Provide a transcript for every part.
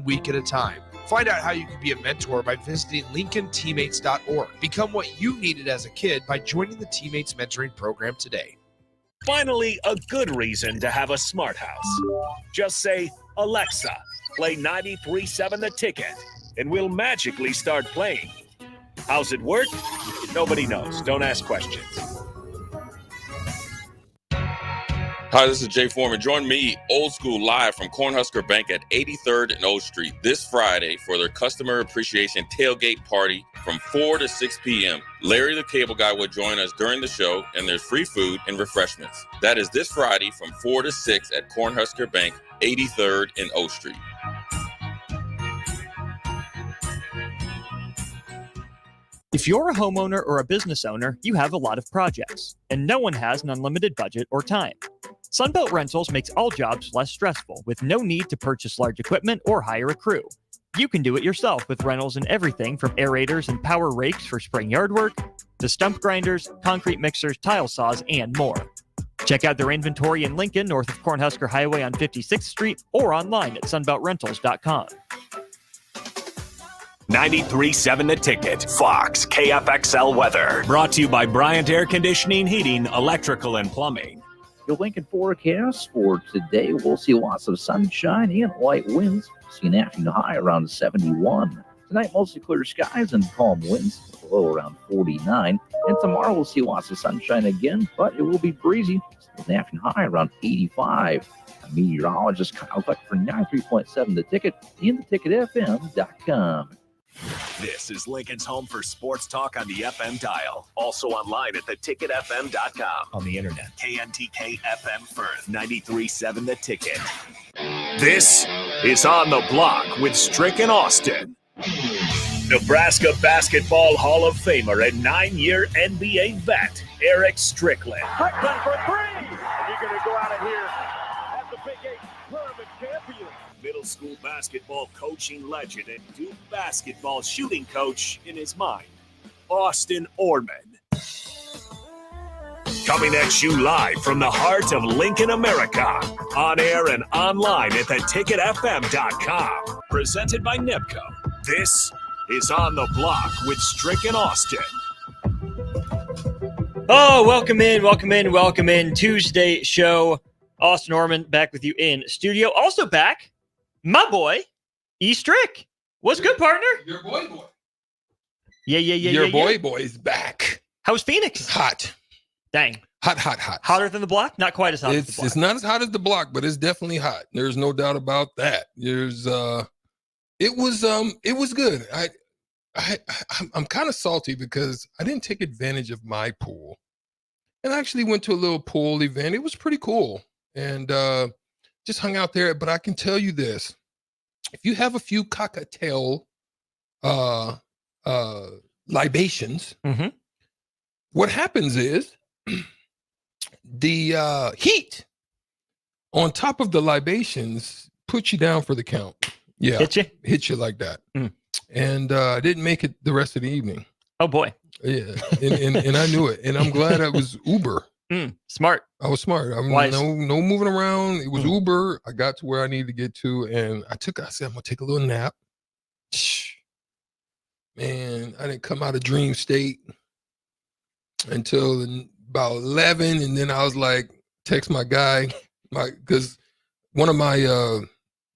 week at a time. Find out how you can be a mentor by visiting LincolnTeammates.org. Become what you needed as a kid by joining the Teammates Mentoring Program today. Finally, a good reason to have a smart house. Just say, Alexa, play 93.7 The Ticket, and we'll magically start playing. How's it work? Nobody knows. Don't ask questions. Hi, this is Jay Foreman. Join me, Old School, live from Cornhusker Bank at 83rd and O Street this Friday for their Customer Appreciation Tailgate Party from 4 to 6 p.m. Larry the Cable Guy will join us during the show, and there's free food and refreshments. That is this Friday from 4 to 6 at Cornhusker Bank, 83rd and O Street. If you're a homeowner or a business owner, you have a lot of projects, and no one has an unlimited budget or time. Sunbelt Rentals makes all jobs less stressful with no need to purchase large equipment or hire a crew. You can do it yourself with rentals and everything from aerators and power rakes for spring yard work to stump grinders, concrete mixers, tile saws, and more. Check out their inventory in Lincoln, north of Cornhusker Highway on 56th Street, or online at sunbeltrentals.com. 93.7 The Ticket, Fox, KFXL weather. Brought to you by Bryant Air Conditioning, Heating, Electrical, and Plumbing. Your Lincoln forecast for today, we'll see lots of sunshine and light winds. See an afternoon high around 71. Tonight, mostly clear skies and calm winds, low around 49. And tomorrow, we'll see lots of sunshine again, but it will be breezy. An afternoon high around 85. Meteorologist Kyle Fleck for 93.7 The Ticket and theticketfm.com. This is Lincoln's home for sports talk on the FM dial. Also online at theticketfm.com. On the internet. KNTK FM Firth, 93.7 The Ticket. This is On the Block with Strick and Austin. Nebraska Basketball Hall of Famer and 9-year NBA vet, Eric Strickland. Strickland for three! And you're going to go out of here as the Big 8 tournament champion. Middle school basketball coaching legend and Duke basketball shooting coach in his mind, Austin Orman. Coming at you live from the heart of Lincoln, America. On air and online at theticketfm.com. Presented by NEPCO. This is On the Block with Strick and Austin. Oh, welcome in. Tuesday show. Austin Orman back with you in studio. Also back, my boy, Strick. What's good, partner? Your boy. Yeah. Your boy's back. How's Phoenix? Hot. Dang. Hot. Hotter than the block? Not quite as hot as the block. It's not as hot as the block, but it's definitely hot. There's no doubt about that. It was good. I'm kind of salty because I didn't take advantage of my pool. And I actually went to a little pool event. It was pretty cool. And just hung out there. But I can tell you this. If you have a few cocktail libations, what happens is the heat on top of the libations puts you down for the count. Yeah. Hit you like that. And I didn't make it the rest of the evening. Oh, boy. Yeah. And I knew it. And I'm glad I was Uber. Smart. I was smart. I mean, no moving around. It was Uber. I got to where I needed to get to. And I said, I'm going to take a little nap. Man, I didn't come out of dream state until about 11. And then I was like, text my guy, because one of my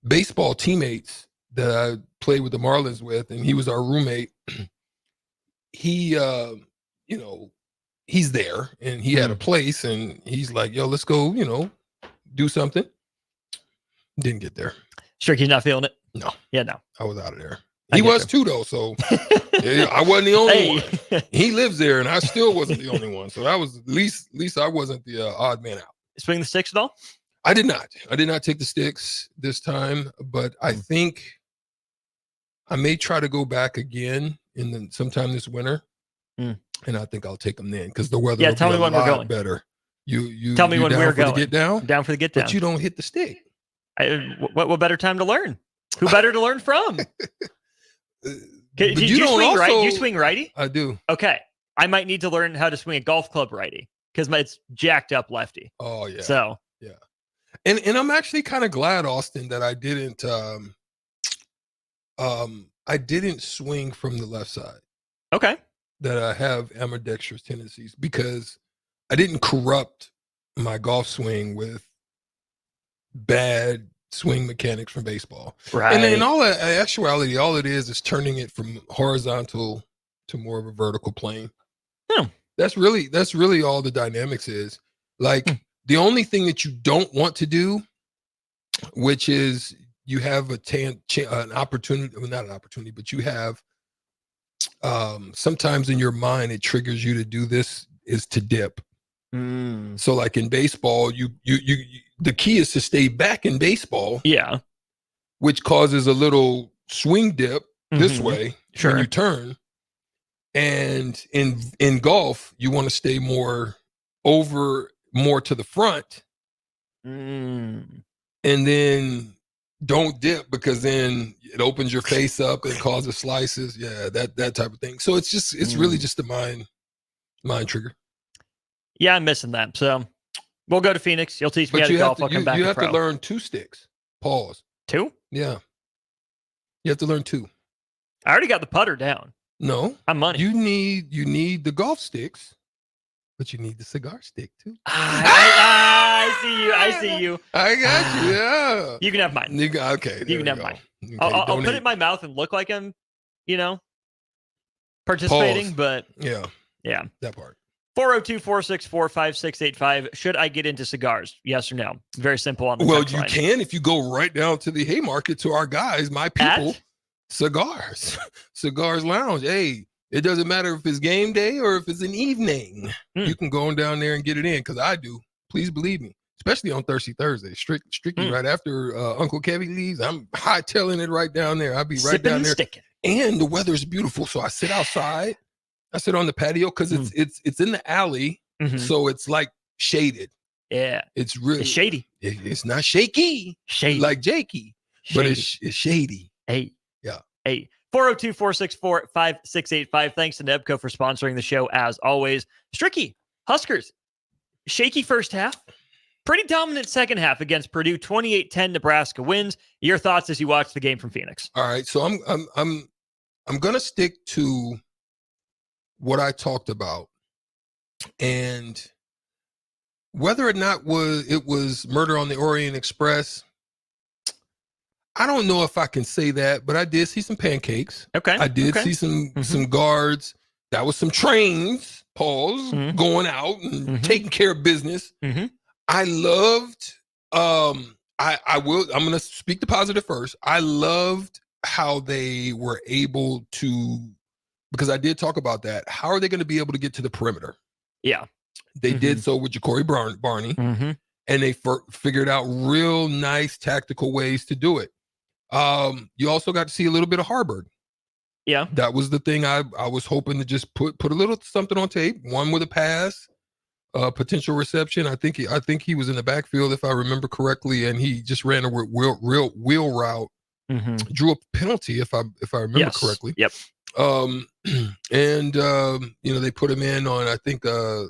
baseball teammates that I played with the Marlins with, and he was our roommate. He, he's there and he had a place and he's like, yo, let's go, do something. Didn't get there. Strick, he's not feeling it? No. Yeah, no. I was out of there. He was too, though. So I wasn't the only one. He lives there and I still wasn't the only one. So that was at least I wasn't the odd man out. Swing the sticks at all? I did not. I did not take the sticks this time, but I think I may try to go back again sometime this winter. And I think I'll take them then because the weather will tell be me when we're going. better. You tell me when we're going. Get down? Down for the get down. But you don't hit the stick. What better time to learn? Who better to learn from? Do you swing righty? I do. Okay. I might need to learn how to swing a golf club righty because it's jacked up lefty. Oh, yeah. So. Yeah. And I'm actually kind of glad, Austin, that I didn't I didn't swing from the left side. Okay. That I have ambidextrous tendencies because I didn't corrupt my golf swing with bad swing mechanics from baseball. Right. And in all actuality, all it is turning it from horizontal to more of a vertical plane. That's really all the dynamics is. Like the only thing that you don't want to do, which is you have an opportunity, well, not an opportunity, but you have sometimes in your mind it triggers you to do this is to dip. So like in baseball, you the key is to stay back in baseball. Yeah. Which causes a little swing dip this way when you turn. And in golf, you want to stay more to the front. And then don't dip because then it opens your face up and causes slices. Yeah, that type of thing. So it's really just a mind trigger. Yeah, I'm missing that. So we'll go to Phoenix. You'll teach me how to golf. I'll come back. You have to learn 2 sticks. Pause. 2? Yeah. You have to learn 2. I already got the putter down. No. I'm money. You need the golf sticks, but you need the cigar stick too. I see you. I see you. I got you. Yeah. You can have mine. Okay. You can have mine. Okay, I'll put it in my mouth and look like I'm, participating, Pause. but yeah, that part. 402-464-5685. Should I get into cigars? Yes or no? Very simple on the Well, text you line. can if you go right down to the Haymarket to our guys, my people, Cigars Lounge. Hey, it doesn't matter if it's game day or if it's an evening. You can go on down there and get it in because I do. Please believe me, especially on Thirsty Thursday. Strictly right after Uncle Kevin leaves, I'm hightailing it right down there. I'll be right Sipping down and there. sticking. And the weather's beautiful, so I sit outside. I sit on the patio because it's in the alley, so it's like shaded. Yeah, it's really it's shady. It's not shaky, shady like Jakey, but it's shady. Hey, yeah. Hey, 402-464-5685. Thanks to Nebco for sponsoring the show as always. Stricky, Huskers, shaky first half, pretty dominant second half against Purdue. 28-10 Nebraska wins. Your thoughts as you watch the game from Phoenix? All right, so I'm gonna stick to what I talked about, and whether or not it was Murder on the Orient Express, I don't know if I can say that, but I did see some pancakes. Okay, I did see some guards. That was some trains, going out and taking care of business. I loved. I'm gonna speak the positive first. I loved how they were able to. Because I did talk about that. How are they going to be able to get to the perimeter? Yeah. They did so with Ja'Cory Barney, and they figured out real nice tactical ways to do it. You also got to see a little bit of Harburg. Yeah. That was the thing I was hoping to just put a little something on tape. One with a pass, potential reception. I think he was in the backfield, if I remember correctly, and he just ran a wheel route, drew a penalty, if I remember correctly. Yep. And they put him in on, I think, a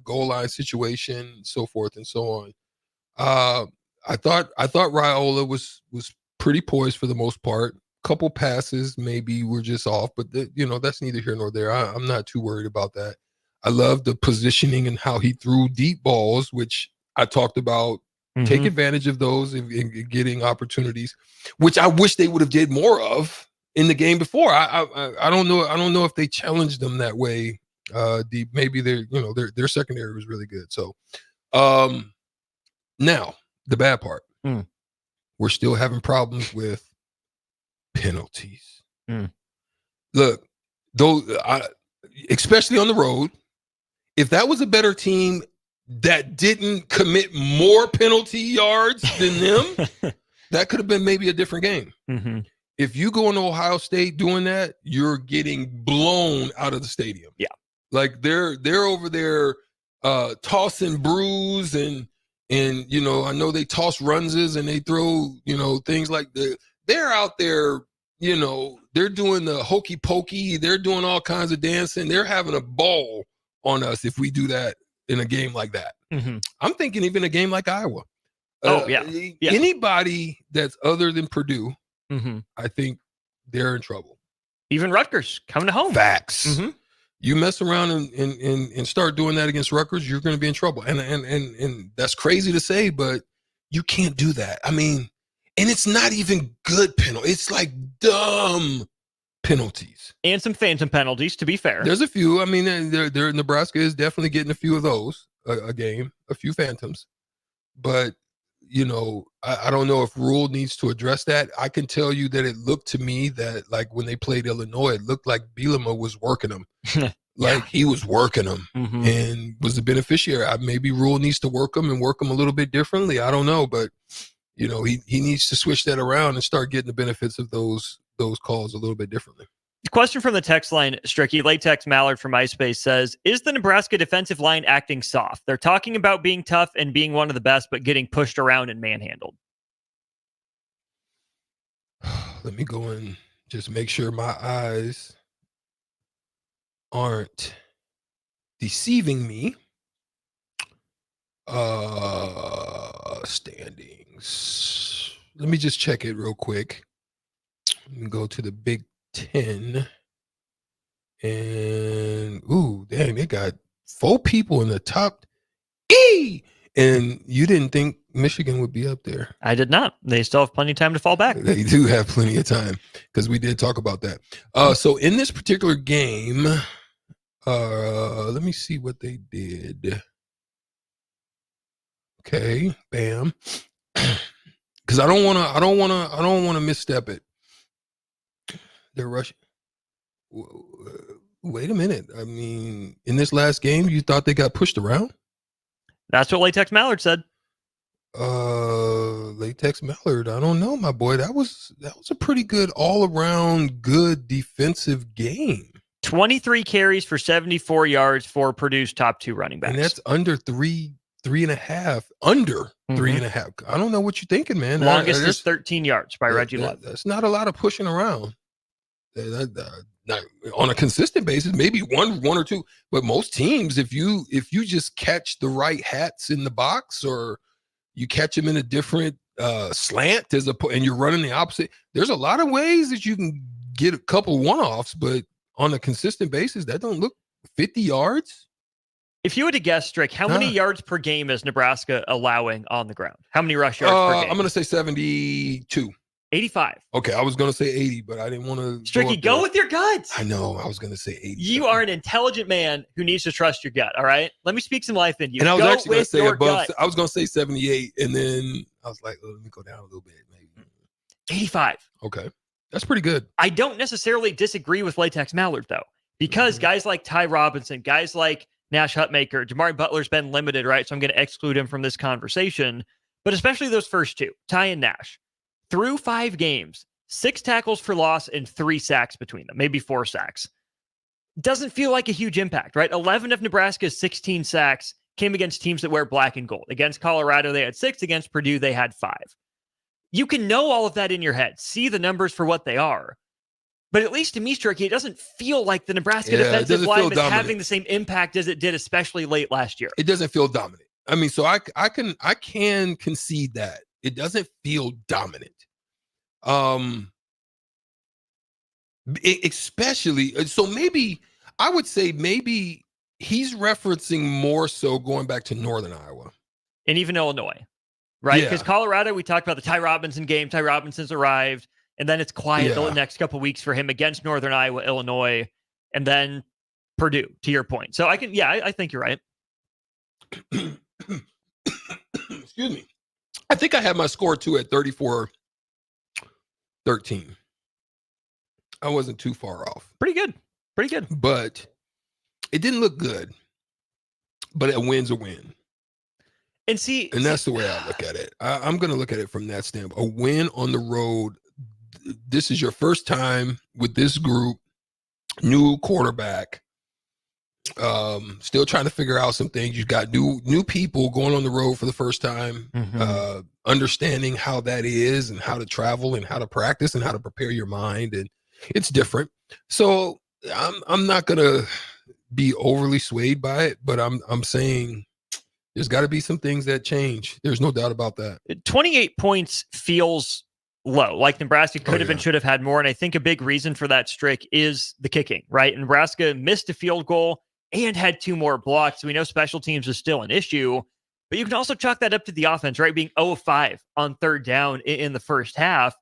goal line situation, so forth and so on. I thought Raiola was pretty poised for the most part. Couple passes maybe were just off, but that's neither here nor there. I'm not too worried about that. I love the positioning and how he threw deep balls, which I talked about. Take advantage of those and getting opportunities, which I wish they would have did more of in the game before. I don't know if they challenged them that way. Maybe their secondary was really good. So now the bad part. We're still having problems with penalties. Look, especially on the road, if that was a better team that didn't commit more penalty yards than them, that could have been maybe a different game. If you go into Ohio State doing that, you're getting blown out of the stadium. Yeah. Like they're over there tossing brews and I know they toss runses and they throw, things like they're out there, they're doing the hokey pokey, they're doing all kinds of dancing. They're having a ball on us if we do that in a game like that. I'm thinking even a game like Iowa. Anybody that's other than Purdue, I think they're in trouble. Even Rutgers coming to home. Facts. Mm-hmm. You mess around and start doing that against Rutgers, you're going to be in trouble. And that's crazy to say, but you can't do that. I mean, and it's not even good penalty. It's like dumb penalties. And some phantom penalties, to be fair. There's a few. I mean, Nebraska is definitely getting a few of those a game, a few phantoms. But, you know, I don't know if Rule needs to address that. I can tell you that it looked to me that, like, when they played Illinois, it looked like Bielema was working them. He was working them and was the beneficiary. Maybe Rule needs to work them a little bit differently. I don't know. But, you know, he needs to switch that around and start getting the benefits of those calls a little bit differently. Question from the text line, Stricky. Latex Mallard from MySpace says, is the Nebraska defensive line acting soft? They're talking about being tough and being one of the best, but getting pushed around and manhandled. Let me go and just make sure my eyes aren't deceiving me. Standings. Let me just check it real quick. Let me go to the Big Ten. And, ooh, dang, they got 4 people in the top E. And you didn't think Michigan would be up there. I did not. They still have plenty of time to fall back. They do have plenty of time because we did talk about that. So in this particular game, let me see what they did. Okay, bam. Because I don't want to misstep it. They're rushing. Wait a minute. I mean, in this last game, you thought they got pushed around? That's what Latex Mallard said. Latex Mallard, I don't know, my boy. That was a pretty good all-around good defensive game. 23 carries for 74 yards for Purdue's top 2 running backs. And that's under 3.5. Under 3.5. I don't know what you're thinking, man. Longest is 13 yards by Reggie Love. That's not a lot of pushing around. Not on a consistent basis, maybe one or two, but most teams, if you just catch the right hats in the box, or you catch them in a different slant and you're running the opposite, there's a lot of ways that you can get a couple one-offs, but on a consistent basis, that don't look 50 yards. If you were to guess, Strick, how many yards per game is Nebraska allowing on the ground? How many rush yards per game? I'm going to say 72. 85. Okay, I was going to say 80, but I didn't want to. Stricky, go with your gut. I know. I was going to say 80. You are an intelligent man who needs to trust your gut, all right? Let me speak some life into you. And I was actually going to say above. Gut. I was going to say 78, and then I was like, let me go down a little bit, maybe. 85. Okay. That's pretty good. I don't necessarily disagree with Latex Mallard, though, because guys like Ty Robinson, guys like Nash Hutmaker, Jamari Butler's been limited, right? So I'm going to exclude him from this conversation. But especially those first 2, Ty and Nash, through 5 games, 6 tackles for loss and 3 sacks between them, maybe 4 sacks. Doesn't feel like a huge impact, right? 11 of Nebraska's 16 sacks came against teams that wear black and gold. Against Colorado, they had 6. Against Purdue, they had 5. You can know all of that in your head, see the numbers for what they are. But at least to me, Stricky, it doesn't feel like the Nebraska defensive line is having the same impact as it did, especially late last year. It doesn't feel dominant. I mean, so I can concede that. It doesn't feel dominant. Especially, so maybe I would say maybe he's referencing more so going back to Northern Iowa. And even Illinois, right? Because Colorado, we talked about the Ty Robinson game. Ty Robinson's arrived, and then it's quiet the next couple of weeks for him against Northern Iowa, Illinois, and then Purdue, to your point. So I think you're right. Excuse me. I think I had my score too at 34-13. I wasn't too far off. Pretty good. But it didn't look good. But a win's a win. And that's the way I look at it. I'm going to look at it from that standpoint. A win on the road. This is your first time with this group, new quarterback. Still trying to figure out some things. You've got new people going on the road for the first time, understanding how that is and how to travel and how to practice and how to prepare your mind, and it's different. So I'm not gonna be overly swayed by it, but I'm saying there's got to be some things that change. There's no doubt about that. 28 points feels low. Like Nebraska could have and should have had more. And I think a big reason for that, Strick, is the kicking, right? Nebraska missed a field goal and had 2 more blocks. So we know special teams is still an issue, but you can also chalk that up to the offense, right? Being 0-5 on third down in the first half.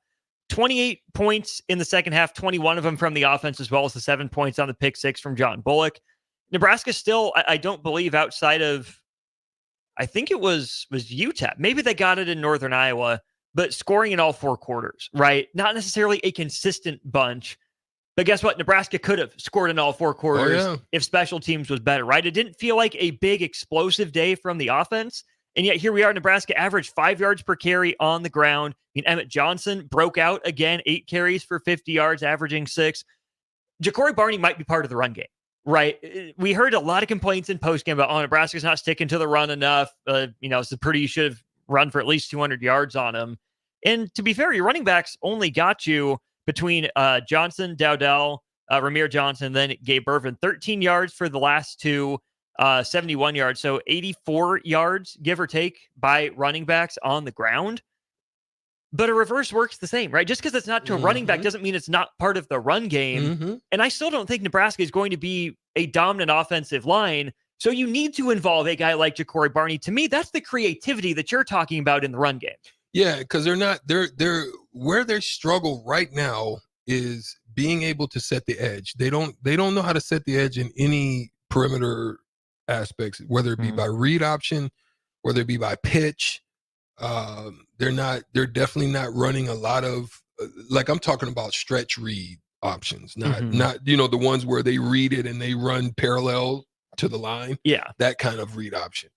28 points in the second half, 21 of them from the offense, as well as the 7 points on the pick 6 from John Bullock. Nebraska still, I don't believe, outside of, I think it was UTEP. Maybe they got it in Northern Iowa, but scoring in all 4 quarters, right? Not necessarily a consistent bunch, but guess what? Nebraska could have scored in all 4 quarters if special teams was better, right? It didn't feel like a big explosive day from the offense. And yet here we are, Nebraska averaged 5 yards per carry on the ground. I mean, Emmett Johnson broke out again, 8 carries for 50 yards, averaging 6. Ja'Cory Barney might be part of the run game, right? We heard a lot of complaints in postgame about, Nebraska's not sticking to the run enough. So Purdue should have run for at least 200 yards on him. And to be fair, your running backs only got you between Johnson, Dowdell, Ramir Johnson, then Gabe Irvin, 13 yards for the last 2. 71 yards, so 84 yards, give or take, by running backs on the ground. But a reverse works the same, right? Just because it's not to a running back doesn't mean it's not part of the run game. And I still don't think Nebraska is going to be a dominant offensive line. So you need to involve a guy like Ja'Cory Barney. To me, that's the creativity that you're talking about in the run game. Yeah, because they're where they struggle right now is being able to set the edge. They don't know how to set the edge in any perimeter aspects, whether it be by read option, whether it be by pitch. They're definitely not running a lot of, like, I'm talking about stretch read options, not the ones where they read it and they run parallel to the line. Yeah, that kind of read option.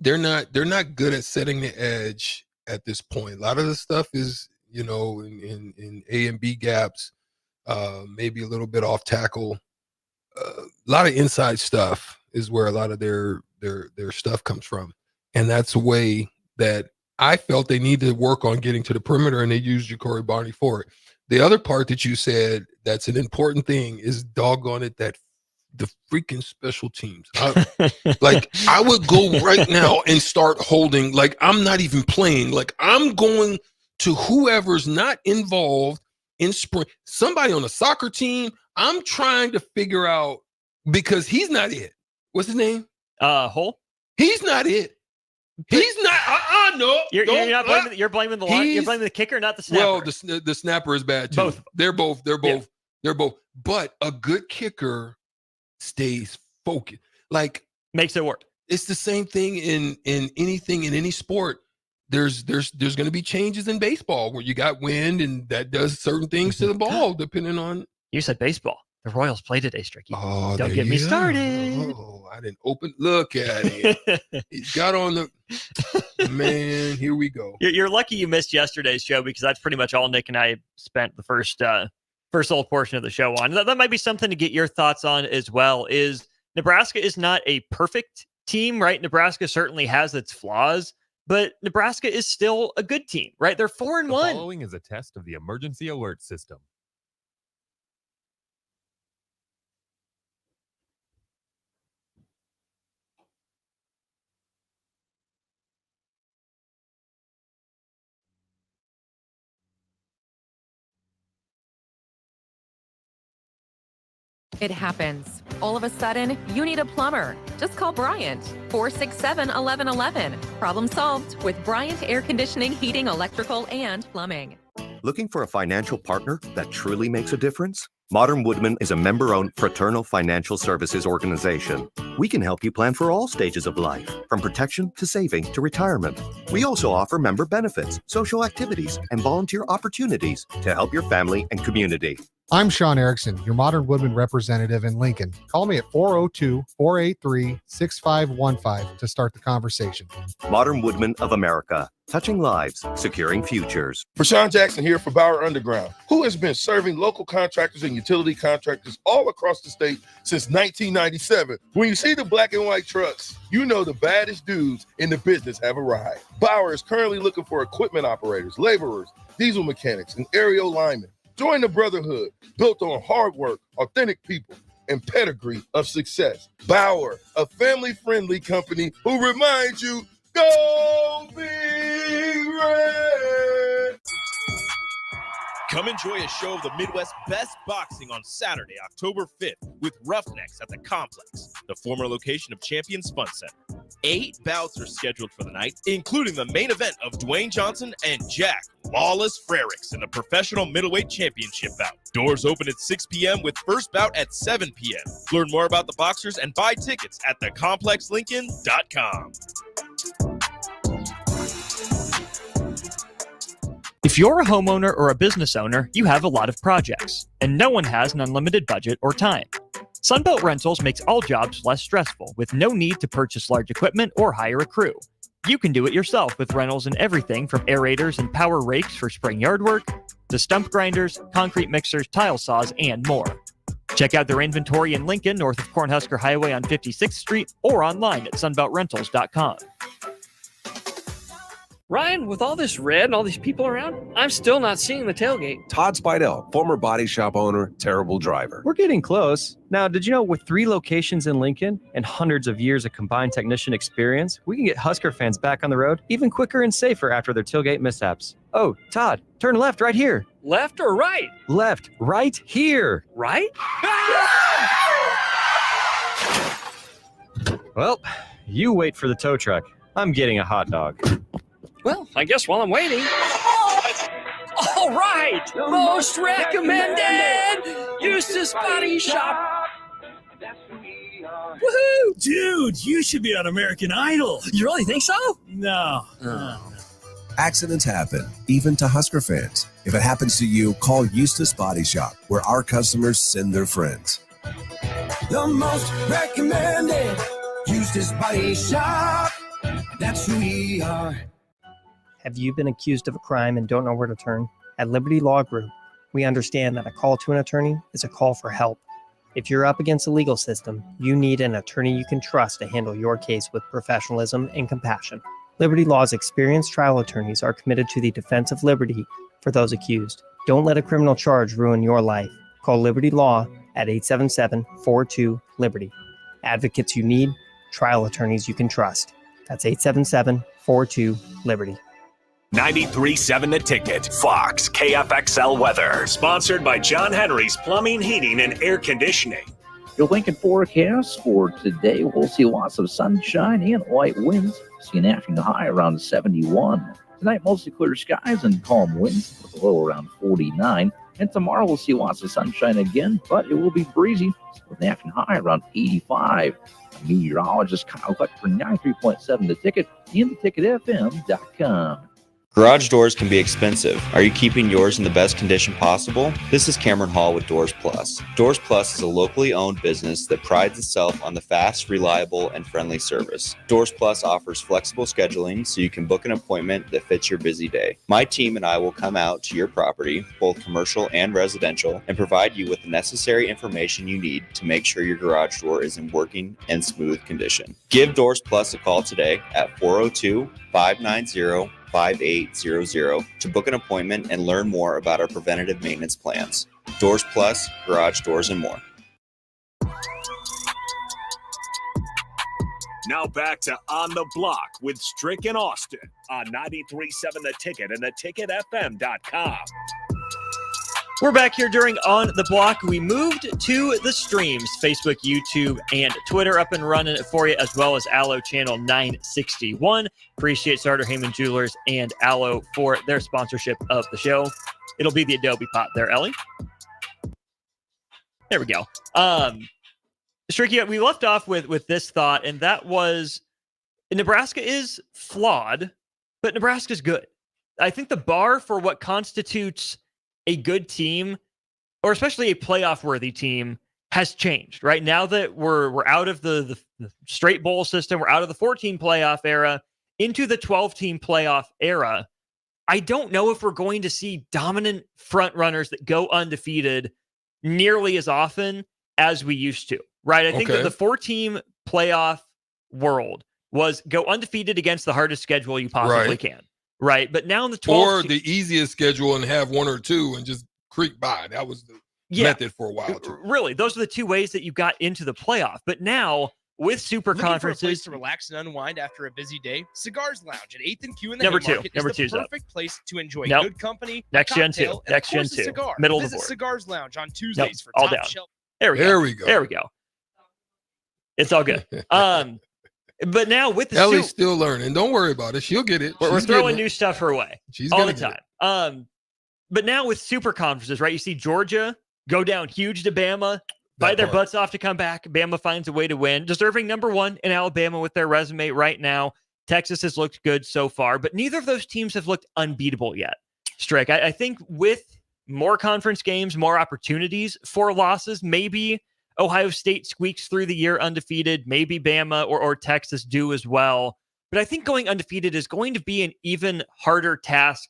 They're not good at setting the edge at this point. A lot of the stuff is, in A and B gaps, maybe a little bit off tackle. A lot of inside stuff is where a lot of their stuff comes from. And that's a way that I felt they need to work on getting to the perimeter, and they used Ja'Cory Barney for it. The other part that you said that's an important thing is, doggone it, that the freaking special teams. I would go right now and start holding, like, I'm not even playing. Like, I'm going to whoever's not involved in spring. Somebody on a soccer team, I'm trying to figure out, because he's not it. What's his name? Hull? He's not it. He's not. No. You're not blaming. You're blaming the line. You're blaming the kicker, not the snapper. Well, the snapper is bad too. Both. They're both. They're both. But a good kicker stays focused. Like, makes it work. It's the same thing in anything, in any sport. There's going to be changes in baseball where you got wind, and that does certain things to the ball depending on. You said baseball. The Royals play today, Strick. Oh, don't get me started. Oh, I didn't open. Look at it. He's got on the man. Here we go. You're lucky you missed yesterday's show, because that's pretty much all Nick and I spent the first whole portion of the show on. That might be something to get your thoughts on as well. Is Nebraska is not a perfect team, right? Nebraska certainly has its flaws, but Nebraska is still a good team, right? They're 4-1. The following is a test of the emergency alert system. It happens. All of a sudden, you need a plumber. Just call Bryant, 467-1111. Problem solved with Bryant Air Conditioning, Heating, Electrical, and Plumbing. Looking for a financial partner that truly makes a difference? Modern Woodman is a member-owned fraternal financial services organization. We can help you plan for all stages of life, from protection to saving to retirement. We also offer member benefits, social activities, and volunteer opportunities to help your family and community. I'm Sean Erickson, your Modern Woodman representative in Lincoln. Call me at 402-483-6515 to start the conversation. Modern Woodman of America, touching lives, securing futures. Rashawn Jackson here for Bauer Underground, who has been serving local contractors and utility contractors all across the state since 1997. When you see the black and white trucks, you know the baddest dudes in the business have arrived. Bauer is currently looking for equipment operators, laborers, diesel mechanics, and aerial linemen. Join the brotherhood built on hard work, authentic people, and pedigree of success. Bauer, a family-friendly company who reminds you Go Big Red! Come enjoy a show of the Midwest's best boxing on Saturday, October 5th with Roughnecks at the Complex, the former location of Champions Fun Center. 8 bouts are scheduled for the night, including the main event of Dwayne Johnson and Jack Lawless Frericks in the Professional Middleweight Championship bout. Doors open at 6 p.m. with first bout at 7 p.m. Learn more about the boxers and buy tickets at thecomplexlincoln.com. If you're a homeowner or a business owner, you have a lot of projects, and no one has an unlimited budget or time. Sunbelt Rentals makes all jobs less stressful with no need to purchase large equipment or hire a crew. You can do it yourself with rentals and everything from aerators and power rakes for spring yard work to stump grinders, concrete mixers, tile saws, and more. Check out their inventory in Lincoln, north of Cornhusker Highway on 56th Street, or online at sunbeltrentals.com. Ryan, with all this red and all these people around, I'm still not seeing the tailgate. Todd Spidell, former body shop owner, terrible driver. We're getting close. Now, did you know with 3 locations in Lincoln and hundreds of years of combined technician experience, we can get Husker fans back on the road even quicker and safer after their tailgate mishaps? Oh, Todd, turn left right here. Left or right? Left, right here. Right? Well, you wait for the tow truck. I'm getting a hot dog. Well, I guess while I'm waiting. All right! Most recommended! Eustace Body Shop! Woohoo! Dude, you should be on American Idol. You really think so? No. Accidents happen, even to Husker fans. If it happens to you, call Eustace Body Shop, where our customers send their friends. The most recommended Eustace Body Shop. That's who we are. Have you been accused of a crime and don't know where to turn? At Liberty Law Group, we understand that a call to an attorney is a call for help. If you're up against the legal system, you need an attorney you can trust to handle your case with professionalism and compassion. Liberty Law's experienced trial attorneys are committed to the defense of liberty for those accused. Don't let a criminal charge ruin your life. Call Liberty Law at 877-42-LIBERTY. Advocates you need, trial attorneys you can trust. That's 877-42-LIBERTY. 93.7 The Ticket, Fox, KFXL weather. Sponsored by John Henry's Plumbing, Heating, and Air Conditioning. Your Lincoln forecast for today, we'll see lots of sunshine and light winds. See an afternoon high around 71. Tonight, mostly clear skies and calm winds with a low around 49. And tomorrow, we'll see lots of sunshine again, but it will be breezy with an afternoon high around 85. Meteorologist Kyle Cluck for 93.7 The Ticket and theticketfm.com. Garage doors can be expensive. Are you keeping yours in the best condition possible? This is Cameron Hall with Doors Plus. Doors Plus is a locally owned business that prides itself on the fast, reliable, and friendly service. Doors Plus offers flexible scheduling so you can book an appointment that fits your busy day. My team and I will come out to your property, both commercial and residential, and provide you with the necessary information you need to make sure your garage door is in working and smooth condition. Give Doors Plus a call today at 402-590-5800 to book an appointment and learn more about our preventative maintenance plans. Doors Plus, garage doors, and more. Now back to On the Block with Strick and Austin on 93.7 The Ticket and theticketfm.com. We're back here during On the Block. We moved to the streams, Facebook, YouTube, and Twitter, up and running it for you, as well as Allo Channel 961. Appreciate Starter Heyman Jewelers and Allo for their sponsorship of the show. It'll be the Adobe pot there, Ellie. There we go. Stricky, we left off with this thought, and that was Nebraska is flawed, but Nebraska's good. I think the bar for what constitutes a good team, or especially a playoff-worthy team, has changed. Right now that we're out of the straight bowl system, we're out of the 14 playoff era into the 12-team playoff era. I don't know if we're going to see dominant front runners that go undefeated nearly as often as we used to. Right? I think that the 4-team playoff world was go undefeated against the hardest schedule you possibly can. Right. But now in the 12 or the easiest schedule and have 1 or 2 and just creep by. That was the method for a while too. Really, those are the 2 ways that you got into the playoff. But now with super Looking for a place conferences. to relax and unwind after a busy day? Cigars Lounge at 8th and Q in the Number Haymarket two. Number is the two's up. perfect place to enjoy Nope. good company, Next a gen cocktail, two. and Next of course, gen a two. cigar. Middle of the Visit board. Cigars Lounge on Tuesdays for all top down. shelf. There we go. There we go. There we go. It's all good. But now with the Ellie's still learning. Don't worry about it. She'll get it. we're She's throwing getting new it. stuff her way She's all gonna the get time. But now with super conferences, right? You see Georgia go down huge to Bama, fight their butts off to come back. Bama finds a way to win, deserving number one in Alabama with their resume right now. Texas has looked good so far, but neither of those teams have looked unbeatable yet. Strick, I think with more conference games, more opportunities for losses, maybe Ohio State squeaks through the year undefeated. Maybe Bama or Texas do as well. But I think going undefeated is going to be an even harder task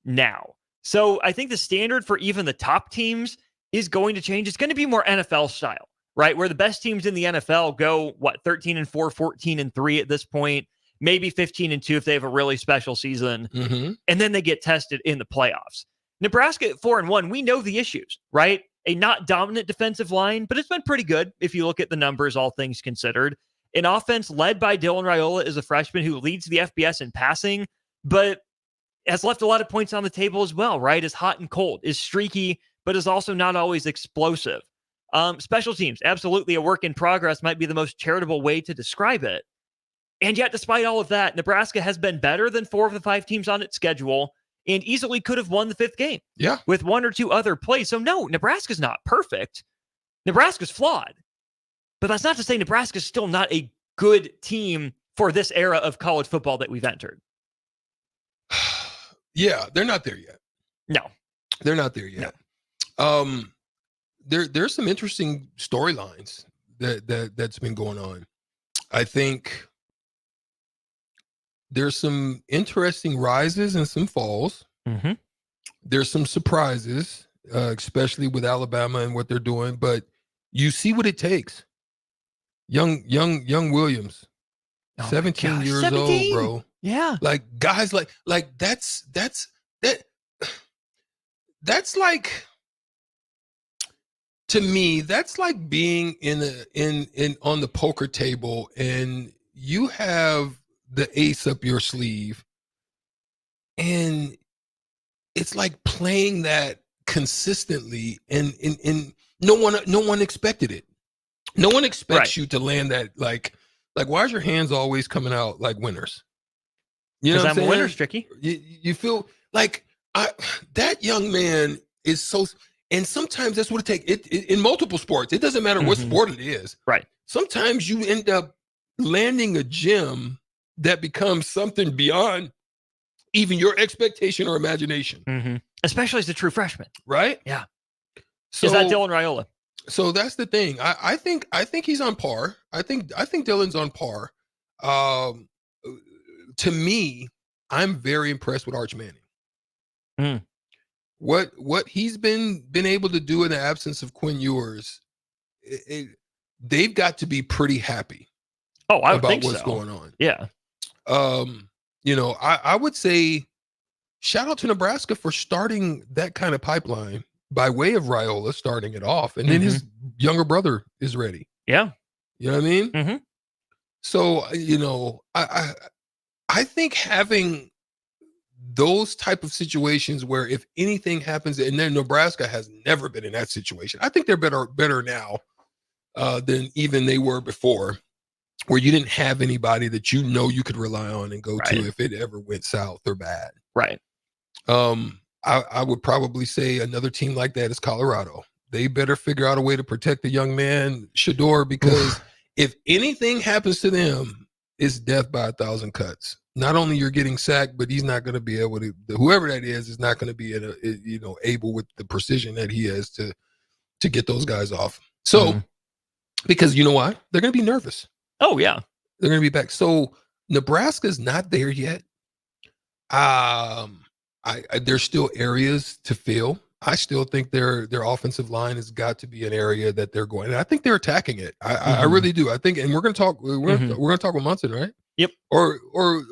now. So I think the standard for even the top teams is going to change. It's going to be more NFL style, right? Where the best teams in the NFL go, 13-4, 14-3 at this point, maybe 15-2 if they have a really special season. Mm-hmm. And then they get tested in the playoffs. Nebraska at 4-1, we know the issues, right? A not dominant defensive line, but it's been pretty good if you look at the numbers, all things considered. An offense led by Dylan Raiola is a freshman who leads the FBS in passing, but has left a lot of points on the table as well, right? Is hot and cold, is streaky, but is also not always explosive. Special teams, absolutely a work in progress, might be the most charitable way to describe it. And yet, despite all of that, Nebraska has been better than 4 of the 5 teams on its schedule and easily could have won the 5th game. Yeah. With 1 or 2 other plays. So no, Nebraska's not perfect. Nebraska's flawed. But that's not to say Nebraska's still not a good team for this era of college football that we've entered. Yeah, they're not there yet. No. They're not there yet. No. There's some interesting storylines that's been going on. I think there's some interesting rises and some falls. Mm-hmm. There's some surprises, especially with Alabama and what they're doing. But you see what it takes. Young Williams, 17 years 17? old, bro. Yeah, like guys like that's like, to me, that's like being in on the poker table and you have the ace up your sleeve, and it's like playing that consistently, and no one expected it. No one expects you to land that like why is your hands always coming out like winners? You know what I'm saying? a winner, Stricky. You feel like that young man is so, and sometimes that's what it takes. It in multiple sports. It doesn't matter what sport it is. Right. Sometimes you end up landing a gem that becomes something beyond even your expectation or imagination. Mm-hmm. Especially as a true freshman. Right? Yeah. So, is that Dylan Raiola? So that's the thing. I think he's on par. I think Dylan's on par. To me, I'm very impressed with Arch Manning. Mm. What he's been able to do in the absence of Quinn Ewers, they've got to be pretty happy. Oh, I would about think what's so. going on. Yeah. I would say shout out to Nebraska for starting that kind of pipeline by way of Raiola starting it off, and then his younger brother is ready. Yeah. You know what I mean? Mm-hmm. So, I think having those type of situations where if anything happens, and then Nebraska has never been in that situation. I think they're better now than even they were before, where you didn't have anybody that you could rely on and go to if it ever went south or bad. Right. I would probably say another team like that is Colorado. They better figure out a way to protect the young man, Shador, because if anything happens to them, it's death by 1,000 cuts. Not only you're getting sacked, but he's not going to be able to. Whoever that is not going to be able with the precision that he has to get those guys off. So, because you know why? They're going to be nervous. Oh yeah, they're going to be back. So Nebraska's not there yet. There's still areas to fill. I still think their offensive line has got to be an area that they're going. And I think they're attacking it. I really do. I think, and we're going to talk. We're going to talk with Munson, right? Yep. Or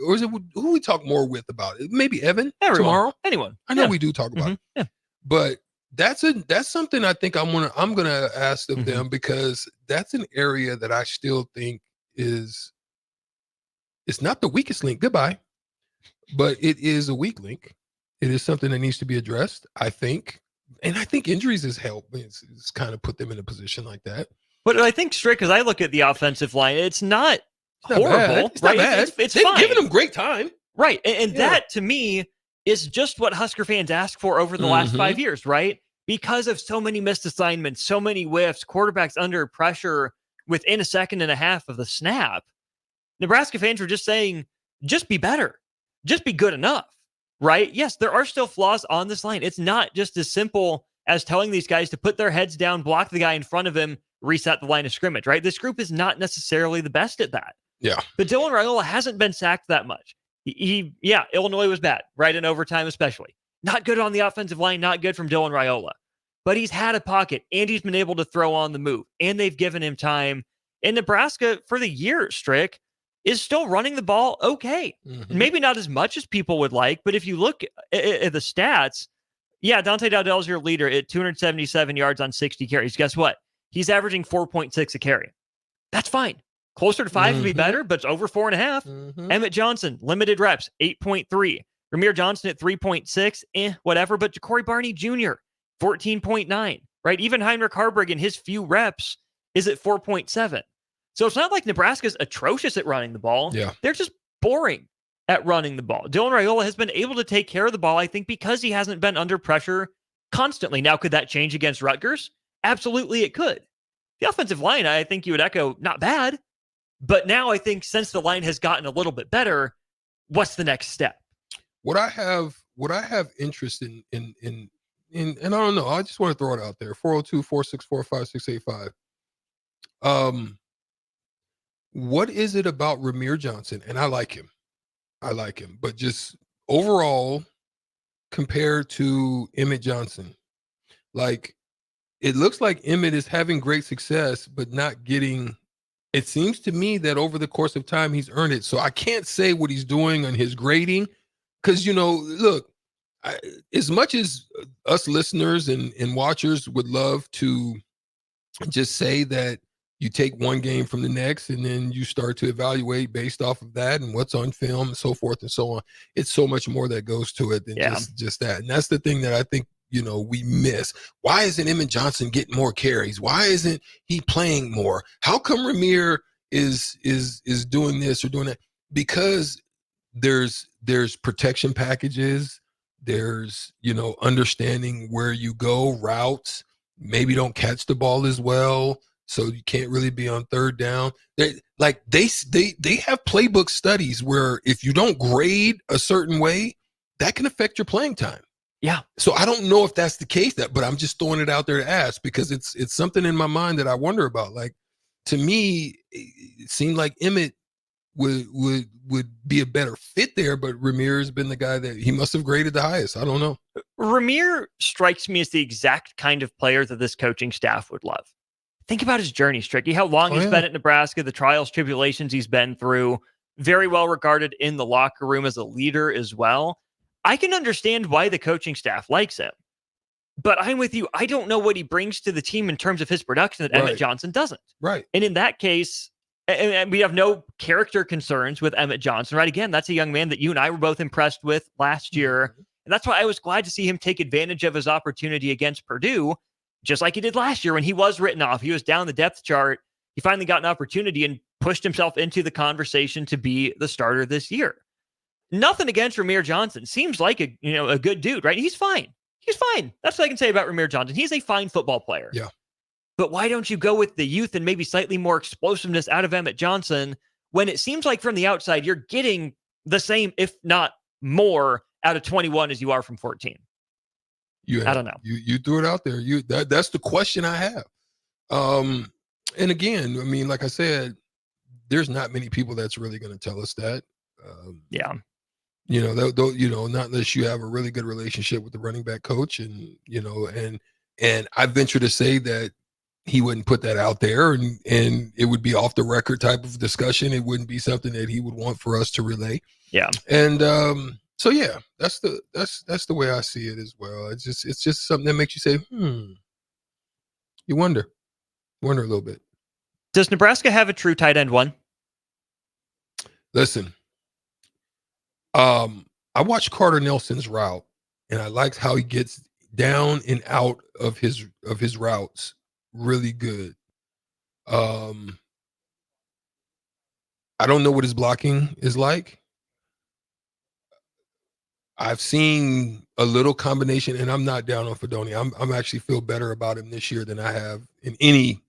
is it who we talk more with about it? Maybe Evan tomorrow. Anyone. I know we do talk about it. Yeah. But that's something I think I'm gonna ask of them, because that's an area that I still think is it's not the weakest link. Goodbye. But it is a weak link. It is something that needs to be addressed, I think. And I think injuries has helped. It's kind of put them in a position like that. But I think, Strick, as I look at the offensive line, it's not horrible. Bad. It's not bad. It's They've fine. given them great time. Right. And that, to me, is just what Husker fans ask for over the last 5 years, right? Because of so many missed assignments, so many whiffs, quarterbacks under pressure within a second and a half of the snap, Nebraska fans were just saying, just be better. Just be good enough, right? Yes, there are still flaws on this line. It's not just as simple as telling these guys to put their heads down, block the guy in front of him, reset the line of scrimmage, right? This group is not necessarily the best at that. Yeah. But Dylan Raiola hasn't been sacked that much. Illinois was bad, right? In overtime especially. Not good on the offensive line, not good from Dylan Raiola. But he's had a pocket, and he's been able to throw on the move, and they've given him time. And Nebraska, for the year, Strick, is still running the ball okay. Maybe not as much as people would like, but if you look at the stats, Dante Dowdell's your leader at 277 yards on 60 carries. Guess what? He's averaging 4.6 a carry. That's fine. Closer to 5 would be better, but it's over 4.5. Emmett Johnson, limited reps, 8.3. Ramir Johnson at 3.6, whatever. But Ja'Cory Barney Jr., 14.9, right? Even Heinrich Harburg in his few reps is at 4.7. So it's not like Nebraska's atrocious at running the ball. Yeah. They're just boring at running the ball. Dylan Raiola has been able to take care of the ball, I think, because he hasn't been under pressure constantly. Now, could that change against Rutgers? Absolutely, it could. The offensive line, I think you would echo, not bad. But now I think since the line has gotten a little bit better, what's the next step? What I have interest in, and I don't know, I just want to throw it out there. 402-464-5685. What is it about Ramir Johnson? And I like him, but just overall compared to Emmett Johnson, like it looks like Emmett is having great success, but not getting. It seems to me that over the course of time, he's earned it. So I can't say what he's doing on his grading because, look, as much as us listeners and watchers would love to just say that you take one game from the next and then you start to evaluate based off of that and what's on film and so forth and so on. It's so much more that goes to it than just that. And that's the thing that I think, we miss. Why isn't Emmett Johnson getting more carries? Why isn't he playing more? How come Ramir is doing this or doing that? Because there's protection packages. There's, understanding where you go, routes, maybe don't catch the ball as well. So you can't really be on third down. They have playbook studies where if you don't grade a certain way, that can affect your playing time. Yeah. So I don't know if that's the case, but I'm just throwing it out there to ask because it's something in my mind that I wonder about. Like, to me, it seemed like Emmett would be a better fit there, but Ramir has been the guy that he must have graded the highest. I don't know. Ramir strikes me as the exact kind of player that this coaching staff would love. Think about his journey, Stricky, how long he's been at Nebraska, the trials, tribulations he's been through, very well regarded in the locker room as a leader as well. I can understand why the coaching staff likes him, but I'm with you. I don't know what he brings to the team in terms of his production that Emmett Johnson doesn't. Right. And in that case, and we have no character concerns with Emmett Johnson, right? Again, that's a young man that you and I were both impressed with last year. And that's why I was glad to see him take advantage of his opportunity against Purdue, just like he did last year when he was written off. He was down the depth chart. He finally got an opportunity and pushed himself into the conversation to be the starter this year. Nothing against Ramir Johnson. Seems like a good dude, right? He's fine. He's fine. That's what I can say about Ramir Johnson. He's a fine football player. Yeah. But why don't you go with the youth and maybe slightly more explosiveness out of Emmett Johnson when it seems like from the outside you're getting the same, if not more, out of 21 as you are from 14? I don't know. You threw it out there. That's the question I have. And again, I mean, like I said, there's not many people that's really going to tell us that. Not unless you have a really good relationship with the running back coach, and I venture to say that he wouldn't put that out there, and it would be off the record type of discussion. It wouldn't be something that he would want for us to relay. Yeah. And so yeah, that's the way I see it as well. It's just something that makes you say, you wonder a little bit. Does Nebraska have a true tight end one? Listen, I watched Carter Nelson's route, and I liked how he gets down and out of his routes really good. I don't know what his blocking is like. I've seen a little combination, and I'm not down on Fedoni. I'm actually feel better about him this year than I have in any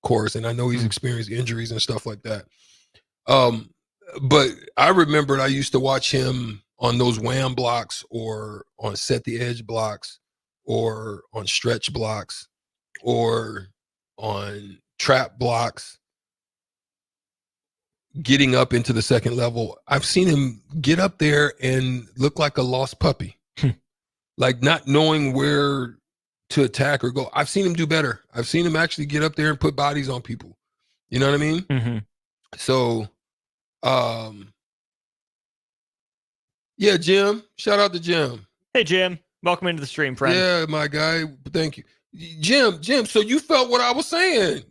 course, and I know he's experienced injuries and stuff like that. But I remembered I used to watch him on those wham blocks or on set the edge blocks or on stretch blocks or on trap blocks, getting up into the second level. I've seen him get up there and look like a lost puppy, like not knowing where to attack or go. I've seen him do better. I've seen him actually get up there and put bodies on people. You know what I mean? Mm-hmm. So, yeah, Jim. Shout out to Jim. Hey, Jim. Welcome into the stream, friend. Yeah, my guy. Thank you. Jim, so you felt what I was saying.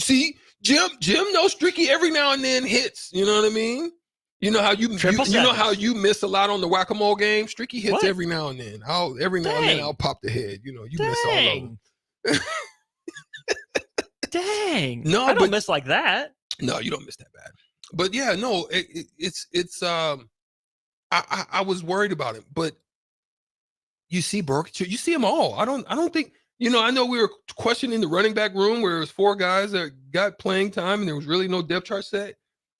See, Jim knows Stricky every now and then hits. You know what I mean? You know how you know how you miss a lot on the whack-a-mole game? Stricky hits every now and then. Every now and then I'll pop the head. You know, you miss all of them. Dang. No, I don't miss like that. No, you don't miss that bad. But yeah, no, it's I was worried about him, but you see Burke, you see them all. I don't think, you know, I know we were questioning the running back room where it was 4 guys that got playing time and there was really no depth chart set.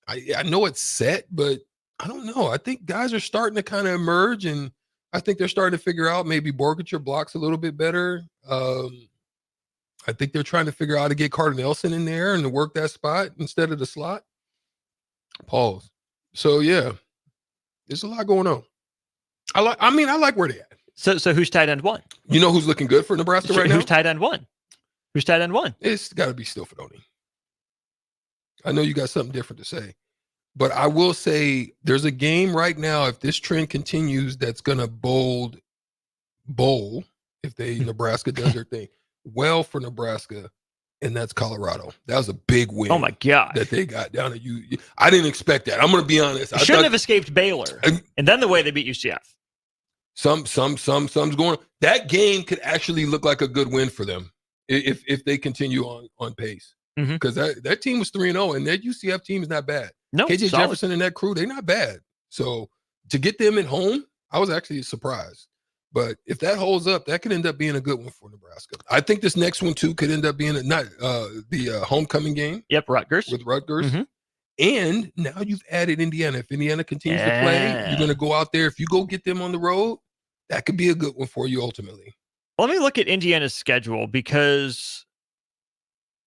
I know it's set, but I don't know. I think guys are starting to kind of emerge, and I think they're starting to figure out maybe Borgature blocks a little bit better. I think they're trying to figure out how to get Carter Nelson in there and to work that spot instead of the slot. Pause. So yeah, there's a lot going on. I like where they at. So who's tight end 1? You know who's looking good for Nebraska right now? Who's tight end 1? Who's tight end 1? It's got to be still Fedoni. I know you got something different to say, but I will say there's a game right now, if this trend continues, that's going to bowl if Nebraska does their thing well for Nebraska, and that's Colorado. That was a big win. Oh my God, that they got down at you. I didn't expect that. I'm going to be honest. I shouldn't have escaped Baylor, and then the way they beat UCF. Some's going. That game could actually look like a good win for them if they continue on pace. Because that team was 3-0, and that UCF team is not bad. No, KJ solid. Jefferson and that crew, they're not bad. So to get them at home, I was actually surprised. But if that holds up, that could end up being a good one for Nebraska. I think this next one too could end up being the homecoming game. Yep, Rutgers. With Rutgers. And now you've added Indiana. If Indiana continues to play, you're going to go out there. If you go get them on the road, that could be a good one for you ultimately. Let me look at Indiana's schedule, because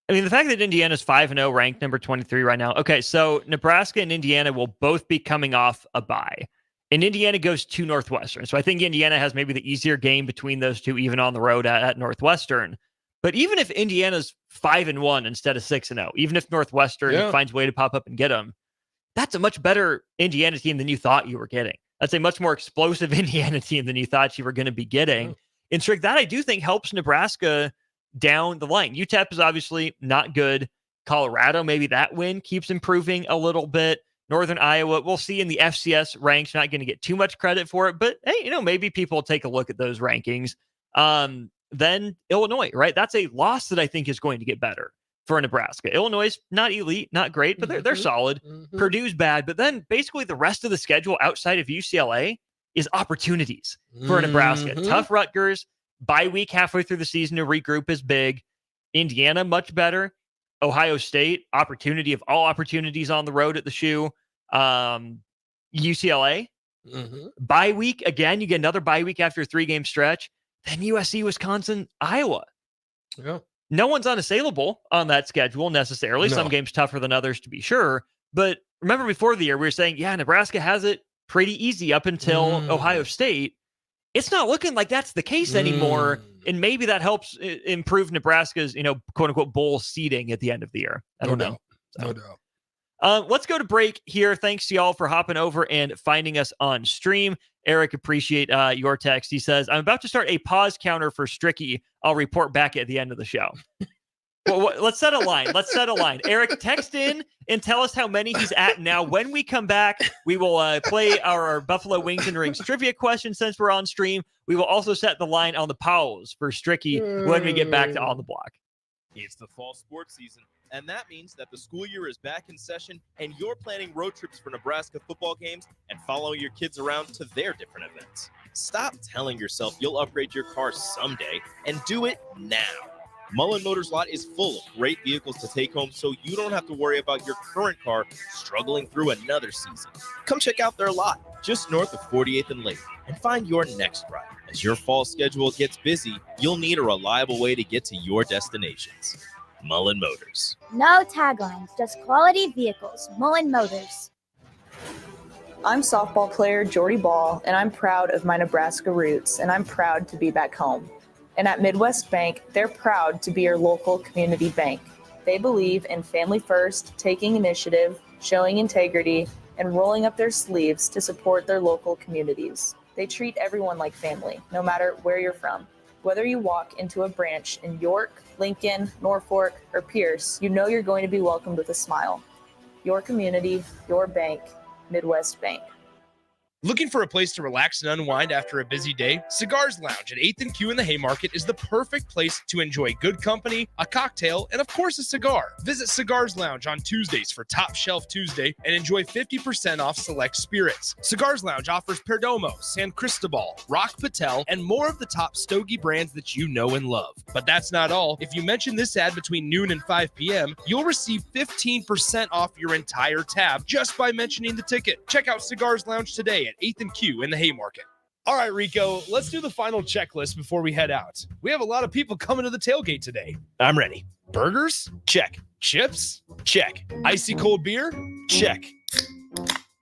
I mean, the fact that Indiana's 5-0, ranked number 23 right now. Okay, so Nebraska and Indiana will both be coming off a bye. And Indiana goes to Northwestern. So I think Indiana has maybe the easier game between those two, even on the road at Northwestern. But even if Indiana's 5-1 instead of 6-0, even if Northwestern finds a way to pop up and get them, that's a much better Indiana team than you thought you were getting. That's a much more explosive Indiana team than you thought you were going to be getting. And Strick, that I do think helps Nebraska down the line. UTEP is obviously not good. Colorado, maybe that win keeps improving a little bit. Northern Iowa, we'll see in the FCS ranks, not going to get too much credit for it, but hey, you know, maybe people will take a look at those rankings. Then Illinois, right? That's a loss that I think is going to get better for Nebraska. Illinois is not elite, not great, but they're solid. Purdue's bad, but then basically the rest of the schedule outside of UCLA is opportunities for Nebraska. Tough Rutgers, bye week halfway through the season to regroup is big. Indiana, much better. Ohio State, opportunity of all opportunities on the road at the shoe. UCLA, bye week again. You get another bye week after a 3-game stretch. Then USC, Wisconsin, Iowa. Yeah. No one's unassailable on that schedule necessarily. No. Some games tougher than others, to be sure. But remember before the year, we were saying, yeah, Nebraska has it pretty easy up until Ohio State. It's not looking like that's the case anymore. And maybe that helps improve Nebraska's, quote unquote, bowl seeding at the end of the year. I don't know. No doubt. Let's go to break here. Thanks to y'all for hopping over and finding us on stream. Eric, appreciate your text. He says, I'm about to start a pause counter for Stricky. I'll report back at the end of the show. Let's set a line. Eric, text in and tell us how many he's at now. When we come back, we will play our Buffalo Wings and Rings trivia question since we're on stream. We will also set the line on the Powells for Stricky when we get back to On the Block. It's the fall sports season, and that means that the school year is back in session, and you're planning road trips for Nebraska football games and following your kids around to their different events. Stop telling yourself you'll upgrade your car someday and do it now. Mullen Motors lot is full of great vehicles to take home, so you don't have to worry about your current car struggling through another season. Come check out their lot just north of 48th and Lake and find your next ride. As your fall schedule gets busy, you'll need a reliable way to get to your destinations. Mullen Motors. No taglines, just quality vehicles. Mullen Motors. I'm softball player Jordy Ball, and I'm proud of my Nebraska roots, and I'm proud to be back home. And at Midwest Bank, they're proud to be your local community bank. They believe in family first, taking initiative, showing integrity, and rolling up their sleeves to support their local communities. They treat everyone like family, no matter where you're from. Whether you walk into a branch in York, Lincoln, Norfolk, or Pierce, you know you're going to be welcomed with a smile. Your community, your bank, Midwest Bank. Looking for a place to relax and unwind after a busy day? Cigars Lounge at 8th and Q in the Haymarket is the perfect place to enjoy good company, a cocktail, and of course a cigar. Visit Cigars Lounge on Tuesdays for Top Shelf Tuesday and enjoy 50% off select spirits. Cigars Lounge offers Perdomo, San Cristobal, Rock Patel, and more of the top stogie brands that you know and love. But that's not all. If you mention this ad between noon and 5 p.m., you'll receive 15% off your entire tab just by mentioning the ticket. Check out Cigars Lounge today at 8th and Q in the Haymarket. All right, Rico, let's do the final checklist before we head out. We have a lot of people coming to the tailgate today. I'm ready. Burgers? Check. Chips? Check. Icy cold beer? Check.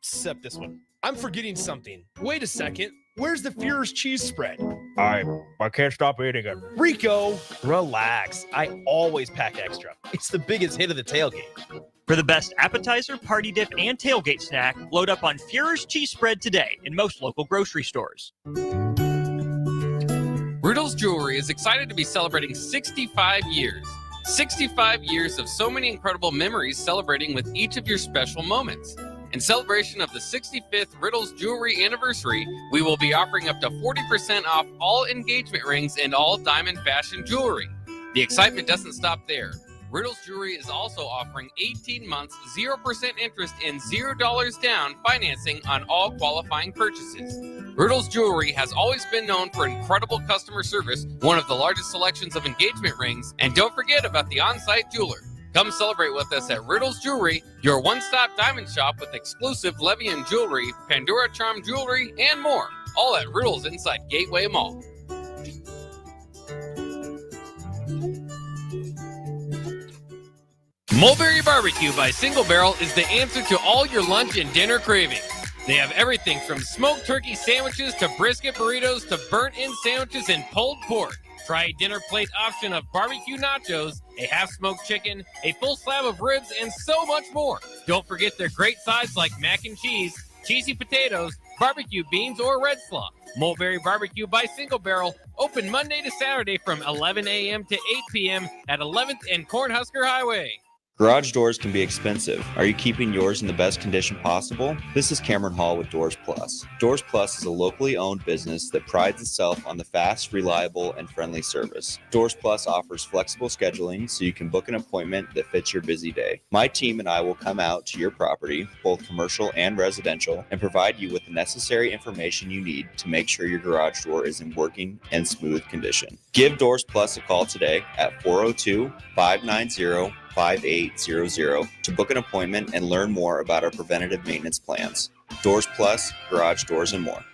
Except this one. I'm forgetting something. Wait a second. Where's the Führer's cheese spread? I can't stop eating it. Rico, relax. I always pack extra. It's the biggest hit of the tailgate. For the best appetizer, party dip, and tailgate snack, load up on Führer's cheese spread today in most local grocery stores. Riddle's Jewelry is excited to be celebrating 65 years. 65 years of so many incredible memories celebrating with each of your special moments. In celebration of the 65th Riddle's Jewelry anniversary, we will be offering up to 40% off all engagement rings and all diamond fashion jewelry. The excitement doesn't stop there. Riddle's Jewelry is also offering 18 months, 0% interest and $0 down financing on all qualifying purchases. Riddle's Jewelry has always been known for incredible customer service, one of the largest selections of engagement rings, and don't forget about the on-site jeweler. Come celebrate with us at Riddle's Jewelry, your one-stop diamond shop with exclusive Levian jewelry, Pandora Charm jewelry, and more. All at Riddle's inside Gateway Mall. Mulberry Barbecue by Single Barrel is the answer to all your lunch and dinner cravings. They have everything from smoked turkey sandwiches to brisket burritos to burnt-in sandwiches and pulled pork. Try a dinner plate option of barbecue nachos, a half-smoked chicken, a full slab of ribs, and so much more. Don't forget their great sides like mac and cheese, cheesy potatoes, barbecue beans, or red slaw. Mulberry Barbecue by Single Barrel, open Monday to Saturday from 11 a.m. to 8 p.m. at 11th and Cornhusker Highway. Garage doors can be expensive. Are you keeping yours in the best condition possible? This is Cameron Hall with Doors Plus. Doors Plus is a locally owned business that prides itself on the fast, reliable, and friendly service. Doors Plus offers flexible scheduling so you can book an appointment that fits your busy day. My team and I will come out to your property, both commercial and residential, and provide you with the necessary information you need to make sure your garage door is in working and smooth condition. Give Doors Plus a call today at 402-590-5800 to book an appointment and learn more about our preventative maintenance plans. Doors Plus, garage doors, and more.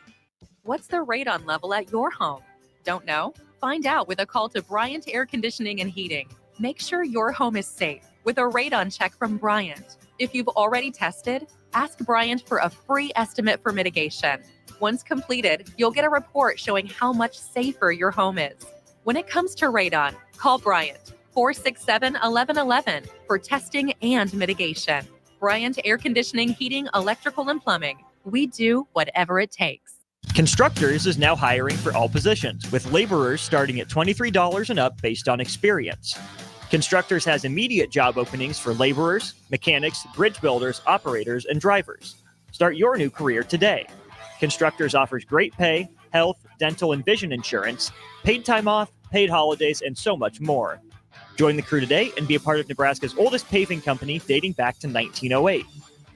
What's the radon level at your home? Don't know? Find out with a call to Bryant Air Conditioning and Heating. Make sure your home is safe with a radon check from Bryant. If you've already tested, ask Bryant for a free estimate for mitigation. Once completed, you'll get a report showing how much safer your home is. When it comes to radon, call Bryant. 467-1111 for testing and mitigation. Bryant Air Conditioning, Heating, Electrical, and Plumbing. We do whatever it takes. Constructors is now hiring for all positions, with laborers starting at $23 and up based on experience. Constructors has immediate job openings for laborers, mechanics, bridge builders, operators, and drivers. Start your new career today. Constructors offers great pay, health, dental, and vision insurance, paid time off, paid holidays, and so much more. Join the crew today and be a part of Nebraska's oldest paving company dating back to 1908.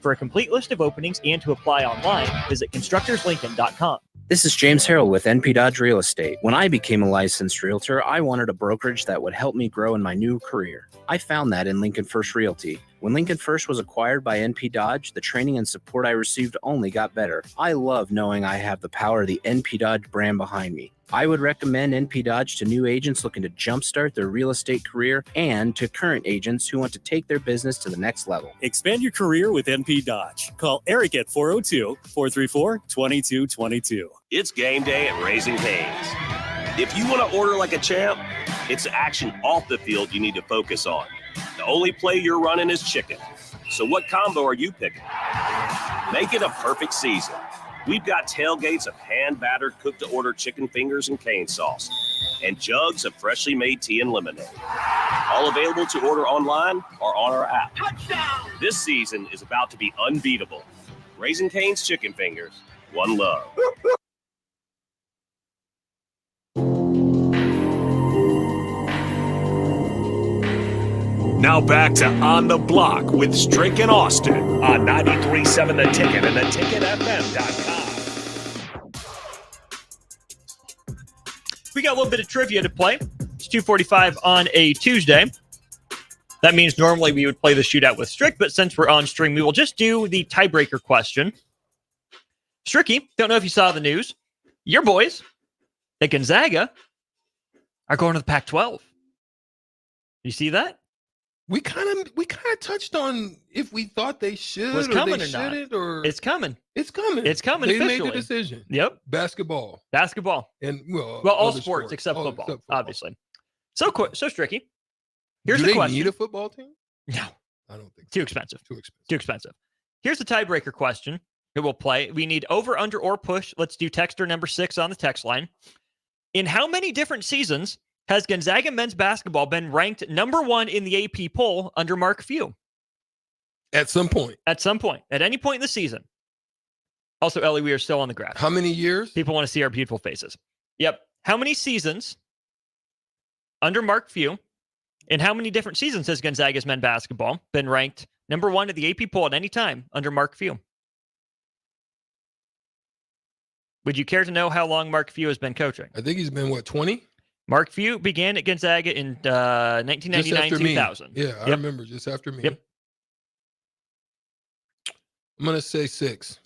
For a complete list of openings and to apply online, visit constructorslincoln.com. This is James Harrell with NP Dodge Real Estate. When I became a licensed realtor, I wanted a brokerage that would help me grow in my new career. I found that in Lincoln First Realty. When Lincoln First was acquired by NP Dodge, the training and support I received only got better. I love knowing I have the power of the NP Dodge brand behind me. I would recommend NP Dodge to new agents looking to jumpstart their real estate career and to current agents who want to take their business to the next level. Expand your career with NP Dodge. Call Eric at 402-434-2222. It's game day at Raising Cane's. If you want to order like a champ, it's action off the field you need to focus on. The only play you're running is chicken. So what combo are you picking? Make it a perfect season. We've got tailgates of hand-battered, cooked-to-order chicken fingers and cane sauce, and jugs of freshly made tea and lemonade. All available to order online or on our app. Touchdown! This season is about to be unbeatable. Raising Cane's Chicken Fingers, one love. Now back to On the Block with Strick and Austin on 93.7 The Ticket and theticketfm.com. We got a little bit of trivia to play. It's 2:45 on a Tuesday. That means normally we would play the shootout with Strick, but since we're on stream, we will just do the tiebreaker question. Stricky, don't know if you saw the news. Your boys at Gonzaga are going to the Pac-12. You see that? We kind of touched on if we thought they should Was or coming they or not. shouldn't, or It's coming. It's coming. It's coming They officially. made the decision. Yep. Basketball And well, all other sports except Oh, football, obviously. So Stricky. Here's Do the they question. need a football team? No. I don't think Too expensive. Too expensive. Too expensive. Here's the tiebreaker question that we'll play. We need over, under, or push. Let's do texter number 6 on the text line. In how many different seasons has Gonzaga men's basketball been ranked number 1 in the AP poll under Mark Few? At some point. At some point. At any point in the season. Also, Ellie, we are still on the graph. How many years? People want to see our beautiful faces. Yep. How many seasons under Mark Few? In how many different seasons has Gonzaga's men basketball been ranked number 1 at the AP poll at any time under Mark Few? Would you care to know how long Mark Few has been coaching? I think he's been, 20? Mark Few began at Gonzaga in 1999-2000. Yeah, I remember, just after me. Yep. I'm going to say 6.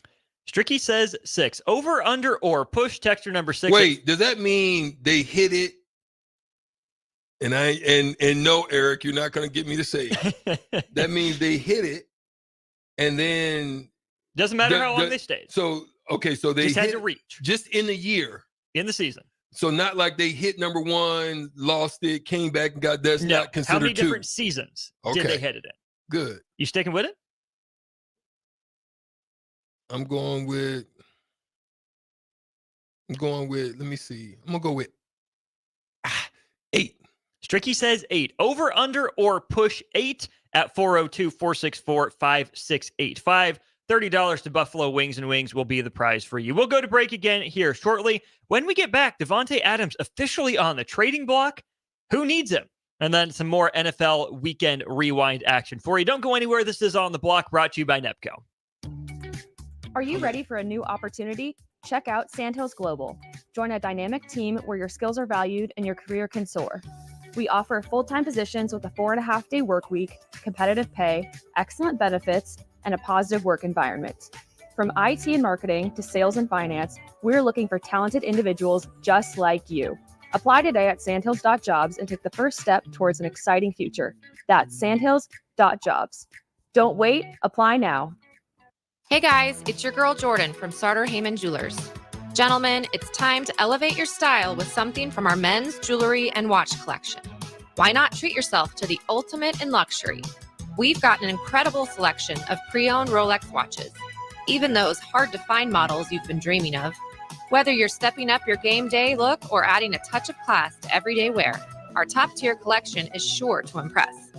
Stricky says 6. Over, under, or push texture number 6. Wait, does that mean they hit it? And no, Eric, you're not going to get me to say it. That means they hit it, and then doesn't matter how long they stayed. So okay, so they just hit had to reach just in the year, in the season. So not like they hit number 1, lost it, came back and got that's not considered. How many 2. different seasons did they hit it in? Good. You sticking with it? I'm going with. Let me see. I'm gonna go with 8. Stricky says 8. Over, under, or push 8 at 402-464-5685. $30 to Buffalo Wings and Wings will be the prize for you. We'll go to break again here shortly. When we get back, Devontae Adams officially on the trading block. Who needs him? And then some more NFL weekend rewind action for you. Don't go anywhere. This is On the Block, brought to you by NEPCO. Are you ready for a new opportunity? Check out Sandhills Global. Join a dynamic team where your skills are valued and your career can soar. We offer full-time positions with a 4.5-day work week, competitive pay, excellent benefits, and a positive work environment. From IT and marketing to sales and finance, we're looking for talented individuals just like you. Apply today at sandhills.jobs and take the first step towards an exciting future. That's sandhills.jobs. Don't wait, apply now. Hey guys, it's your girl Jordan from Sartor Heyman Jewelers. Gentlemen, it's time to elevate your style with something from our men's jewelry and watch collection. Why not treat yourself to the ultimate in luxury? We've got an incredible selection of pre-owned Rolex watches, even those hard-to-find models you've been dreaming of. Whether you're stepping up your game day look or adding a touch of class to everyday wear, Our top-tier collection is sure to impress.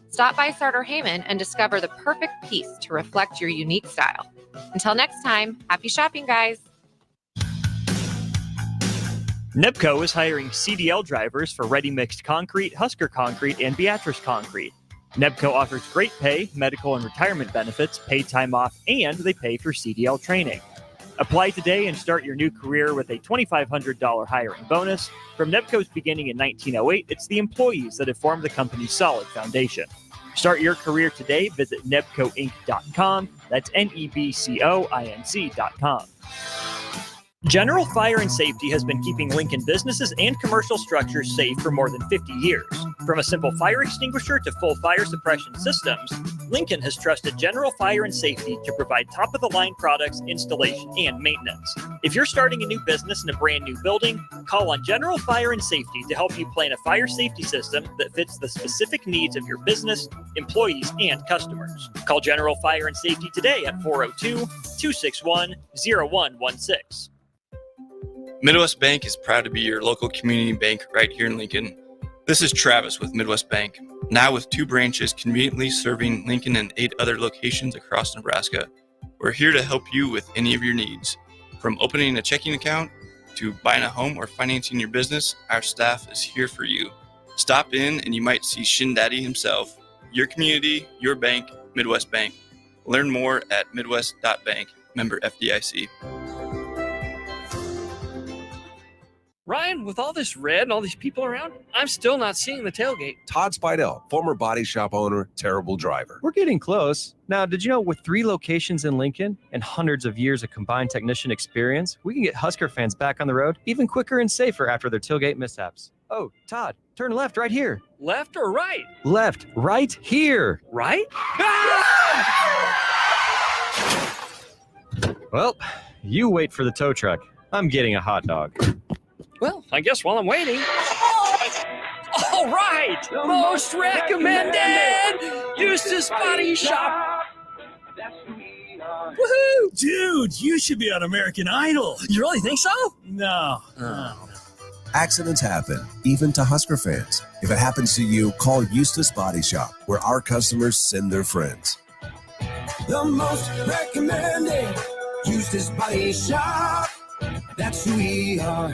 Stop by Starter Heyman and discover the perfect piece to reflect your unique style. Until next time, happy shopping, guys. NEBCO is hiring CDL drivers for ready-mixed concrete, Husker Concrete, and Beatrice Concrete. NEBCO offers great pay, medical and retirement benefits, paid time off, and they pay for CDL training. Apply today and start your new career with a $2,500 hiring bonus. From NEBCO's beginning in 1908, it's the employees that have formed the company's solid foundation. Start your career today. Visit nebcoinc.com. That's NEBCOINC.com. General Fire and Safety has been keeping Lincoln businesses and commercial structures safe for more than 50 years. From a simple fire extinguisher to full fire suppression systems, Lincoln has trusted General Fire and Safety to provide top-of-the-line products, installation, and maintenance. If you're starting a new business in a brand new building, call on General Fire and Safety to help you plan a fire safety system that fits the specific needs of your business, employees, and customers. Call General Fire and Safety today at 402-261-0116. Midwest Bank is proud to be your local community bank right here in Lincoln. This is Travis with Midwest Bank, now with 2 branches conveniently serving Lincoln and 8 other locations across Nebraska. We're here to help you with any of your needs. From opening a checking account to buying a home or financing your business, our staff is here for you. Stop in and you might see Shin Daddy himself. Your community, your bank, Midwest Bank. Learn more at midwest.bank, member FDIC. Ryan, with all this red and all these people around, I'm still not seeing the tailgate. Todd Spidell, former body shop owner, terrible driver. We're getting close. Now, did you know with 3 locations in Lincoln and hundreds of years of combined technician experience, we can get Husker fans back on the road even quicker and safer after their tailgate mishaps? Oh, Todd, turn left right here. Left or right? Left, right here. Right? Well, you wait for the tow truck. I'm getting a hot dog. Well, I guess while I'm waiting. All right! Most recommended! Eustace Body Shop! Woohoo! Dude, you should be on American Idol. You really think so? No. Accidents happen, even to Husker fans. If it happens to you, call Eustace Body Shop, where our customers send their friends. The most recommended Eustace Body Shop. That's who we are.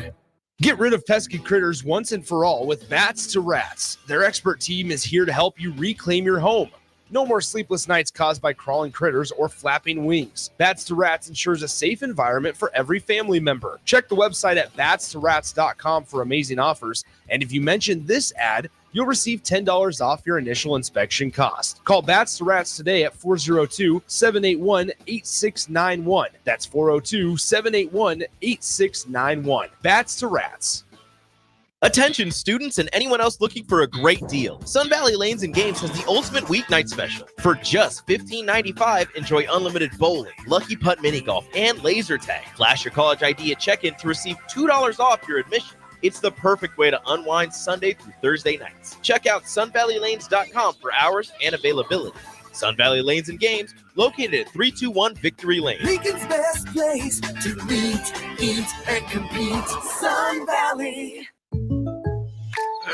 Get rid of pesky critters once and for all with Bats to Rats. Their expert team is here to help you reclaim your home. No more sleepless nights caused by crawling critters or flapping wings. Bats to Rats ensures a safe environment for every family member. Check the website at batstoRats.com for amazing offers. And if you mention this ad, you'll receive $10 off your initial inspection cost. Call Bats to Rats today at 402-781-8691. That's 402-781-8691. Bats to Rats. Attention students and anyone else looking for a great deal. Sun Valley Lanes and Games has the ultimate weeknight special. For just $15.95, enjoy unlimited bowling, lucky putt mini golf, and laser tag. Flash your college ID at check-in to receive $2 off your admission. It's the perfect way to unwind Sunday through Thursday nights. Check out sunvalleylanes.com for hours and availability. Sun Valley Lanes and Games, located at 321 Victory Lane. Lincoln's best place to meet, eat, and compete. Sun Valley.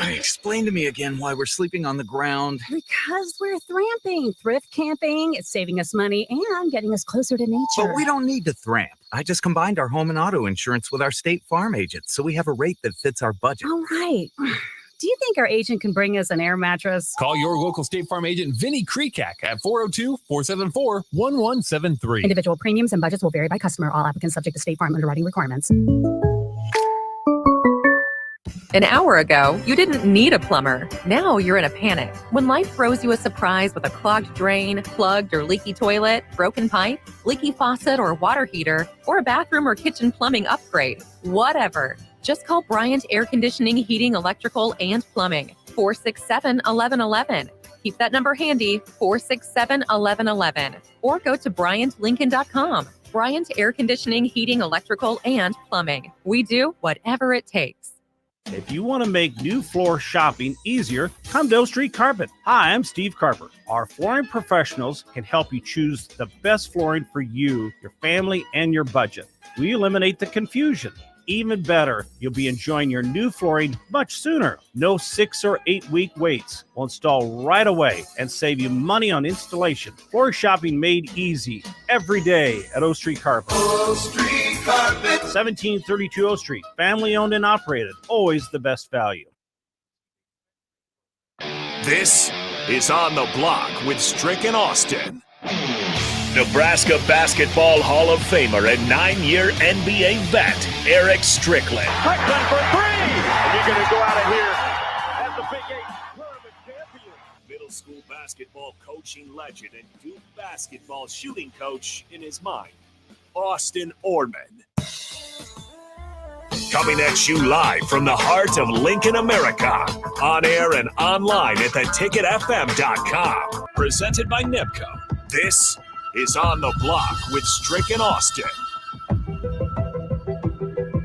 Explain to me again why we're sleeping on the ground. Because we're thramping, thrift camping. It's saving us money and getting us closer to nature. But we don't need to thramp. I just combined our home and auto insurance with our State Farm agent, so we have a rate that fits our budget. All right. Do you think our agent can bring us an air mattress? Call your local State Farm agent, Vinny Krekak, at 402-474-1173. Individual premiums and budgets will vary by customer. All applicants subject to State Farm underwriting requirements. An hour ago, you didn't need a plumber. Now you're in a panic. When life throws you a surprise with a clogged drain, plugged or leaky toilet, broken pipe, leaky faucet or water heater, or a bathroom or kitchen plumbing upgrade, whatever. Just call Bryant Air Conditioning, Heating, Electrical, and Plumbing, 467-1111. Keep that number handy, 467-1111. Or go to BryantLincoln.com. Bryant Air Conditioning, Heating, Electrical, and Plumbing. We do whatever it takes. If you want to make new floor shopping easier, come to O Street Carpet. Hi, I'm Steve Carper. Our flooring professionals can help you choose the best flooring for you, your family, and your budget. We eliminate the confusion. even better, you'll be enjoying your new flooring much sooner. No 6 or 8 week waits. We'll install right away and save you money on installation. Floor shopping made easy every day at O Street Carpet. O Street Carpet. 1732 O Street. Family owned and operated. Always the best value. This is On the Block with Strick and Austin. Nebraska Basketball Hall of Famer and 9-year NBA vet, Eric Strickland. Strickland for three! And you're going to go out of here as the Big 8 tournament champion. Middle school basketball coaching legend and Duke basketball shooting coach in his mind, Austin Orman. Coming at you live from the heart of Lincoln, America. On air and online at theticketfm.com. Presented by NIPCO. This is On the Block with Strick and Austin.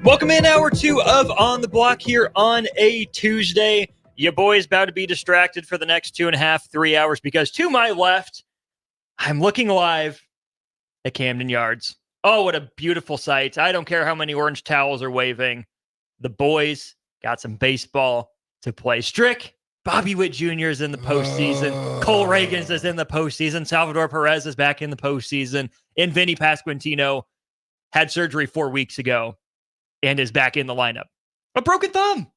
Welcome in hour 2 of On the Block here on a Tuesday. Your boy's about to be distracted for the next 2.5, 3 hours because to my left, I'm looking live at Camden Yards. Oh, what a beautiful sight. I don't care how many orange towels are waving. The boys got some baseball to play. Strick, Bobby Witt Jr. is in the postseason. Cole Reagans is in the postseason. Salvador Perez is back in the postseason. And Vinny Pasquantino had surgery 4 weeks ago and is back in the lineup. A broken thumb.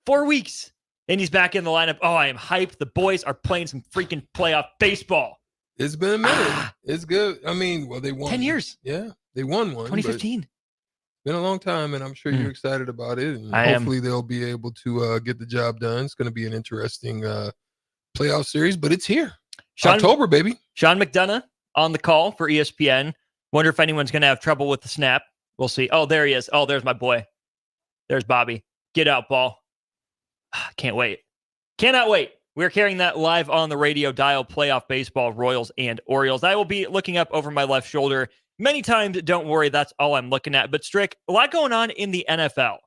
4 weeks. And he's back in the lineup. Oh, I am hyped. The boys are playing some freaking playoff baseball. It's been a minute. It's good. I mean, well, they won. 10 years. Yeah, they won one. 2015. Been a long time, and I'm sure you're excited about it. And I hopefully they'll be able to get the job done. It's going to be an interesting playoff series, but it's here. October, baby. Sean McDonough on the call for ESPN. Wonder if anyone's going to have trouble with the snap. We'll see. Oh, there he is. Oh, there's my boy. There's Bobby. Get out, ball. Can't wait. Cannot wait. We're carrying that live on the radio dial, playoff baseball, Royals and Orioles. I will be looking up over my left shoulder many times. Don't worry, that's all I'm looking at. But Strick, a lot going on in the NFL.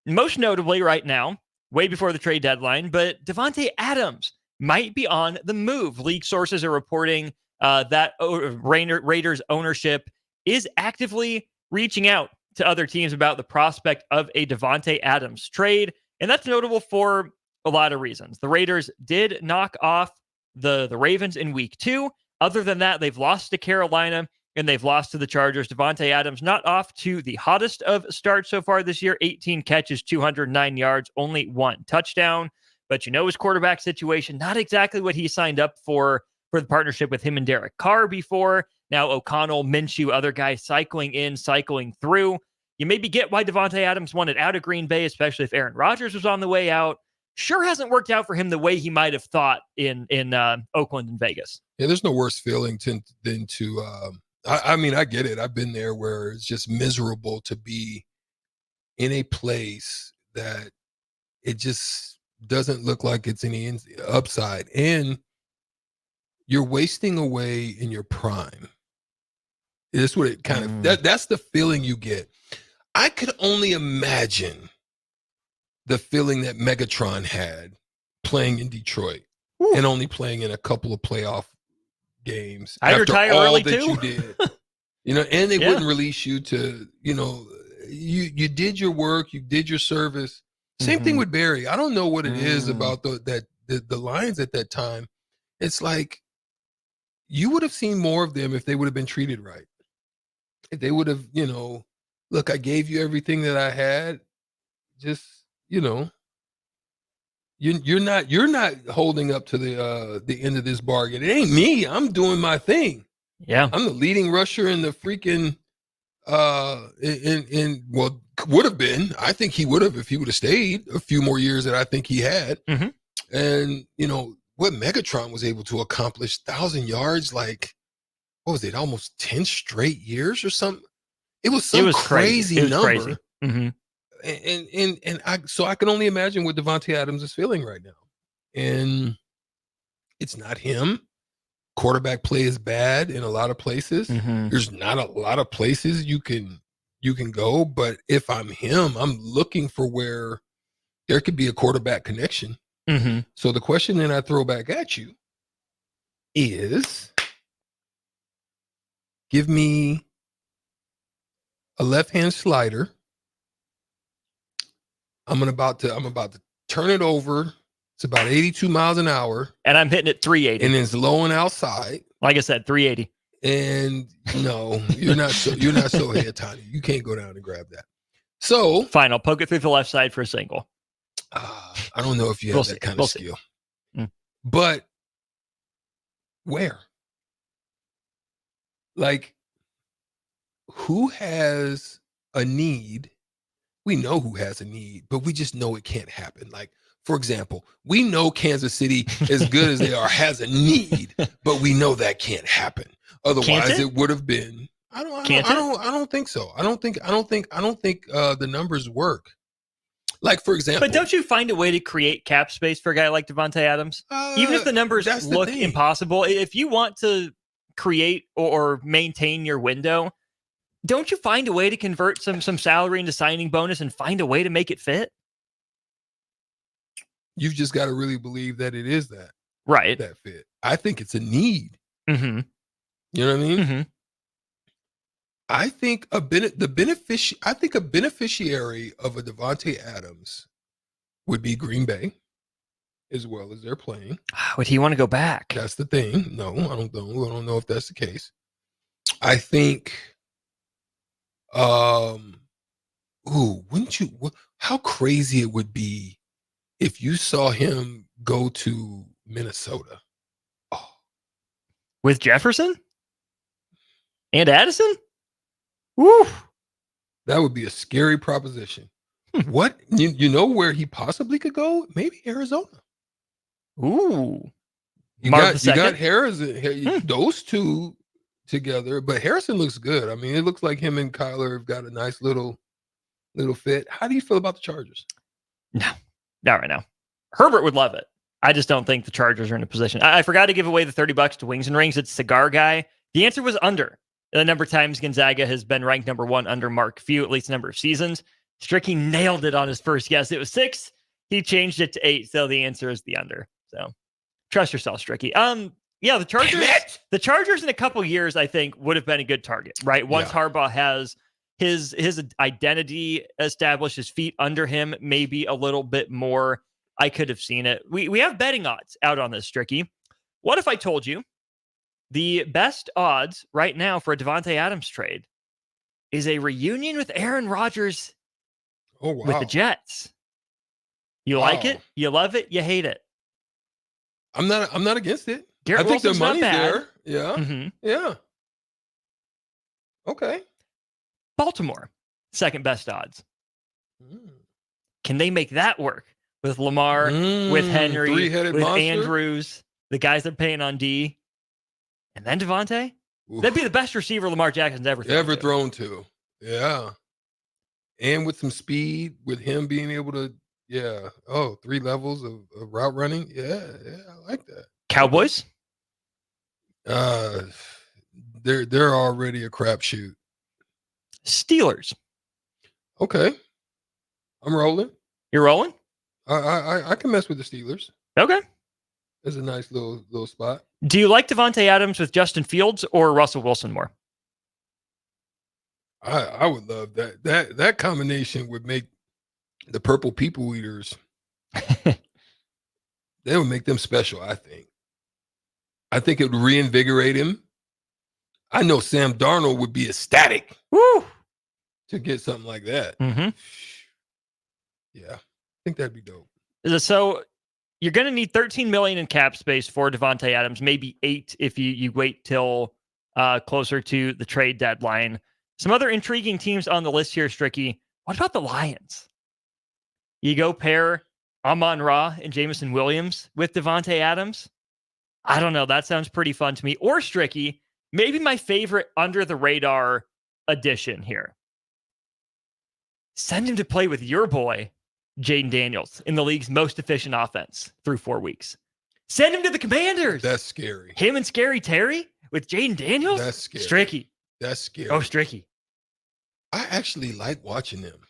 Most notably right now, way before the trade deadline, but Davante Adams might be on the move. League sources are reporting that Raiders ownership is actively reaching out to other teams about the prospect of a Davante Adams trade. And that's notable for a lot of reasons. The Raiders did knock off the Ravens in week 2. Other than that, they've lost to Carolina and they've lost to the Chargers. Davante Adams not off to the hottest of starts so far this year. 18 catches, 209 yards, only 1 touchdown. But you know his quarterback situation, not exactly what he signed up for the partnership with him and Derek Carr before. Now O'Connell, Minshew, other guys cycling in, cycling through. You maybe get why Davante Adams wanted out of Green Bay, especially if Aaron Rodgers was on the way out. Sure hasn't worked out for him the way he might have thought in Oakland and Vegas. Yeah, there's no worse feeling than to I mean, I get it. I've been there where it's just miserable to be in a place that it just doesn't look like it's any upside. And you're wasting away in your prime. That's what it kind of, that's the feeling you get. I could only imagine the feeling that Megatron had playing in Detroit and only playing in a couple of playoff games. I'd retire early too. You did, and they wouldn't release you to, you did your work, you did your service. Same thing with Barry. I don't know what it is about the Lions at that time. It's like you would have seen more of them if they would have been treated right. If they would have, look, I gave you everything that I had. Just, you're not holding up to the end of this bargain. It ain't me. I'm doing my thing. Yeah. I'm the leading rusher in the freaking would have been. I think he would have if he would have stayed a few more years that I think he had. And what Megatron was able to accomplish, 1,000 yards, like what was it, almost 10 straight years or something? It was some crazy number. Crazy. And I can only imagine what Davante Adams is feeling right now. And it's not him. Quarterback play is bad in a lot of places. There's not a lot of places you can go, but if I'm him, I'm looking for where there could be a quarterback connection. So the question that I throw back at you is, give me a left-hand slider I'm about to turn it over. It's about 82 miles an hour. And I'm hitting it 380. And it's low and outside. Like I said, 380. And no, you're not so Tani. You can't go down and grab that. So fine, I'll poke it through the left side for a single. I don't know if you have that kind of skill. But where? Like, who has a need? We know who has a need, but we just know it can't happen. Like, for example, we know Kansas City, as good as they are, has a need, but we know that can't happen. Otherwise, it would have been. I don't think so. I don't think the numbers work. Like, for example, but don't you find a way to create cap space for a guy like Davante Adams? Even if the numbers look impossible, if you want to create or maintain your window, don't you find a way to convert some salary into signing bonus and find a way to make it fit? You've just got to really believe that it is that. Right. That fit. I think it's a need. Mm-hmm. You know what I mean? Mm-hmm. I think a beneficiary of a Davante Adams would be Green Bay, as well as they're playing. Would he want to go back? That's the thing. No, I don't know if that's the case. I think, wouldn't you? How crazy it would be if you saw him go to Minnesota. With Jefferson and Addison? Woo! That would be a scary proposition. What? You know where he possibly could go? Maybe Arizona. Ooh. You got Harrison, those two together, but Harrison looks good. I mean, it looks like him and Kyler have got a nice little fit. How do you feel about the Chargers? No, not right now. Herbert would love it. I just don't think the Chargers are in a position. I forgot to give away the $30 to Wings and Rings. It's Cigar Guy. The answer was under. The number of times Gonzaga has been ranked number 1 under Mark Few, at least a number of seasons. Stricky nailed it on his first guess. It was 6. He changed it to 8. So the answer is the under. So trust yourself, Stricky. Yeah, the Chargers in a couple years, I think, would have been a good target, right? Once Harbaugh has his identity established, his feet under him, maybe a little bit more. I could have seen it. We have betting odds out on this, Stricky. What if I told you the best odds right now for a Davante Adams trade is a reunion with Aaron Rodgers with the Jets? You like it? You love it? You hate it? I'm not against it. Garrett I think Wilson's the money's not bad. there. Yeah. Mm-hmm. Yeah. Okay. Baltimore, second best odds. Can they make that work with Lamar, with Henry, with monster? Andrews, the guys they're paying on D, and then Davante? That'd be the best receiver Lamar Jackson's ever thrown to. Yeah. And with some speed, with him being able to, 3 levels of route running. Yeah, I like that. Cowboys? They're already a crapshoot. Steelers. Okay. I'm rolling. You're rolling? I can mess with the Steelers. Okay. It's a nice little spot. Do you like Davante Adams with Justin Fields or Russell Wilson more? I would love that. That combination would make the purple people eaters. They would make them special, I think. I think it would reinvigorate him. I know Sam Darnold would be ecstatic to get something like that. Mm-hmm. Yeah, I think that'd be dope. So you're going to need $13 million in cap space for Davante Adams, maybe $8 million if you wait till closer to the trade deadline. Some other intriguing teams on the list here, Stricky. What about the Lions? You go pair Amon-Ra and Jameson Williams with Davante Adams. I don't know. That sounds pretty fun to me. Or Stricky, maybe my favorite under the radar addition here. Send him to play with your boy, Jaden Daniels, in the league's most efficient offense through 4 weeks. Send him to the Commanders. That's scary. Him and Scary Terry with Jaden Daniels? That's scary. Stricky. That's scary. Oh, Stricky. I actually like watching them.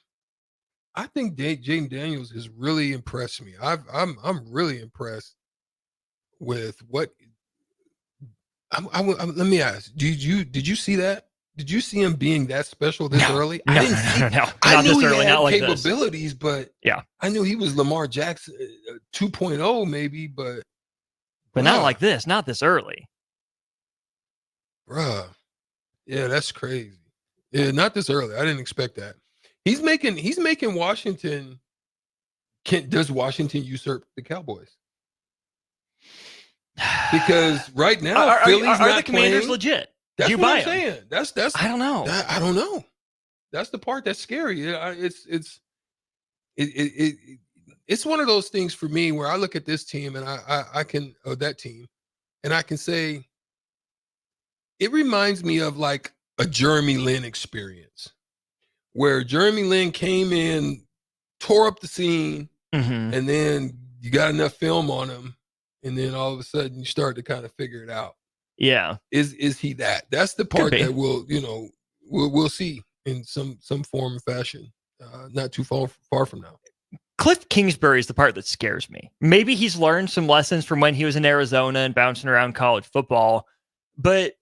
I think Jaden Daniels has really impressed me. I'm really impressed with what. Let me ask. Did you see that? did you see him being that special this early? No, I didn't see. no, I not knew this he early, had not like this. capabilities, but Yeah, I knew he was Lamar Jackson 2.0 maybe, but not like this, not this early. Bruh. Yeah, that's crazy. Yeah, not this early. I didn't expect that. He's making Washington. Does Washington usurp the Cowboys? Because right now, Philly's are not the Commanders playing. Legit? That's Do you what buy I'm them? saying. That's. I don't know. I don't know. That's the part that's scary. It's one of those things for me where I look at this team and I can that team, and I can say it reminds me of like a Jeremy Lin experience, where Jeremy Lin came in, tore up the scene, and then you got enough film on him, and then all of a sudden you start to kind of figure it out. Yeah. Is he that? That's the part that we'll see in some form or fashion, not too far from now. Cliff Kingsbury is the part that scares me. Maybe he's learned some lessons from when he was in Arizona and bouncing around college football, but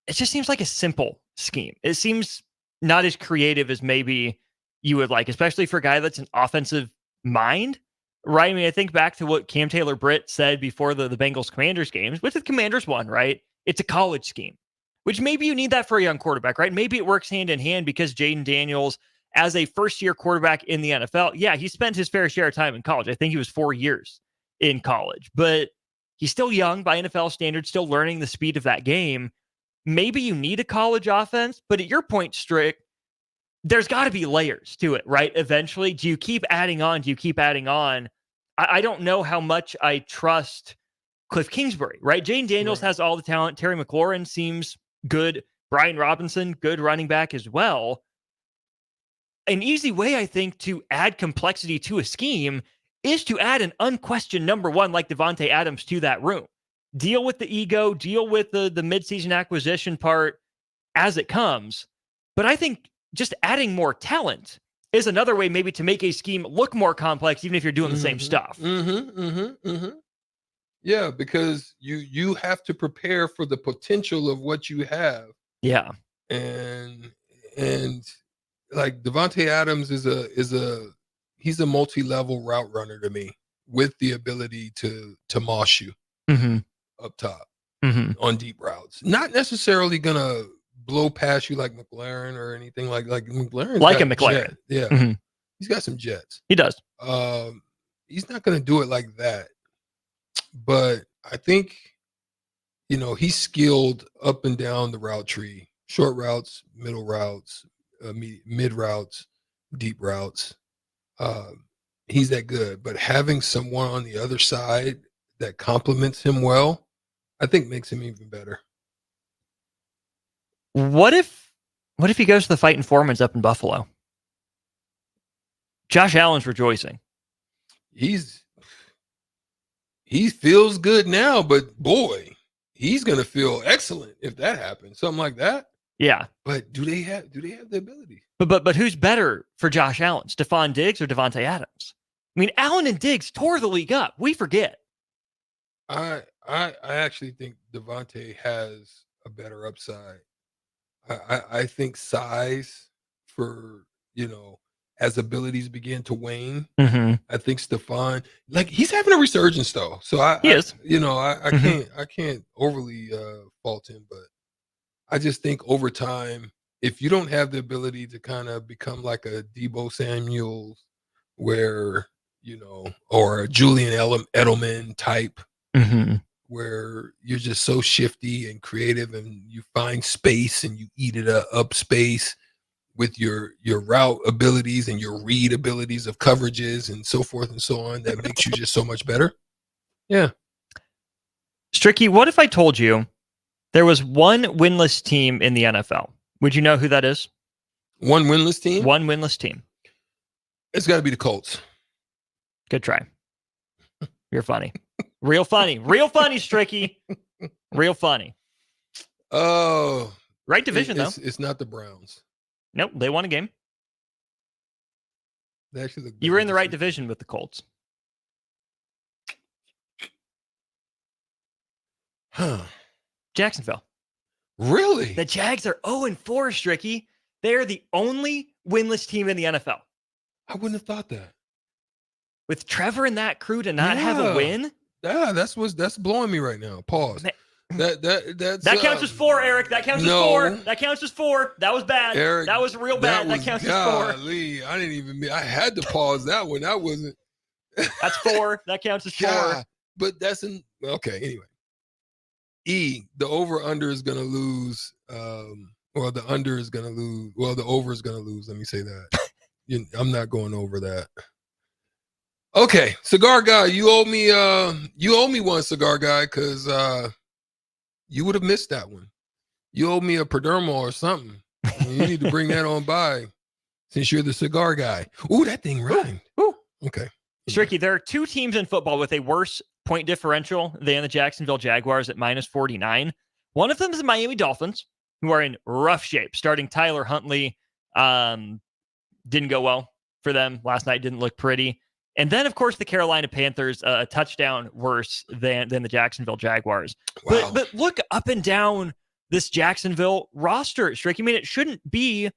it just seems like a simple scheme. It seems not as creative as maybe you would like, especially for a guy that's an offensive mind, right? I mean, I think back to what Cam Taylor-Britt said before the Bengals-Commanders games, which the Commanders won, right? It's a college scheme, which maybe you need that for a young quarterback, right? Maybe it works hand in hand because Jaden Daniels, as a first-year quarterback in the NFL, yeah, he spent his fair share of time in college. I think he was 4 years in college, but he's still young by NFL standards, still learning the speed of that game. Maybe you need a college offense, but at your point, Strick, there's got to be layers to it, right? Eventually, do you keep adding on? Do you keep adding on? I don't know how much I trust Cliff Kingsbury, right? Jaden Daniels has all the talent. Terry McLaurin seems good. Brian Robinson, good running back as well. An easy way, I think, to add complexity to a scheme is to add an unquestioned number one like Devontae Adams to that room. Deal with the ego, deal with the midseason acquisition part as it comes. But I think just adding more talent is another way maybe to make a scheme look more complex, even if you're doing the same stuff. Yeah, because you have to prepare for the potential of what you have. Yeah. And like Devontae Adams he's a multi-level route runner to me, with the ability to moss you up top on deep routes. Not necessarily gonna blow past you like McLaren or anything like McLaren. Like a McLaren. Yeah. He's got some jets. He does. He's not gonna do it like that. But I think, he's skilled up and down the route tree. Short routes, middle routes, mid routes, deep routes. He's that good. But having someone on the other side that complements him well, I think makes him even better. What if he goes to the Fighting Foremans up in Buffalo? Josh Allen's rejoicing. He feels good now, but boy, he's gonna feel excellent if that happens. Something like that. Yeah. But do they have the ability? But who's better for Josh Allen? Stephon Diggs or Devontae Adams? I mean, Allen and Diggs tore the league up. We forget. I actually think Devontae has a better upside. I think size for, as abilities begin to wane, I think Stephon, like, he's having a resurgence though. So he is. I can't overly fault him, but I just think over time, if you don't have the ability to kind of become like a Deebo Samuel, where, or a Julian Edelman type, where you're just so shifty and creative and you find space and you eat it up space with your route abilities and your read abilities of coverages and so forth and so on, that makes you just so much better. Yeah. Stricky, what if I told you there was one winless team in the NFL? Would you know who that is? One winless team? One winless team. It's got to be the Colts. Good try. You're funny. Real funny. Real funny, Stricky. Real funny. Oh. Right division, though. It's not the Browns. Nope, they won a game. They actually look you were in the right division with the Colts. Huh. Jacksonville. Really? The Jags are 0-4, Stricky. They are the only winless team in the NFL. I wouldn't have thought that. With Trevor and that crew to not have a win? Yeah, that's blowing me right now. Pause. That counts as 4, Eric. That counts as 4. That counts as 4. That was bad. Eric, that was real bad. That counts as 4. I didn't even. I had to pause that one. That wasn't. That's 4. That counts as 4. Yeah, but that's okay. Anyway, the over under is gonna lose. Or the under is gonna lose. Well, the over is gonna lose. Let me say that. I'm not going over that. Okay, cigar guy, you owe me one, cigar guy, because you would have missed that one. You owe me a Perdermal or something. You need to bring that on by since you're the cigar guy. Ooh, that thing rhymed. Ooh. Okay. Stricky, there are 2 teams in football with a worse point differential than the Jacksonville Jaguars at -49. One of them is the Miami Dolphins, who are in rough shape. Starting Tyler Huntley didn't go well for them last night, didn't look pretty. And then, of course, the Carolina Panthers, a touchdown worse than the Jacksonville Jaguars. Wow. But look up and down this Jacksonville roster, Strick. I mean, it shouldn't be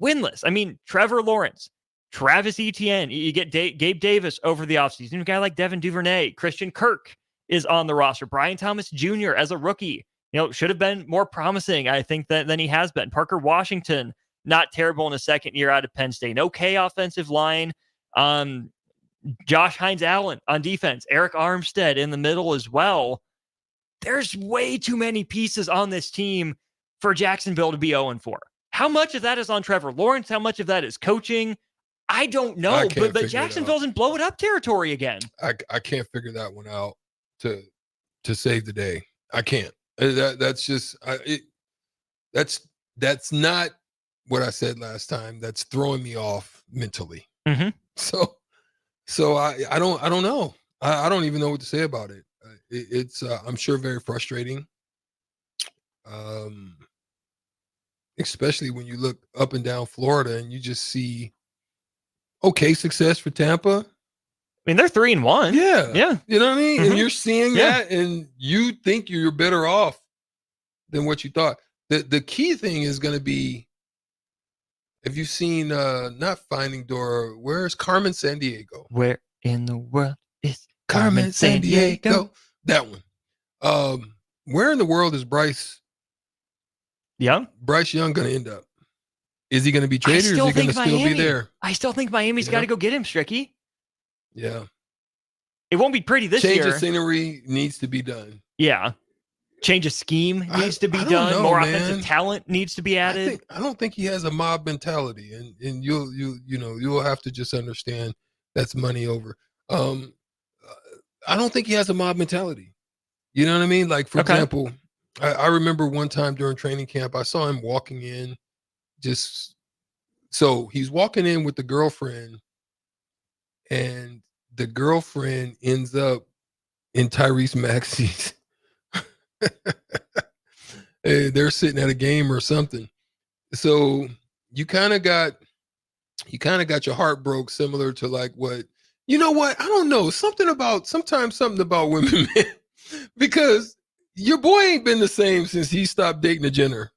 winless. I mean, Trevor Lawrence, Travis Etienne, you get Gabe Davis over the offseason. A guy like Devin Duvernay, Christian Kirk is on the roster. Brian Thomas Jr. as a rookie, should have been more promising, I think, than he has been. Parker Washington, not terrible in his second year out of Penn State. An okay offensive line. Josh Hines-Allen on defense, Eric Armstead in the middle as well. There's way too many pieces on this team for Jacksonville to be 0-4. How much of that is on Trevor Lawrence? How much of that is coaching? I don't know, but Jacksonville's in blow it up territory again. I can't figure that one out to save the day. I can't. That's not what I said last time. That's throwing me off mentally. Mm-hmm. So I don't know. I don't even know what to say about it. It's I'm sure very frustrating. Especially when you look up and down Florida and you just see okay success for Tampa. I mean, they're 3-1. Yeah. You know what I mean? Mm-hmm. And you're seeing that and you think you're better off than what you thought. The key thing is going to be, have you seen not Finding Dory? Where's Carmen Sandiego? Where in the world is Carmen Sandiego? That one. Where in the world is Bryce Young going to end up? Is he going to be traded or is he going to still be there? I still think Miami's got to go get him, Stricky. Yeah. It won't be pretty this year. Change of scenery needs to be done. Yeah. Change of scheme needs to be done. More offensive talent needs to be added. I don't think he has a mob mentality, and you'll have to just understand that's money over. I don't think he has a mob mentality. You know what I mean? Like, for example, I remember one time during training camp, I saw him walking in. So he's walking in with the girlfriend, and the girlfriend ends up in Tyrese Maxey's. Hey, they're sitting at a game or something. So you kind of got your heart broke, similar to like what, you know what? I don't know. Something about women, man, because your boy ain't been the same since he stopped dating a Jenner.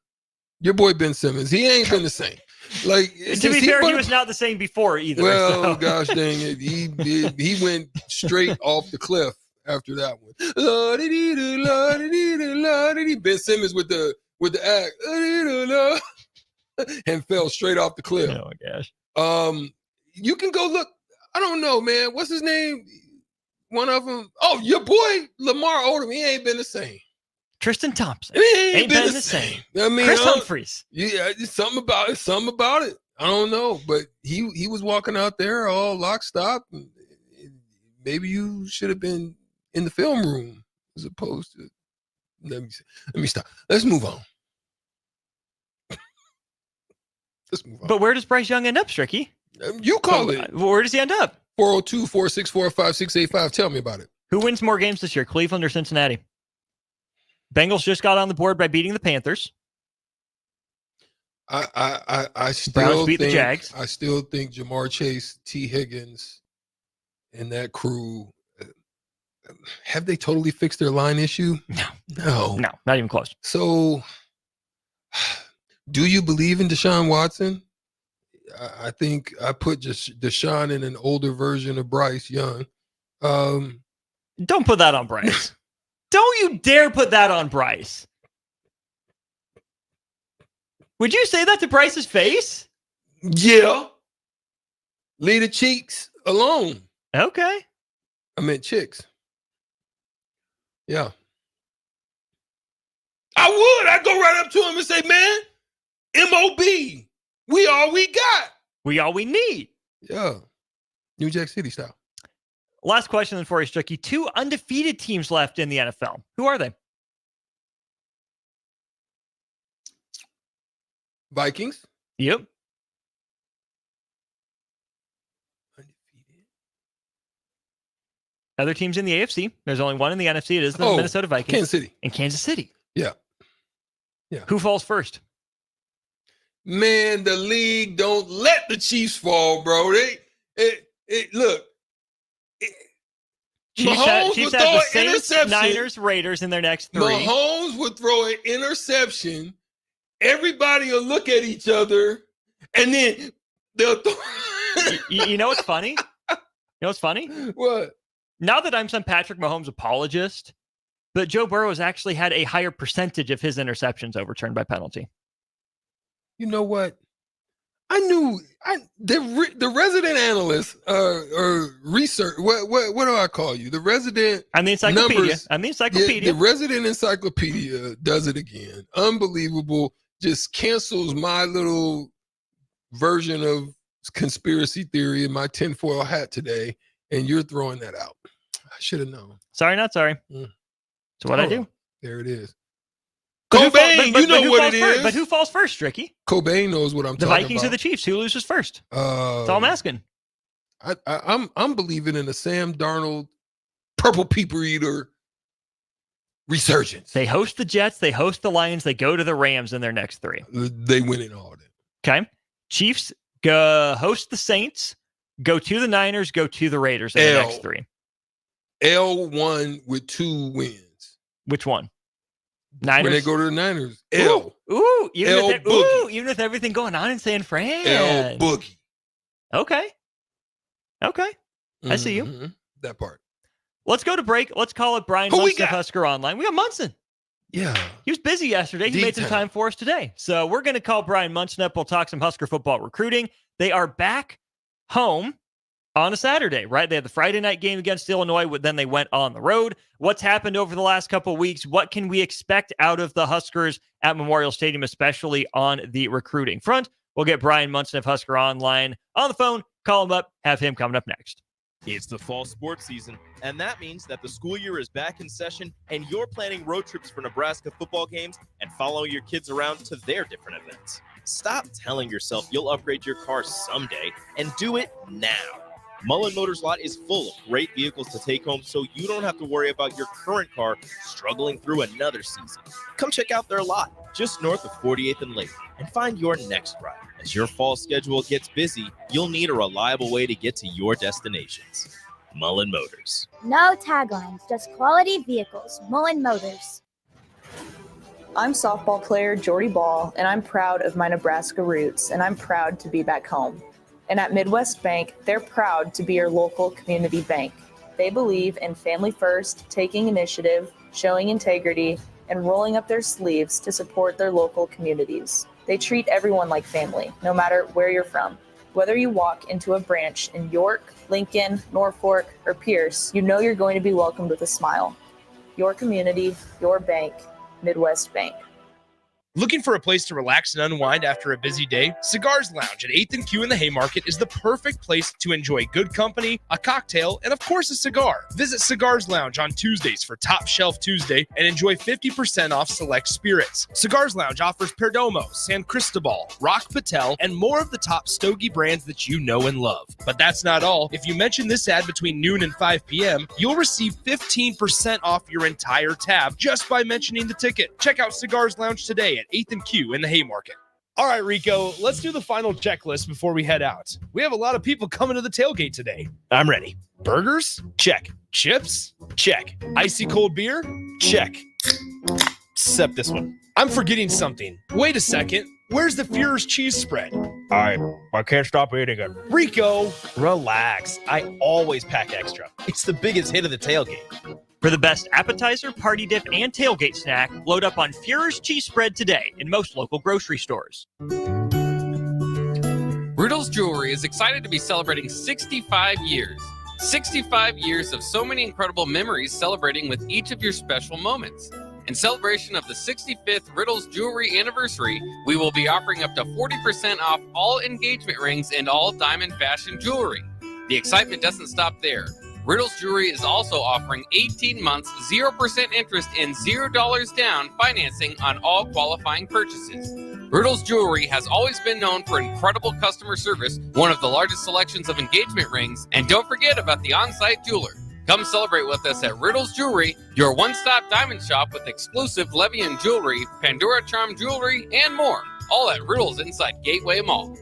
Your boy Ben Simmons, he ain't been the same. Like, to be fair, he was not the same before either. Well, gosh dang it, he went straight off the cliff after that one. Ben Simmons with the act and fell straight off the cliff. Oh my gosh. You can go look. I don't know, man. What's his name? One of them. Oh, your boy Lamar Odom. He ain't been the same. Tristan Thompson ain't been the same. I mean, Chris Humphries. Yeah, something about it. I don't know, but he was walking out there all lock, stock. Maybe you should have been in the film room as opposed to. Let me stop. Let's move on. But where does Bryce Young end up, Stricky? You call it. Where does he end up? 402-464-5685. Tell me about it. Who wins more games this year, Cleveland or Cincinnati? Bengals just got on the board by beating the Panthers. I still beat the Jags. I still think Jamar Chase, T. Higgins, and that crew, have they totally fixed their line issue? No, not even close. So Do you believe in Deshaun Watson? I think I put just Deshaun in an older version of Bryce Young. Don't put that on Bryce. Don't you dare put that on Bryce. Would you say that to Bryce's face? Yeah. Leave the cheeks alone. Okay. I meant chicks. Yeah. I would. I'd go right up to him and say, man, MOB. We all we got. We all we need. Yeah. New Jack City style. Last question then for you, Stricky. 2 undefeated teams left in the NFL. Who are they? Vikings. Yep. Other teams in the AFC. There's only one in the NFC. It is the Minnesota Vikings. Kansas City. And Kansas City. Yeah. Yeah. Who falls first? Man, the league don't let the Chiefs fall, bro. Look. Chiefs have the Saints, interception. Niners, Raiders in their next 3. Mahomes would throw an interception. Everybody will look at each other, and then they'll throw. You know what's funny? You know what's funny? What? Not that I'm some Patrick Mahomes apologist, but Joe Burrow has actually had a higher percentage of his interceptions overturned by penalty. You know what? I knew the resident analyst or research. What do I call you? The resident. I'm the encyclopedia. Numbers, I'm the encyclopedia. Yeah, the resident encyclopedia does it again. Unbelievable. Just cancels my little version of conspiracy theory in my tinfoil hat today, and you're throwing that out. I should have known. Sorry, not sorry. It's what I do. There it is. But Cobain, you know what it is. But who falls first, Stricky? Cobain knows what I'm talking about. The Vikings or the Chiefs? Who loses first? That's all I'm asking. I'm believing in the Sam Darnold purple people eater resurgence. They host the Jets. They host the Lions. They go to the Rams in their next 3. They win it all. Okay. Chiefs host the Saints. Go to the Niners. Go to the Raiders in the next 3. L1 with 2 wins. Which one? Niners. When they go to the Niners. L. Even with everything going on in San Fran. L Boogie. Okay. I see you. That part. Let's go to break. Let's call it Brian Munson, Husker Online. We got Munson. Yeah. He was busy yesterday. He made some time for us today. So we're going to call Brian Munson up. We'll talk some Husker football recruiting. They are back home on a Saturday, right? They had the Friday night game against Illinois. Then they went on the road. What's happened over the last couple of weeks? What can we expect out of the Huskers at Memorial Stadium, especially on the recruiting front? We'll get Brian Munson of Husker Online on the phone. Call him up. Have him coming up next. It's the fall sports season, and that means that the school year is back in session, and you're planning road trips for Nebraska football games and following your kids around to their different events. Stop telling yourself you'll upgrade your car someday and do it now. Mullen Motors lot is full of great vehicles to take home, so you don't have to worry about your current car struggling through another season. Come check out their lot just north of 48th and Lake and find your next ride. As your fall schedule gets busy, you'll need a reliable way to get to your destinations. Mullen Motors. No taglines, just quality vehicles. Mullen Motors. I'm softball player Jordy Ball, and I'm proud of my Nebraska roots, and I'm proud to be back home. And at Midwest Bank, they're proud to be your local community bank. They believe in family first, taking initiative, showing integrity, and rolling up their sleeves to support their local communities. They treat everyone like family, no matter where you're from. Whether you walk into a branch in York, Lincoln, Norfolk, or Pierce, you know you're going to be welcomed with a smile. Your community, your bank, Midwest Bank. Looking for a place to relax and unwind after a busy day? Cigars Lounge at 8th and Q in the Haymarket is the perfect place to enjoy good company, a cocktail, and of course a cigar. Visit Cigars Lounge on Tuesdays for Top Shelf Tuesday and enjoy 50% off select spirits. Cigars Lounge offers Perdomo, San Cristobal, Rock Patel, and more of the top stogie brands that you know and love. But that's not all. If you mention this ad between noon and 5 p.m., you'll receive 15% off your entire tab just by mentioning the ticket. Check out Cigars Lounge today at 8th and Q in the Haymarket. All right, Rico, let's do the final checklist before we head out. We have a lot of people coming to the tailgate today. I'm ready. Burgers? Check. Chips? Check. Icy cold beer? Check. Except this one. I'm forgetting something. Wait a second. Where's the Fuhrer's cheese spread? I can't stop eating it. Rico, Relax. I always pack extra. It's the biggest hit of the tailgate. For the best appetizer, party dip, and tailgate snack, load up on Fuhrer's cheese spread today in most local grocery stores. Riddle's Jewelry is excited to be celebrating 65 years. 65 years of so many incredible memories celebrating with each of your special moments. In celebration of the 65th Riddle's Jewelry anniversary, we will be offering up to 40% off all engagement rings and all diamond fashion jewelry. The excitement doesn't stop there. Riddle's Jewelry is also offering 18 months, 0% interest and $0 down financing on all qualifying purchases. Riddle's Jewelry has always been known for incredible customer service, one of the largest selections of engagement rings, and don't forget about the on-site jeweler. Come celebrate with us at Riddle's Jewelry, your one-stop diamond shop with exclusive Levian jewelry, Pandora Charm jewelry, and more. All at Riddle's inside Gateway Mall.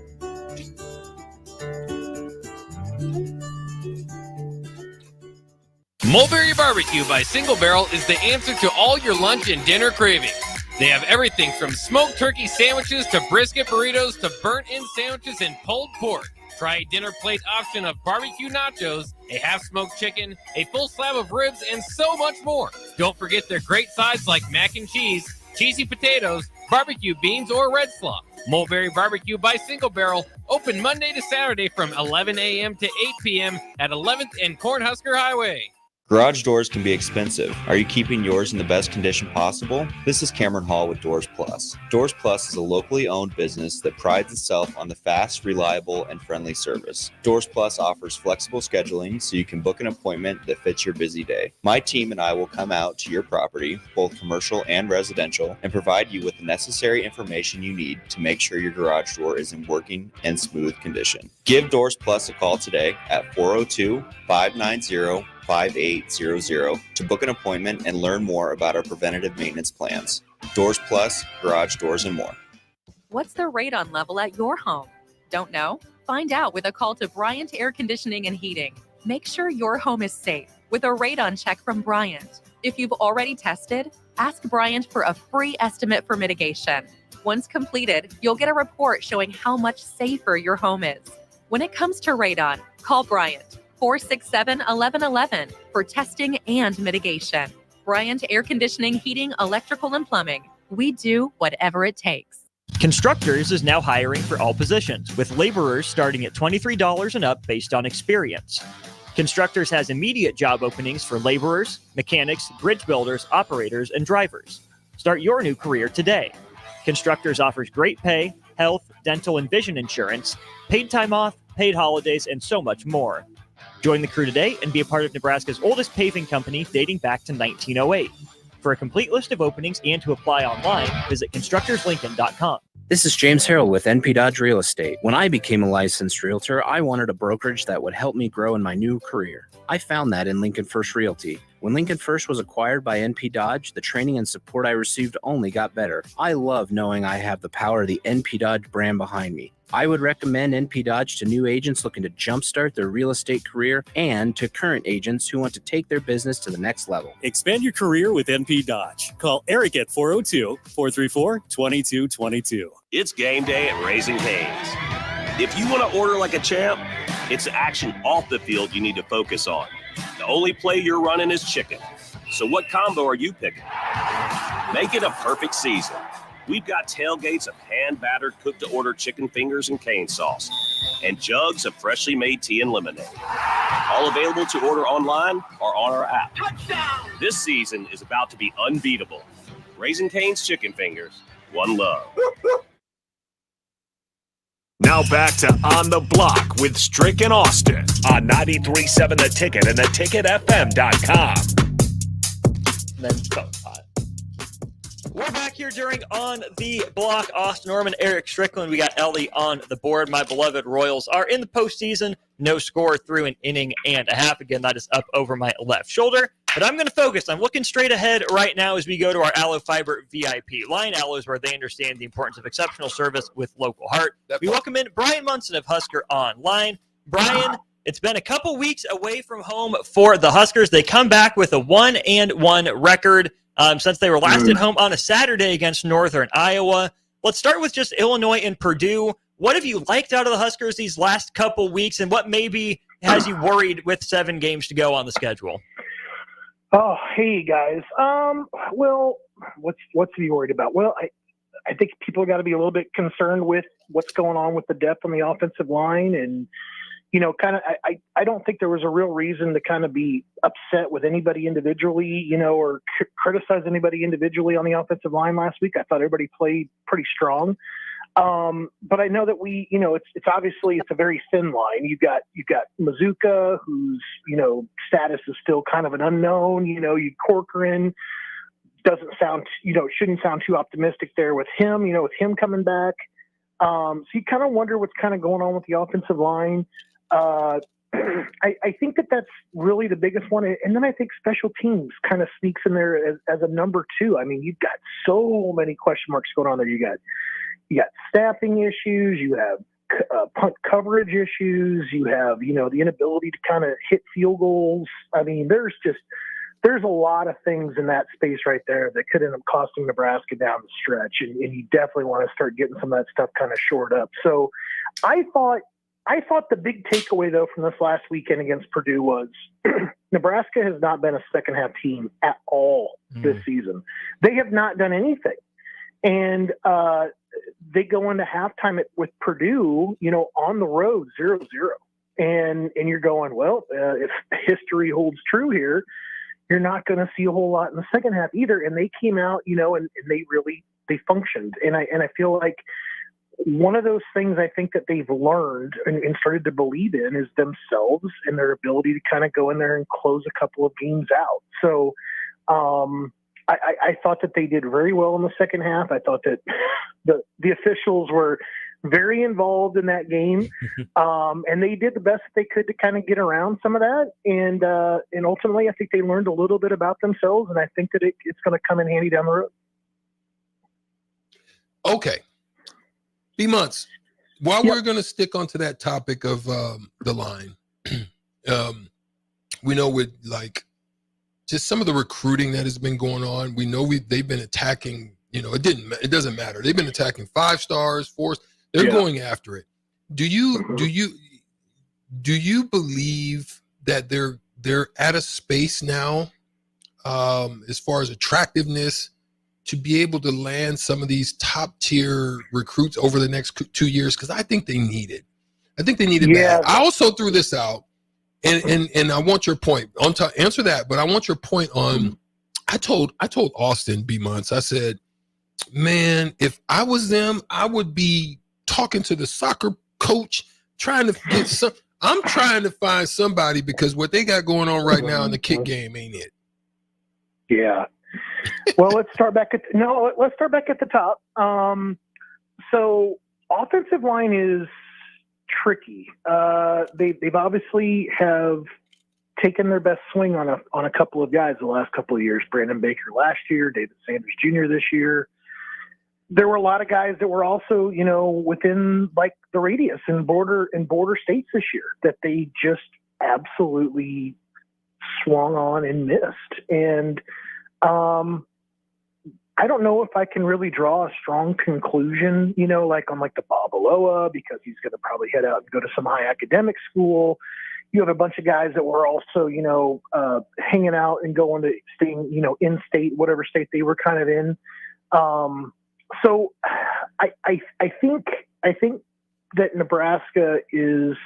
Mulberry Barbecue by Single Barrel is the answer to all your lunch and dinner cravings. They have everything from smoked turkey sandwiches to brisket burritos to burnt-in sandwiches and pulled pork. Try a dinner plate option of barbecue nachos, a half-smoked chicken, a full slab of ribs, and so much more. Don't forget their great sides like mac and cheese, cheesy potatoes, barbecue beans, or red slaw. Mulberry Barbecue by Single Barrel, open Monday to Saturday from 11 a.m. to 8 p.m. at 11th and Cornhusker Highway. Garage doors can be expensive. Are you keeping yours in the best condition possible? This is Cameron Hall with Doors Plus. Doors Plus is a locally owned business that prides itself on the fast, reliable, and friendly service. Doors Plus offers flexible scheduling so you can book an appointment that fits your busy day. My team and I will come out to your property, both commercial and residential, and provide you with the necessary information you need to make sure your garage door is in working and smooth condition. Give Doors Plus a call today at 402-590-5800 to book an appointment and learn more about our preventative maintenance plans. Doors Plus, garage doors, and more. What's the radon level at your home? Don't know? Find out with a call to Bryant Air Conditioning and Heating. Make sure your home is safe with a radon check from Bryant. If you've already tested, ask Bryant for a free estimate for mitigation. Once completed, you'll get a report showing how much safer your home is. When it comes to radon, call Bryant. 467-1111 for testing and mitigation. Bryant Air Conditioning, Heating, Electrical, and Plumbing. We do whatever it takes. Constructors is now hiring for all positions, with laborers starting at $23 and up based on experience. Constructors has immediate job openings for laborers, mechanics, bridge builders, operators, and drivers. Start your new career today. Constructors offers great pay, health, dental, and vision insurance, paid time off, paid holidays, and so much more. Join the crew today and be a part of Nebraska's oldest paving company dating back to 1908. For a complete list of openings and to apply online, visit constructorslincoln.com. This is James Harrell with NP Dodge Real Estate. When I became a licensed realtor, I wanted a brokerage that would help me grow in my new career. I found that in Lincoln First Realty. When Lincoln First was acquired by NP Dodge, the training and support I received only got better. I love knowing I have the power of the NP Dodge brand behind me. I would recommend NP Dodge to new agents looking to jumpstart their real estate career and to current agents who want to take their business to the next level. Expand your career with NP Dodge. Call Eric at 402-434-2222. It's game day at Raising Cane's. If you want to order like a champ, it's action off the field you need to focus on. The only play you're running is chicken. So what combo are you picking? Make it a perfect season. We've got tailgates of hand-battered, cooked-to-order chicken fingers and cane sauce, and jugs of freshly made tea and lemonade. All available to order online or on our app. Touchdown! This season is about to be unbeatable. Raising Cane's Chicken Fingers, one love. Now back to On the Block with Strick and Austin on 93.7 The Ticket and theticketfm.com. Then phone pot. We're back here during On the Block. Austin Norman, Eric Strickland. We got Ellie on the board. My beloved Royals are in the postseason. No score through an inning and a half. Again, that is up over my left shoulder. But I'm going to focus. I'm looking straight ahead right now as we go to our Aloe Fiber VIP line. Aloe is where they understand the importance of exceptional service with local heart. We welcome in Brian Munson of Husker Online. Brian, it's been a couple weeks away from home for the Huskers. They come back with a 1-1 record since they were last at home on a Saturday against Northern Iowa. Let's start with just Illinois and Purdue. What have you liked out of the Huskers these last couple weeks, and what maybe has you worried with 7 games to go on the schedule? Oh, hey guys. Well, what's to be worried about? Well, I think people got to be a little bit concerned with what's going on with the depth on the offensive line, and I don't think there was a real reason to kind of be upset with anybody individually, or criticize anybody individually on the offensive line last week. I thought everybody played pretty strong. But I know that it's obviously it's a very thin line. You've got Mazuka, whose, status is still kind of an unknown. Corcoran doesn't sound, shouldn't sound too optimistic there with him, with him coming back. So you kind of wonder what's kind of going on with the offensive line. I think that's really the biggest one. And then I think special teams kind of sneaks in there as a number 2. I mean, you've got so many question marks going on there. You got staffing issues, you have punt coverage issues, you have, the inability to kind of hit field goals. I mean, there's a lot of things in that space right there that could end up costing Nebraska down the stretch. And you definitely want to start getting some of that stuff kind of shored up. So I thought the big takeaway, though, from this last weekend against Purdue was Nebraska has not been a second-half team at all this season. They have not done anything. And they go into halftime with Purdue, on the road, 0-0. And you're going, well, if history holds true here, you're not going to see a whole lot in the second half either. And they came out, and they functioned. And I feel like one of those things I think that they've learned and started to believe in is themselves and their ability to kind of go in there and close a couple of games out. So I thought that they did very well in the second half. I thought that the officials were very involved in that game, and they did the best that they could to kind of get around some of that. And ultimately, I think they learned a little bit about themselves, and I think that it's going to come in handy down the road. Okay. B-Months, while we're going to stick onto that topic of the line, we know with just some of the recruiting that has been going on, we know they've been attacking, it doesn't matter. They've been attacking 5 stars, 4. They're going after it. Do you believe that they're at a space now, as far as attractiveness, to be able to land some of these top tier recruits over the next 2 years? Because I think they need it. I think they need it bad. I also threw this out, and I want your point on to answer that, but I want your point on. I told Austin B-Months, I said, man, if I was them, I would be talking to the soccer coach, trying to get some. I'm trying to find somebody, because what they got going on right now in the kick game ain't it. Yeah. Well, let's start back at the top. So offensive line is tricky. They've obviously have taken their best swing on a couple of guys the last couple of years. Brandon Baker last year, David Sanders Jr. this year. There were a lot of guys that were also, within the radius and border states this year that they just absolutely swung on and missed. And I don't know if I can really draw a strong conclusion, on the Babaloa, because he's going to probably head out and go to some high academic school. You have a bunch of guys that were also, hanging out and staying, in state, whatever state they were kind of in. So I think that Nebraska is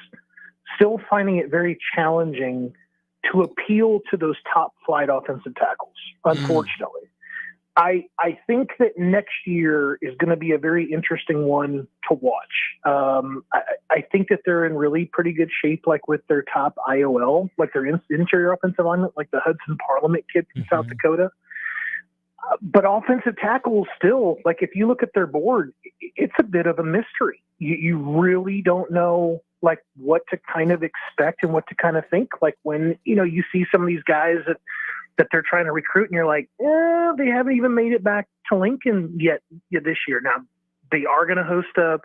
still finding it very challenging to appeal to those top flight offensive tackles, unfortunately. I think that next year is going to be a very interesting one to watch. I think that they're in really pretty good shape, with their top IOL, their interior offensive lineman, the Hudson Parliament kid from South Dakota. But offensive tackles still, if you look at their board, it's a bit of a mystery. You really don't know, what to kind of expect and what to kind of think. When, you see some of these guys that they're trying to recruit and you're like, they haven't even made it back to Lincoln yet this year. Now, they are going to host a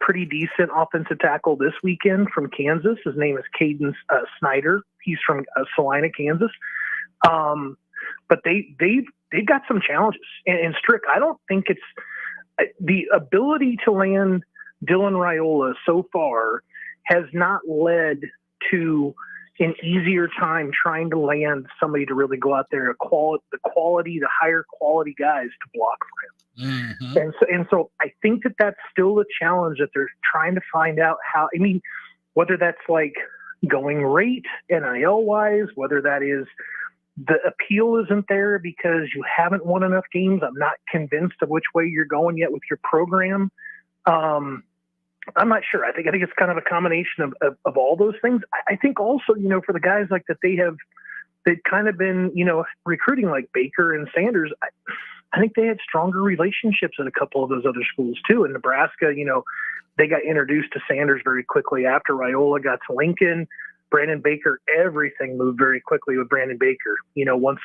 pretty decent offensive tackle this weekend from Kansas. His name is Caden Snyder. He's from Salina, Kansas. But they've got some challenges. And Strick, I don't think the ability to land Dylan Raiola so far has not led to an easier time trying to land somebody to really go out there, the higher quality guys to block for him. Mm-hmm. And so I think that's still a challenge that they're trying to find out how, I mean, whether that's like going rate NIL wise, whether that is the appeal isn't there because you haven't won enough games. I'm not convinced of which way you're going yet with your program. I'm not sure. I think it's kind of a combination of all those things. I think also, for the guys like that they've kind of been, recruiting like Baker and Sanders. I think they had stronger relationships at a couple of those other schools too. In Nebraska, they got introduced to Sanders very quickly after Raiola got to Lincoln. Brandon Baker, everything moved very quickly with Brandon Baker, once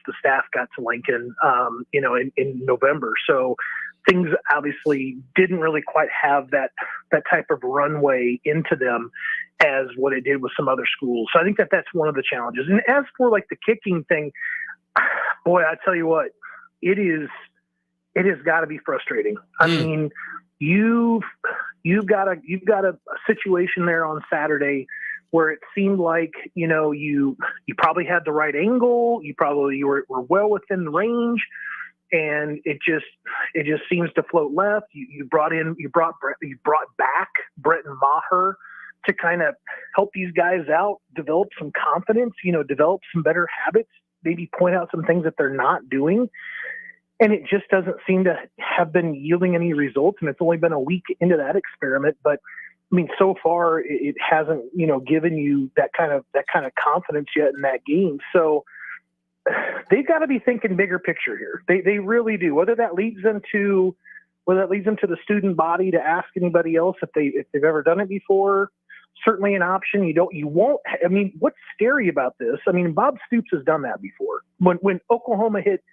the staff got to Lincoln, in November. So things obviously didn't really quite have that type of runway into them as what it did with some other schools. So I think that's one of the challenges. And as for like the kicking thing, boy, I tell you what, it has got to be frustrating. I mean, you've got a situation there on Saturday where it seemed like, you probably had the right angle. You were well within the range, and it just seems to float left. You brought back Bretton Maher to kind of help these guys out, develop some confidence, develop some better habits, maybe point out some things that they're not doing. And it just doesn't seem to have been yielding any results. And it's only been a week into that experiment, but I mean, so far it hasn't, given you that kind of confidence yet in that game. So they've got to be thinking bigger picture here. They really do. Whether that leads them to the student body to ask anybody else if they've ever done it before, certainly an option. You won't. I mean, what's scary about this? I mean, Bob Stoops has done that before. When Oklahoma hit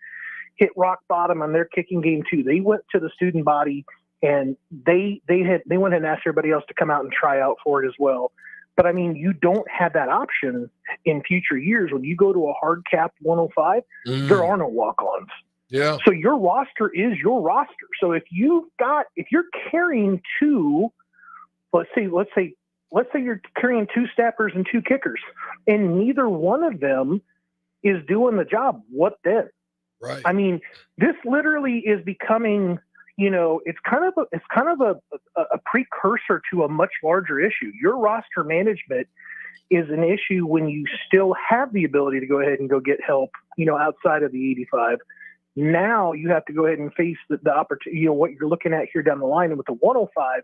rock bottom on their kicking game too, they went to the student body. And they went and asked everybody else to come out and try out for it as well. But I mean, you don't have that option in future years. When you go to a hard cap 105, there are no walk-ons. Yeah. So your roster is your roster. So if you're carrying two, let's say you're carrying two steppers and two kickers, and neither one of them is doing the job, what then? Right. I mean, this literally is becoming, it's kind of a precursor to a much larger issue. Your roster management is an issue when you still have the ability to go ahead and go get help, outside of the 85. Now you have to go ahead and face the opportunity, what you're looking at here down the line with the 105.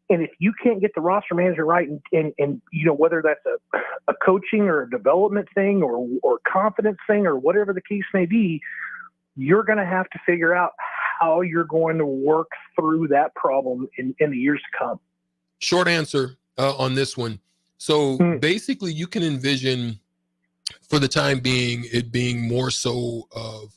And if you can't get the roster manager right, and whether that's a coaching or a development thing or confidence thing or whatever the case may be, you're going to have to figure out how you're going to work through that problem in the years to come. Short answer on this one. So basically you can envision for the time being it being more so of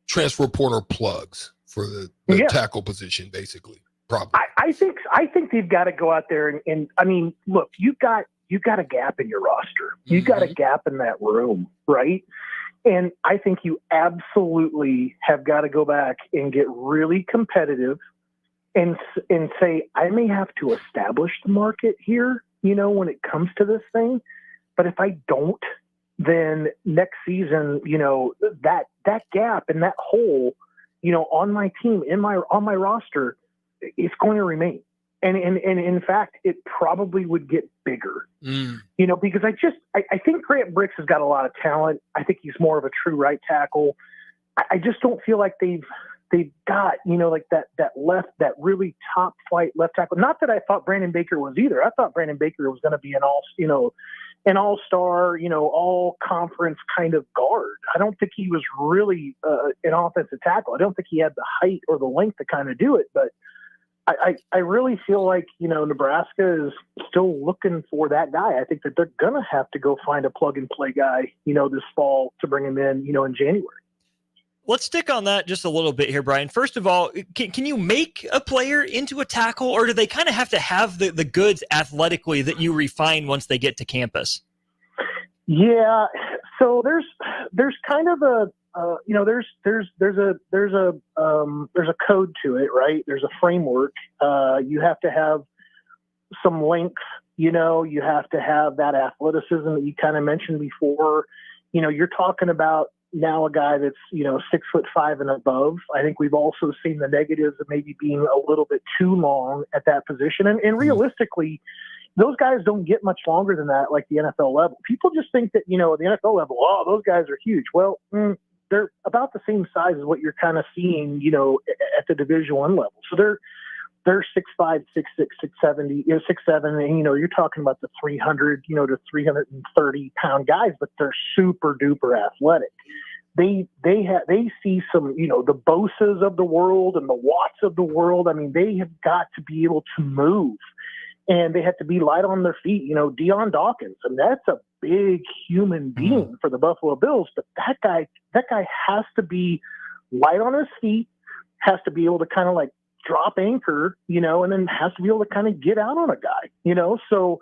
transfer portal plugs for the tackle position, basically. Probably. I think they've got to go out there and I mean, look, you've got a gap in your roster. You've got a gap in that room, right? And I think you absolutely have got to go back and get really competitive and say, I may have to establish the market here, when it comes to this thing. But if I don't, then next season, that gap and that hole, on my team, on my roster, it's going to remain. And in fact, it probably would get bigger, because I think Grant Bricks has got a lot of talent. I think he's more of a true right tackle. I just don't feel like they've got, like that really top flight left tackle. Not that I thought Brandon Baker was either. I thought Brandon Baker was going to be an all-star, all conference kind of guard. I don't think he was really an offensive tackle. I don't think he had the height or the length to kind of do it, but I really feel like, Nebraska is still looking for that guy. I think that they're going to have to go find a plug and play guy, this fall to bring him in, in January. Let's stick on that just a little bit here, Brian. First of all, can you make a player into a tackle, or do they kind of have to have the goods athletically that you refine once they get to campus? Yeah. So there's kind of a there's a code to it, right? There's a framework. You have to have some length. You have to have that athleticism that you kind of mentioned before. You're talking about now a guy that's 6'5" and above. I think we've also seen the negatives of maybe being a little bit too long at that position, and realistically, those guys don't get much longer than that, like the NFL level. People just think that, the NFL level, oh, those guys are huge. Well, they're about the same size as what you're kind of seeing, at the Division I level. So they're 6'5", 6'6", 6'70", 6'7", and, you're talking about the 300, to 330 pound guys, but they're super duper athletic. They see some, the Bosas of the world and the Watts of the world. I mean, they have got to be able to move. And they have to be light on their feet. Deion Dawkins, and that's a big human being for the Buffalo Bills. But that guy has to be light on his feet, has to be able to kind of like drop anchor, and then has to be able to kind of get out on a guy, So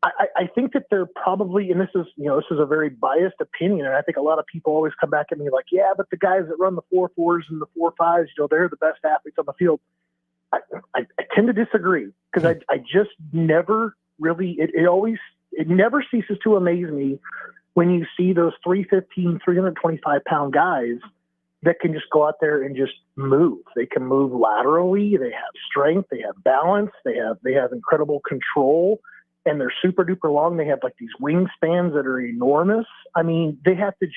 I think that they're probably, and this is a very biased opinion, and I think a lot of people always come back at me like, yeah, but the guys that run the 4.4s and the 4.5s, they're the best athletes on the field. I tend to disagree because I just never really, it never ceases to amaze me when you see those 315, 325 pound guys that can just go out there and just move. They can move laterally. They have strength. They have balance. They have incredible control, and they're super duper long. They have like these wingspans that are enormous. I mean, they have to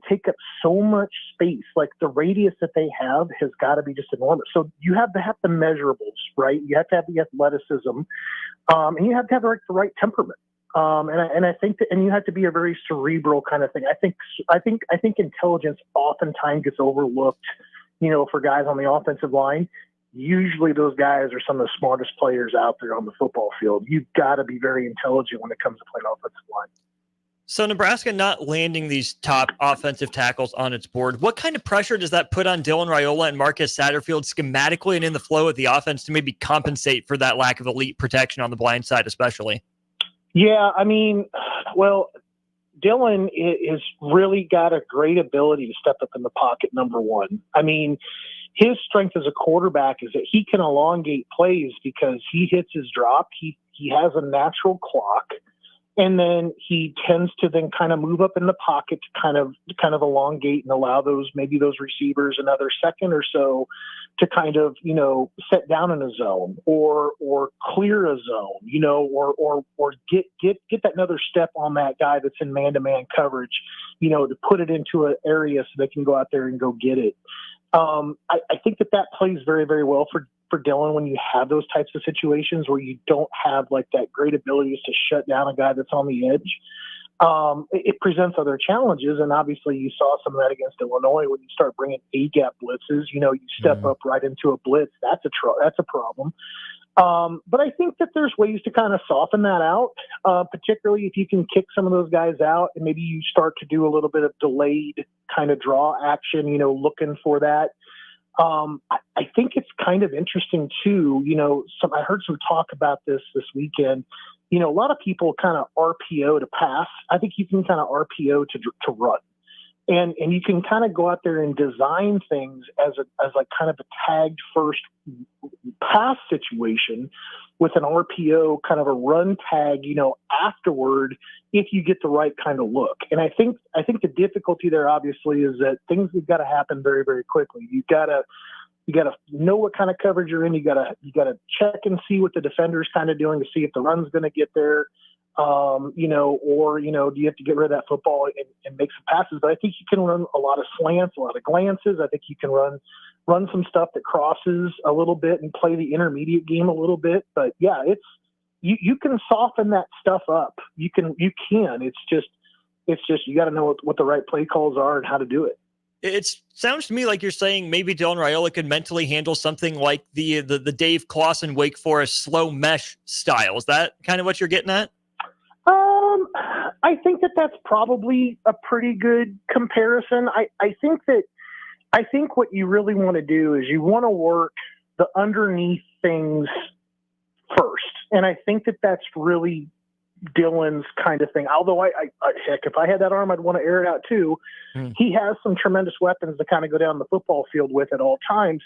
take up so much space. Like the radius that they have has got to be just enormous. So you have to have the measurables, right? You have to have the athleticism, and you have to have the right temperament. And I think that, and you have to be a very cerebral kind of thing. I think intelligence oftentimes gets overlooked, for guys on the offensive line. Usually those guys are some of the smartest players out there on the football field. You've got to be very intelligent when it comes to playing offensive line. So Nebraska not landing these top offensive tackles on its board, what kind of pressure does that put on Dylan Raiola and Marcus Satterfield schematically and in the flow of the offense to maybe compensate for that lack of elite protection on the blind side especially? Yeah, I mean, well, Dylan has really got a great ability to step up in the pocket, number one. I mean, his strength as a quarterback is that he can elongate plays because he hits his drop. He has a natural clock, and then he tends to then kind of move up in the pocket to kind of elongate and allow those receivers another second or so to kind of, set down in a zone or clear a zone, or get that another step on that guy that's in man-to-man coverage, to put it into an area so they can go out there and go get it. I think that plays very, very well for Dylan when you have those types of situations where you don't have like that great ability to shut down a guy that's on the edge. It presents other challenges, and obviously you saw some of that against Illinois when you start bringing A-gap blitzes. You step up right into a blitz. That's a problem. But I think that there's ways to kind of soften that out, particularly if you can kick some of those guys out and maybe you start to do a little bit of delayed kind of draw action, looking for that. I think it's kind of interesting too, I heard some talk about this weekend. A lot of people kind of RPO to pass. I think you can kind of RPO to run. And you can kind of go out there and design things as like kind of a tagged first pass situation with an RPO, kind of a run tag, afterward, if you get the right kind of look. And I think the difficulty there obviously is that things have got to happen very, very quickly. You got to know what kind of coverage you're in. You got to check and see what the defender's kind of doing to see if the run's going to get there. Or do you have to get rid of that football and make some passes? But I think you can run a lot of slants, a lot of glances. I think you can run some stuff that crosses a little bit and play the intermediate game a little bit. But yeah, you can soften that stuff up. You can. It's just you got to know what the right play calls are and how to do it. It sounds to me like you're saying maybe Dylan Raiola could mentally handle something like the Dave Clawson Wake Forest slow mesh style. Is that kind of what you're getting at? I think that's probably a pretty good comparison. I think what you really want to do is you want to work the underneath things first. And I think that's really Dillon's kind of thing. Although heck, if I had that arm, I'd want to air it out too. He has some tremendous weapons to kind of go down the football field with at all times.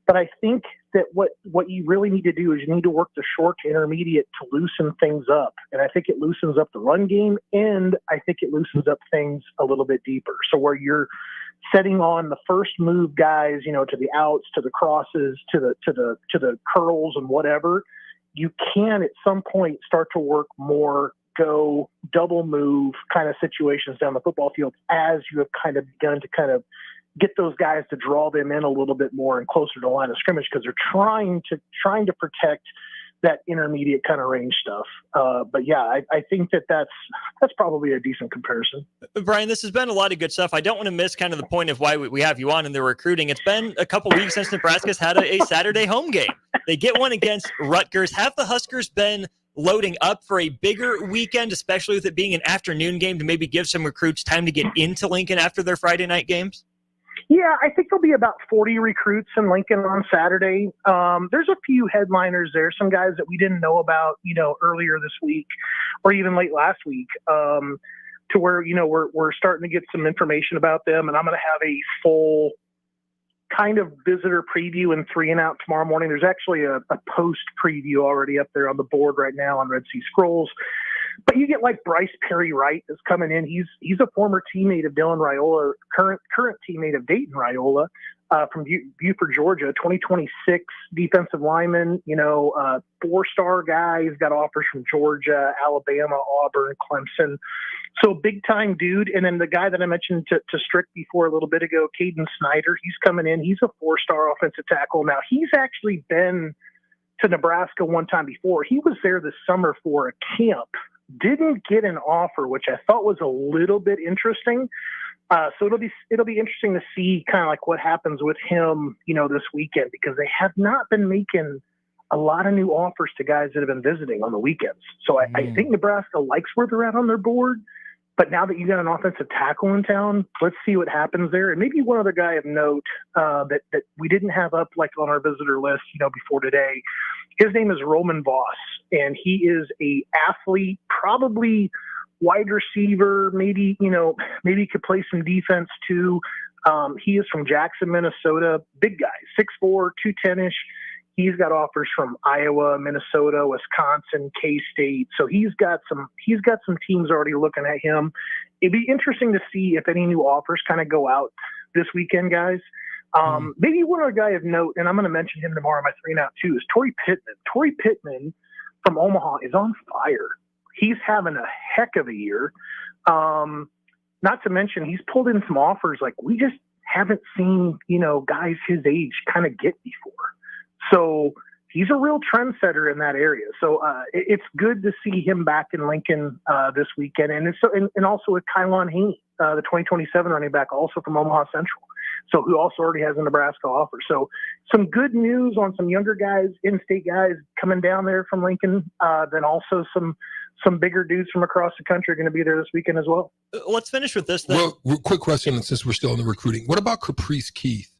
But I think that what you really need to do is you need to work the short to intermediate to loosen things up. And I think it loosens up the run game, and I think it loosens up things a little bit deeper. So where you're setting on the first move guys, to the outs, to the crosses, to the curls and whatever, you can at some point start to work more go double move kind of situations down the football field as you have kind of begun to kind of get those guys to draw them in a little bit more and closer to the line of scrimmage, because they're trying to protect that intermediate kind of range stuff. But yeah, I think that's probably a decent comparison. Brian, this has been a lot of good stuff. I don't want to miss kind of the point of why we have you on in the recruiting. It's been a couple weeks since Nebraska's had a Saturday home game. They get one against Rutgers. Have the Huskers been loading up for a bigger weekend, especially with it being an afternoon game, to maybe give some recruits time to get into Lincoln after their Friday night games? Yeah, I think there'll be about 40 recruits in Lincoln on Saturday. There's a few headliners there, some guys that we didn't know about, earlier this week or even late last week, to where, we're starting to get some information about them. And I'm going to have a full kind of visitor preview and 3 and Out tomorrow morning. There's actually a post preview already up there on the board right now on Red Sea Scrolls. But you get like Bryce Perry Wright is coming in. He's a former teammate of Dylan Raiola, current teammate of Dayton Raiola, from Buford, Georgia, 2026 defensive lineman, 4-star guy. He's got offers from Georgia, Alabama, Auburn, Clemson. So big time dude. And then the guy that I mentioned to Strick before a little bit ago, Caden Snyder, he's coming in. He's a 4-star offensive tackle. Now he's actually been to Nebraska one time before. He was there this summer for a camp. Didn't get an offer, which I thought was a little bit interesting. So it'll be interesting to see kind of like what happens with him, this weekend, because they have not been making a lot of new offers to guys that have been visiting on the weekends. So I think Nebraska likes where they're at on their board. But now that you got an offensive tackle in town, let's see what happens there. And maybe one other guy of note that we didn't have up like on our visitor list, before today. His name is Roman Voss, and he is a athlete, probably wide receiver, maybe could play some defense too. He is from Jackson, Minnesota. Big guy, 6'4", 210-ish. He's got offers from Iowa, Minnesota, Wisconsin, K-State. So he's got some teams already looking at him. It'd be interesting to see if any new offers kind of go out this weekend, guys. Maybe one other guy of note, and I'm going to mention him tomorrow in my 3 and Out too, is Torrey Pittman. Torrey Pittman from Omaha is on fire. He's having a heck of a year. Not to mention he's pulled in some offers like we just haven't seen, guys his age kind of get before. So he's a real trendsetter in that area. So it's good to see him back in Lincoln this weekend. And also with Kylon Haney, the 2027 running back, also from Omaha Central. So who also already has a Nebraska offer. So some good news on some younger guys, in-state guys coming down there from Lincoln. Then also some bigger dudes from across the country are going to be there this weekend as well. Let's finish with this then. Well, quick question, since we're still in the recruiting. What about Caprice Keith?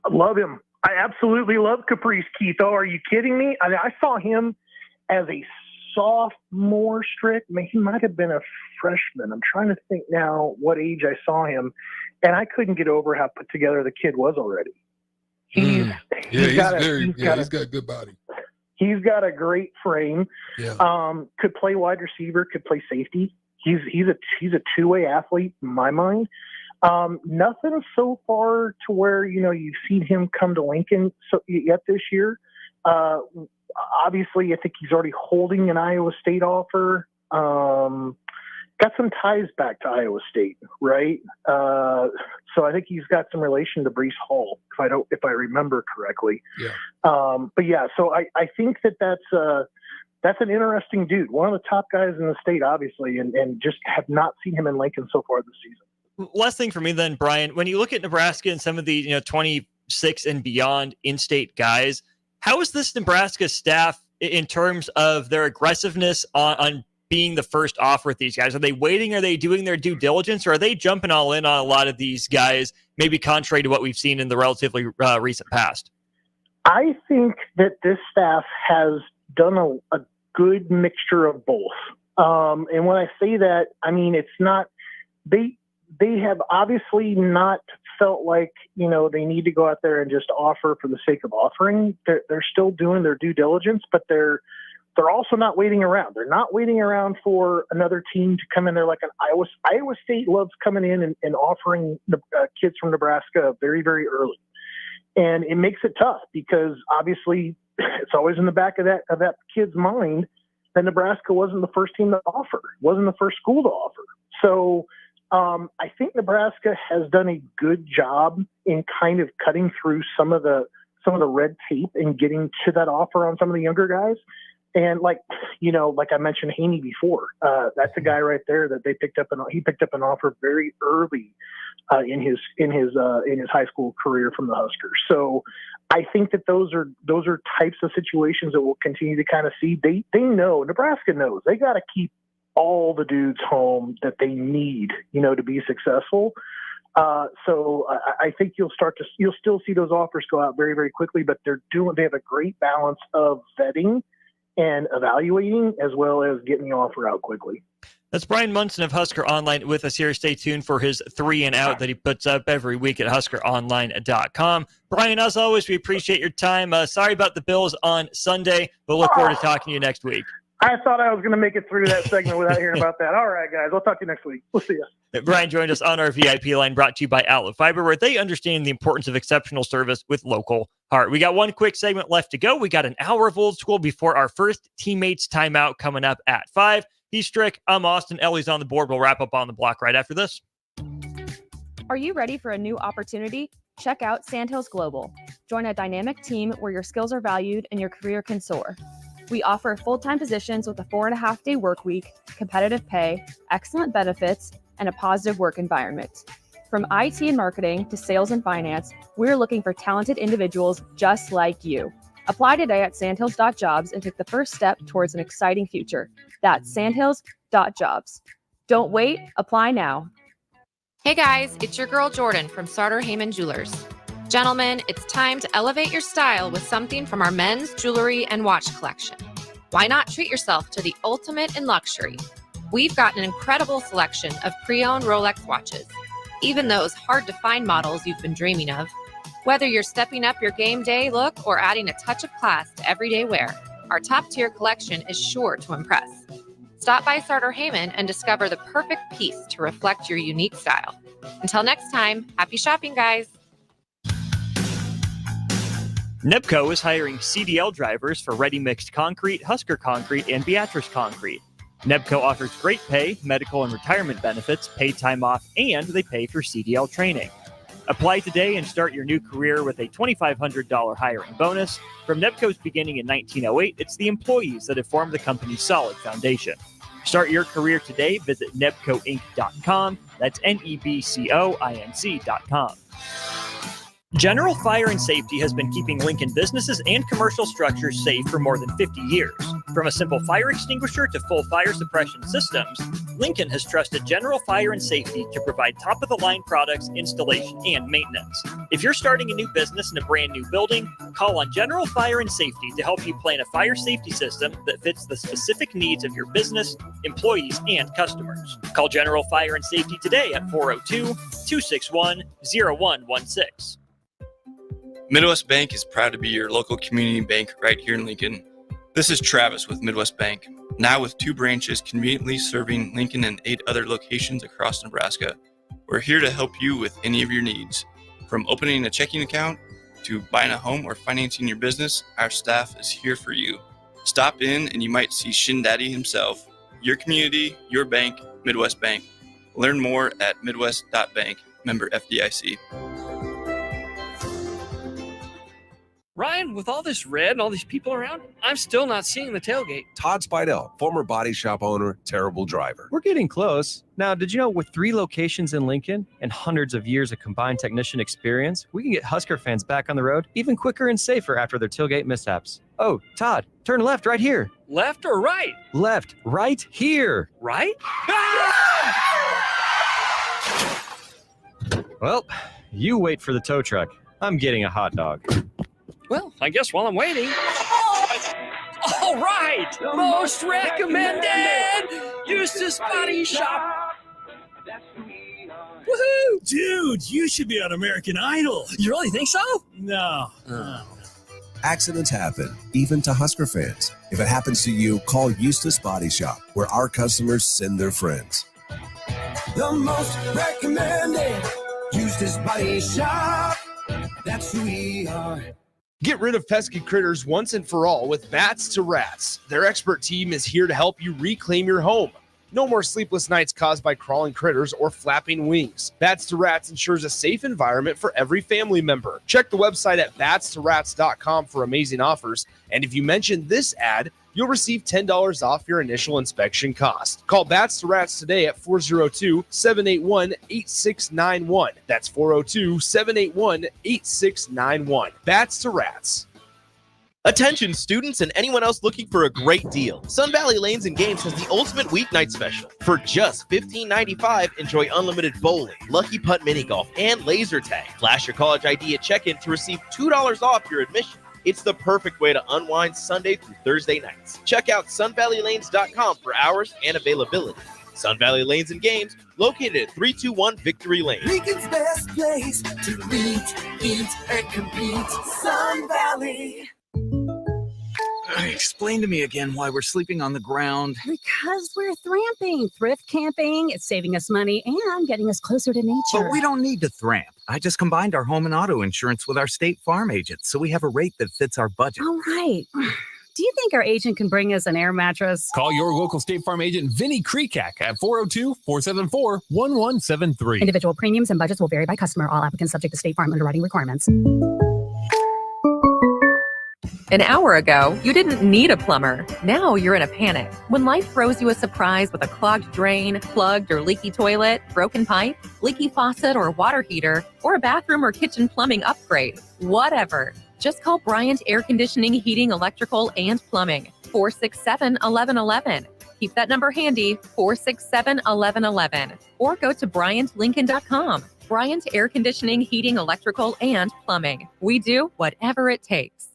I love him. I absolutely love Caprice Keith. Oh, are you kidding me? I saw him as a sophomore, Strick. He might have been a freshman. I'm trying to think now what age I saw him, and I couldn't get over how put together the kid was already. He's got a good body. He's got a great frame. Yeah. Could play wide receiver, could play safety. He's a two-way athlete in my mind. Nothing so far to where, you've seen him come to Lincoln yet this year. Obviously, I think he's already holding an Iowa State offer. Got some ties back to Iowa State, right? So I think he's got some relation to Breece Hall, if I remember correctly. Yeah. But yeah, so I think that's an interesting dude. One of the top guys in the state, obviously, and just have not seen him in Lincoln so far this season. Last thing for me then, Brian, when you look at Nebraska and some of the 26 and beyond in-state guys, how is this Nebraska staff in terms of their aggressiveness on being the first offer with these guys? Are they waiting? Are they doing their due diligence? Or are they jumping all in on a lot of these guys, maybe contrary to what we've seen in the relatively recent past? I think that this staff has done good mixture of both. And when I say that, I mean, it's not, they have obviously not felt like, they need to go out there and just offer for the sake of offering. They're still doing their due diligence, but they're also not waiting around. They're not waiting around for another team to come in there like an Iowa State loves coming in and offering kids from Nebraska very, very early. And it makes it tough because obviously it's always in the back of that kid's mind that Nebraska wasn't the first team to offer, wasn't the first school to offer. So I think Nebraska has done a good job in kind of cutting through some of the red tape and getting to that offer on some of the younger guys. And like I mentioned Haney before, that's a guy right there that he picked up an offer very early in his high school career from the Huskers. So I think that those are types of situations that we'll continue to kind of see. They know, Nebraska knows they got to keep all the dudes home that they need, to be successful. So I think you'll still see those offers go out very, very quickly, but they have a great balance of vetting and evaluating as well as getting the offer out quickly. That's Brian Munson of Husker Online with us here. Stay tuned for his 3 and Out that he puts up every week at huskeronline.com. Brian, as always, we appreciate your time. Sorry about the Bills on Sunday, but look forward to talking to you next week. I thought I was going to make it through that segment without hearing about that. All right, guys. I'll talk to you next week. We'll see you. Brian joined us on our VIP line brought to you by Outlet Fiber, where they understand the importance of exceptional service with local heart. We got one quick segment left to go. We got an hour of old school before our first teammates timeout coming up at 5. He's Strick. I'm Austin. Ellie's on the board. We'll wrap up on the block right after this. Are you ready for a new opportunity? Check out Sandhills Global. Join a dynamic team where your skills are valued and your career can soar. We offer full-time positions with a 4.5-day work week, competitive pay, excellent benefits, and a positive work environment. From IT and marketing to sales and finance, we're looking for talented individuals just like you. Apply today at sandhills.jobs and take the first step towards an exciting future. That's sandhills.jobs. Don't wait, apply now. Hey guys, it's your girl Jordan from Sartor Heyman Jewelers. Gentlemen, it's time to elevate your style with something from our men's jewelry and watch collection. Why not treat yourself to the ultimate in luxury? We've got an incredible selection of pre-owned Rolex watches, even those hard-to-find models you've been dreaming of. Whether you're stepping up your game day look or adding a touch of class to everyday wear, our top-tier collection is sure to impress. Stop by Sartor Heyman and discover the perfect piece to reflect your unique style. Until next time, happy shopping, guys. Nebco is hiring CDL drivers for Ready Mixed Concrete, Husker Concrete, and Beatrice Concrete. Nebco offers great pay, medical and retirement benefits, paid time off, and they pay for CDL training. Apply today and start your new career with a $2,500 hiring bonus. From Nebco's beginning in 1908, it's the employees that have formed the company's solid foundation. Start your career today. Visit nebcoinc.com. That's NEBCOINC.com. General Fire and Safety has been keeping Lincoln businesses and commercial structures safe for more than 50 years. From a simple fire extinguisher to full fire suppression systems, Lincoln has trusted General Fire and Safety to provide top-of-the-line products, installation, and maintenance. If you're starting a new business in a brand new building, call on General Fire and Safety to help you plan a fire safety system that fits the specific needs of your business, employees, and customers. Call General Fire and Safety today at 402-261-0116. Midwest Bank is proud to be your local community bank right here in Lincoln. This is Travis with Midwest Bank, now with 2 branches conveniently serving Lincoln and 8 other locations across Nebraska. We're here to help you with any of your needs. From opening a checking account to buying a home or financing your business, our staff is here for you. Stop in and you might see Shin Daddy himself. Your community, your bank, Midwest Bank. Learn more at midwest.bank, member FDIC. Ryan, with all this red and all these people around, I'm still not seeing the tailgate. Todd Spidell, former body shop owner, terrible driver. We're getting close. Now, did you know with 3 locations in Lincoln and hundreds of years of combined technician experience, we can get Husker fans back on the road even quicker and safer after their tailgate mishaps? Oh, Todd, turn left right here. Left or right? Left, right here. Right? Well, you wait for the tow truck. I'm getting a hot dog. Well, I guess while I'm waiting... Oh, All right, most recommended Eustace Body Shop. Woohoo! Dude, you should be on American Idol. You really think so? No. Accidents happen, even to Husker fans. If it happens to you, call Eustace Body Shop, where our customers send their friends. The most recommended Eustace Body Shop. That's who we are. Get rid of pesky critters once and for all with Bats to Rats. Their expert team is here to help you reclaim your home. No more sleepless nights caused by crawling critters or flapping wings. Bats to Rats ensures a safe environment for every family member. Check the website at batstoRats.com for amazing offers. And if you mention this ad, you'll receive $10 off your initial inspection cost. Call Bats to Rats today at 402-781-8691. That's 402-781-8691. Bats to Rats. Attention students and anyone else looking for a great deal. Sun Valley Lanes and Games has the ultimate weeknight special. For just $15.95, enjoy unlimited bowling, lucky putt mini golf, and laser tag. Flash your college ID at check-in to receive $2 off your admission. It's the perfect way to unwind Sunday through Thursday nights. Check out sunvalleylanes.com for hours and availability. Sun Valley Lanes and Games, located at 321 Victory Lane. Lincoln's best place to meet, eat, and compete. Sun Valley. Explain to me again why we're sleeping on the ground. Because we're thramping, thrift camping. It's saving us money and getting us closer to nature. But we don't need to thramp. I just combined our home and auto insurance with our State Farm agent, so we have a rate that fits our budget. All right. Do you think our agent can bring us an air mattress? Call your local State Farm agent, Vinny Krekak, at 402-474-1173. Individual premiums and budgets will vary by customer. All applicants subject to State Farm underwriting requirements. An hour ago, you didn't need a plumber. Now you're in a panic. When life throws you a surprise with a clogged drain, plugged or leaky toilet, broken pipe, leaky faucet or water heater, or a bathroom or kitchen plumbing upgrade, whatever. Just call Bryant Air Conditioning, Heating, Electrical, and Plumbing, 467-1111. Keep that number handy, 467-1111. Or go to BryantLincoln.com. Bryant Air Conditioning, Heating, Electrical, and Plumbing. We do whatever it takes.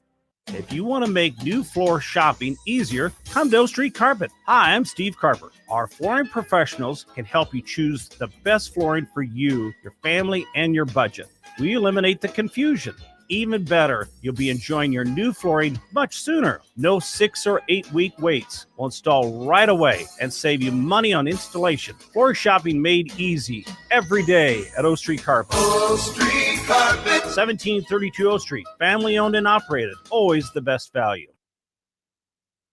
If you want to make new floor shopping easier, come to O Street Carpet. Hi, I'm Steve Carper. Our flooring professionals can help you choose the best flooring for you, your family, and your budget. We eliminate the confusion. Even better, you'll be enjoying your new flooring much sooner. No 6 or 8 week waits. We'll install right away and save you money on installation. Floor shopping made easy every day at O Street Carpet. O Street Carpet. 1732 O Street. Family owned and operated. Always the best value.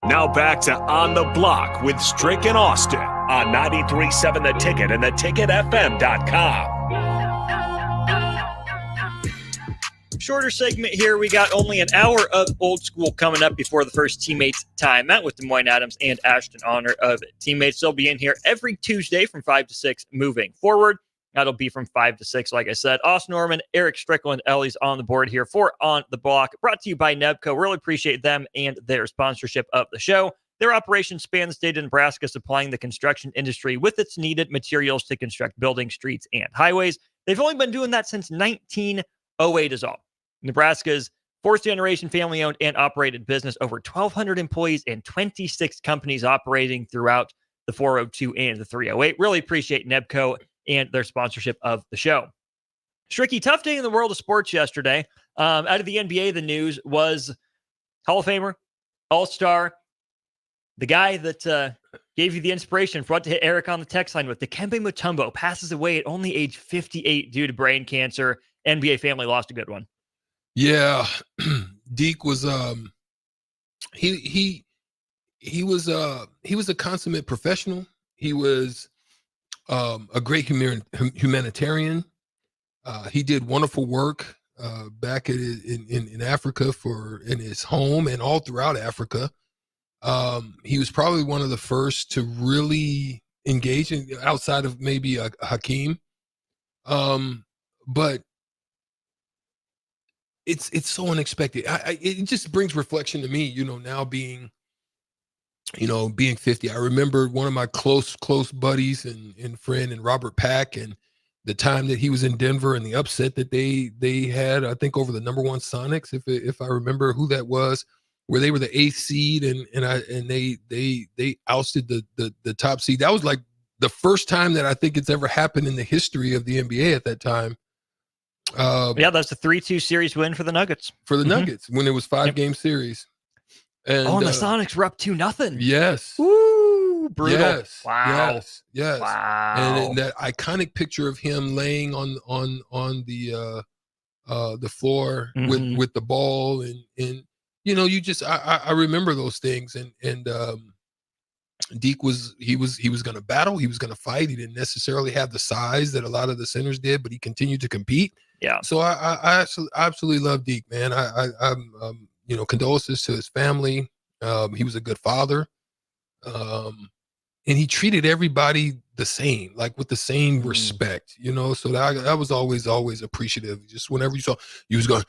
Now back to On the Block with Strick and Austin on 93.7 The Ticket and theticketfm.com. Shorter segment here. We got only an hour of old school coming up before the first teammates timeout with Des Moines Adams and Ashton Honor of teammates. They'll be in here every Tuesday from 5 to 6 moving forward. That'll be from 5 to 6, like I said. Austin Norman, Eric Strickland, Ellie's on the board here for On the Block. Brought to you by Nebco. Really appreciate them and their sponsorship of the show. Their operation spans the state of Nebraska, supplying the construction industry with its needed materials to construct buildings, streets, and highways. They've only been doing that since 1908 is all. Nebraska's fourth-generation family-owned and operated business, over 1,200 employees and 26 companies operating throughout the 402 and the 308. Really appreciate Nebco and their sponsorship of the show. Stricky, tough day in the world of sports yesterday. Out of the NBA, the news was Hall of Famer, All-Star, the guy that gave you the inspiration for what to hit Eric on the text line with, Dikembe Mutombo, passes away at only age 58 due to brain cancer. NBA family lost a good one. Yeah, Deke was he was a consummate professional. He was a great humanitarian. He did wonderful work back in Africa in his home and all throughout Africa. He was probably one of the first to really engage outside of maybe Hakeem. But it's so unexpected. It just brings reflection to me, now being 50. I remember one of my close buddies and friend and Robert Pack, and the time that he was in Denver and the upset that they had, I think over the number one Sonics, if I remember who that was. where they were the 8th seed and they ousted the top seed. That was like the first time that I think it's ever happened in the history of the NBA at that time. Yeah, that's a 3-2 series win for the Nuggets. For the Nuggets when it was 5-game series. And, and the Sonics were up 2-0. Yes. Woo! Brutal. Yes. Wow. Yes. Wow. And that iconic picture of him laying on the floor with the ball and you just I remember those things and Deke was going to battle, he was going to fight. He didn't necessarily have the size that a lot of the centers did, but he continued to compete. Yeah. So I absolutely love Deke, man. I'm condolences to his family. He was a good father. And he treated everybody the same, like with the same respect, so that was always appreciative. Just whenever you saw, he was going,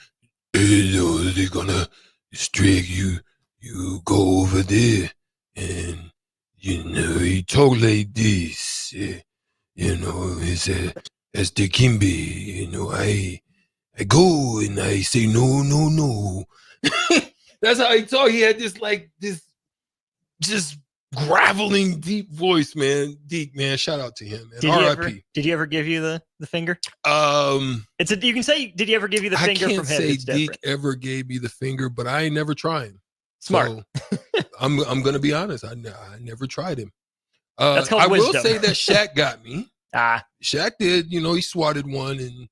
hey, they're gonna Strick, you go over there and, he talk like this, as the Kimby, I go and I say, no. That's how he talked. He had this just graveling deep voice, man. Deke, man, shout out to him, man. R.I.P. Did he ever give you the finger? You can say, did he ever give you the finger from him? I can't say Deke ever gave me the finger, but I ain't never tried him. Smart. So, I'm gonna be honest. I never tried him. That's called wisdom. Will say that Shaq got me. Shaq did. He swatted one and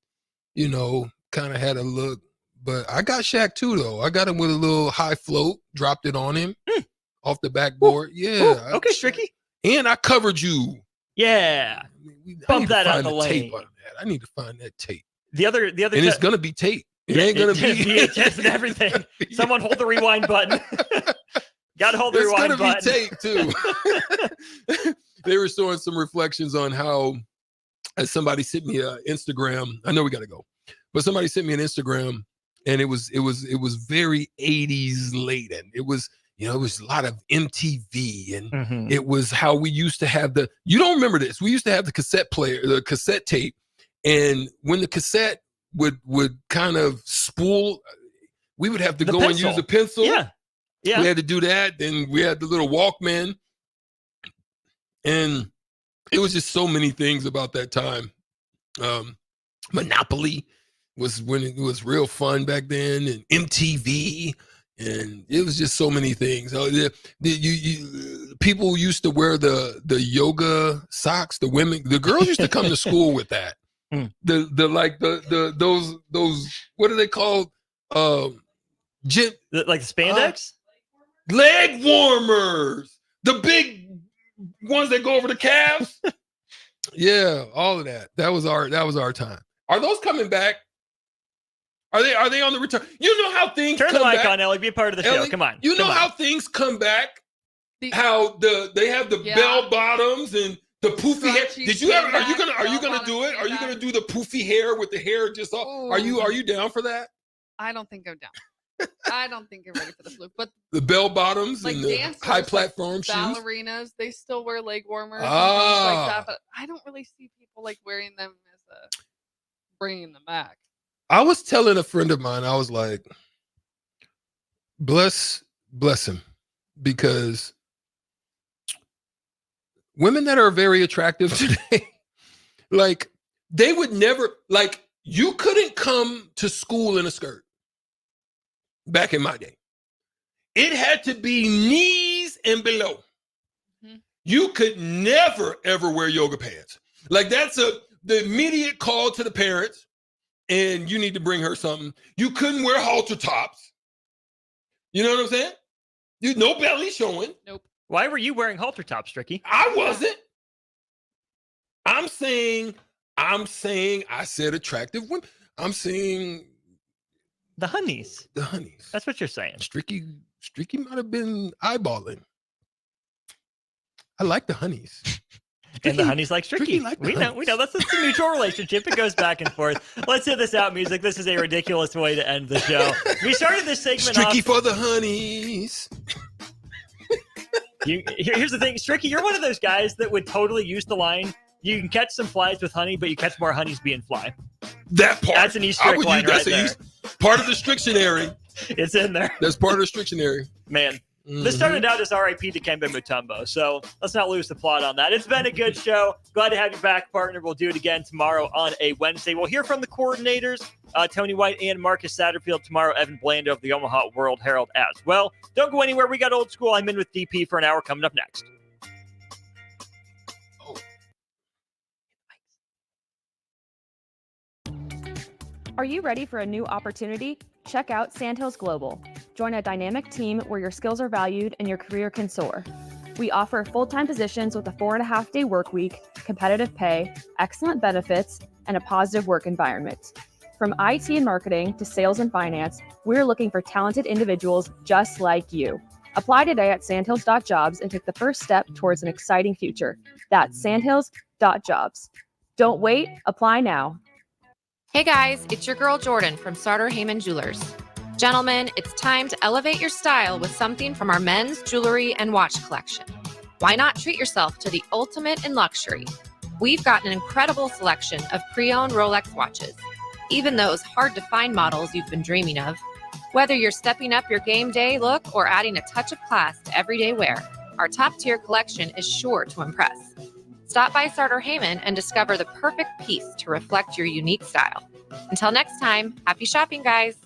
kind of had a look. But I got Shaq too, though. I got him with a little high float, dropped it on him off the backboard. Yeah. Okay, Stricky. And I covered you. Yeah. Bump that out the lane. Tape on that. I need to find that tape. The other, and it's gonna be tape. It ain't gonna be VHS and everything. Someone hold the rewind button. Got to hold the rewind button. It's gonna be tape too. They were showing some reflections on how, as somebody sent me an Instagram. I know we gotta go, but somebody sent me an Instagram. And it was very 80s laden. It was, it was a lot of MTV and it was how we used to have you don't remember this. We used to have the cassette tape. And when the cassette would kind of spool, we would have to go and use a pencil. Yeah. Yeah. We had to do that. Then we had the little Walkman. And it was just so many things about that time. Monopoly was when it was real fun back then, and MTV, and it was just so many things. People used to wear the yoga socks. The girls used to come to school with that. Those what are they called? Like the spandex, leg warmers, the big ones that go over the calves. Yeah, all of that. That was our time. Are those coming back? Are they on the return? You know how things turn come the mic back? on, Ellie. Be a part of the show. Ellie, Come on. You know how things come back? How they have the bell bottoms and the poofy hair. Did you ever? Are you gonna do it? Are you gonna do the poofy hair with the hair just off? Are you down for that? I don't think I'm down. I don't think I'm ready for this look. But the bell bottoms like and the dancers, high platform shoes. Ballerinas, they still wear leg warmers and things like that. But I don't really see people like wearing them as bringing them back. I was telling a friend of mine, I was like, bless him, because women that are very attractive today, like they would never, like you couldn't come to school in a skirt back in my day. It had to be knees and below. You could never, ever wear yoga pants. Like that's the immediate call to the parents. And you need to bring her something. You couldn't wear halter tops. You know what I'm saying? No belly showing. Nope. Why were you wearing halter tops, Stricky? I wasn't. I'm saying I said attractive women. I'm saying the honeys. The honeys. That's what you're saying. Stricky might have been eyeballing. I like the honeys. And the honeys like Stricky. We know. That's a mutual relationship. It goes back and forth. Let's hit this out music. This is a ridiculous way to end the show. We started this segment Stricky for the honeys. Here's the thing, Stricky, you're one of those guys that would totally use the line, you can catch some flies with honey, but you catch more honeys being fly. That part. That's an Easter egg line right there. Part of the Strictionary. It's in there. That's part of the Strictionary. Man, this started out as RIP Dikembe Mutombo, so let's not lose the plot on that. It's been a good show. Glad to have you back, partner. We'll do it again tomorrow on a Wednesday. We'll hear from the coordinators, Tony White and Marcus Satterfield tomorrow. Evan Blando of the Omaha World Herald as well. Don't go anywhere. We got Old School. I'm in with DP for an hour coming up next. Are you ready for a new opportunity? Check out Sandhills Global. Join a dynamic team where your skills are valued and your career can soar. We offer full-time positions with a 4.5-day work week, competitive pay, excellent benefits, and a positive work environment. From IT and marketing to sales and finance, we're looking for talented individuals just like you. Apply today at sandhills.jobs and take the first step towards an exciting future. That's sandhills.jobs. Don't wait, apply now. Hey guys, it's your girl Jordan from Sartor Heyman Jewelers. Gentlemen, it's time to elevate your style with something from our men's jewelry and watch collection. Why not treat yourself to the ultimate in luxury? We've got an incredible selection of pre-owned Rolex watches, even those hard-to-find models you've been dreaming of. Whether you're stepping up your game day look or adding a touch of class to everyday wear, our top-tier collection is sure to impress. Stop by Sartor Heyman and discover the perfect piece to reflect your unique style. Until next time, happy shopping, guys.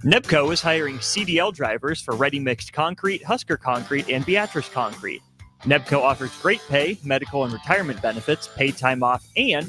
NEBCO is hiring CDL drivers for ready-mixed concrete, Husker Concrete, and Beatrice Concrete. NEBCO offers great pay, medical and retirement benefits, paid time off, and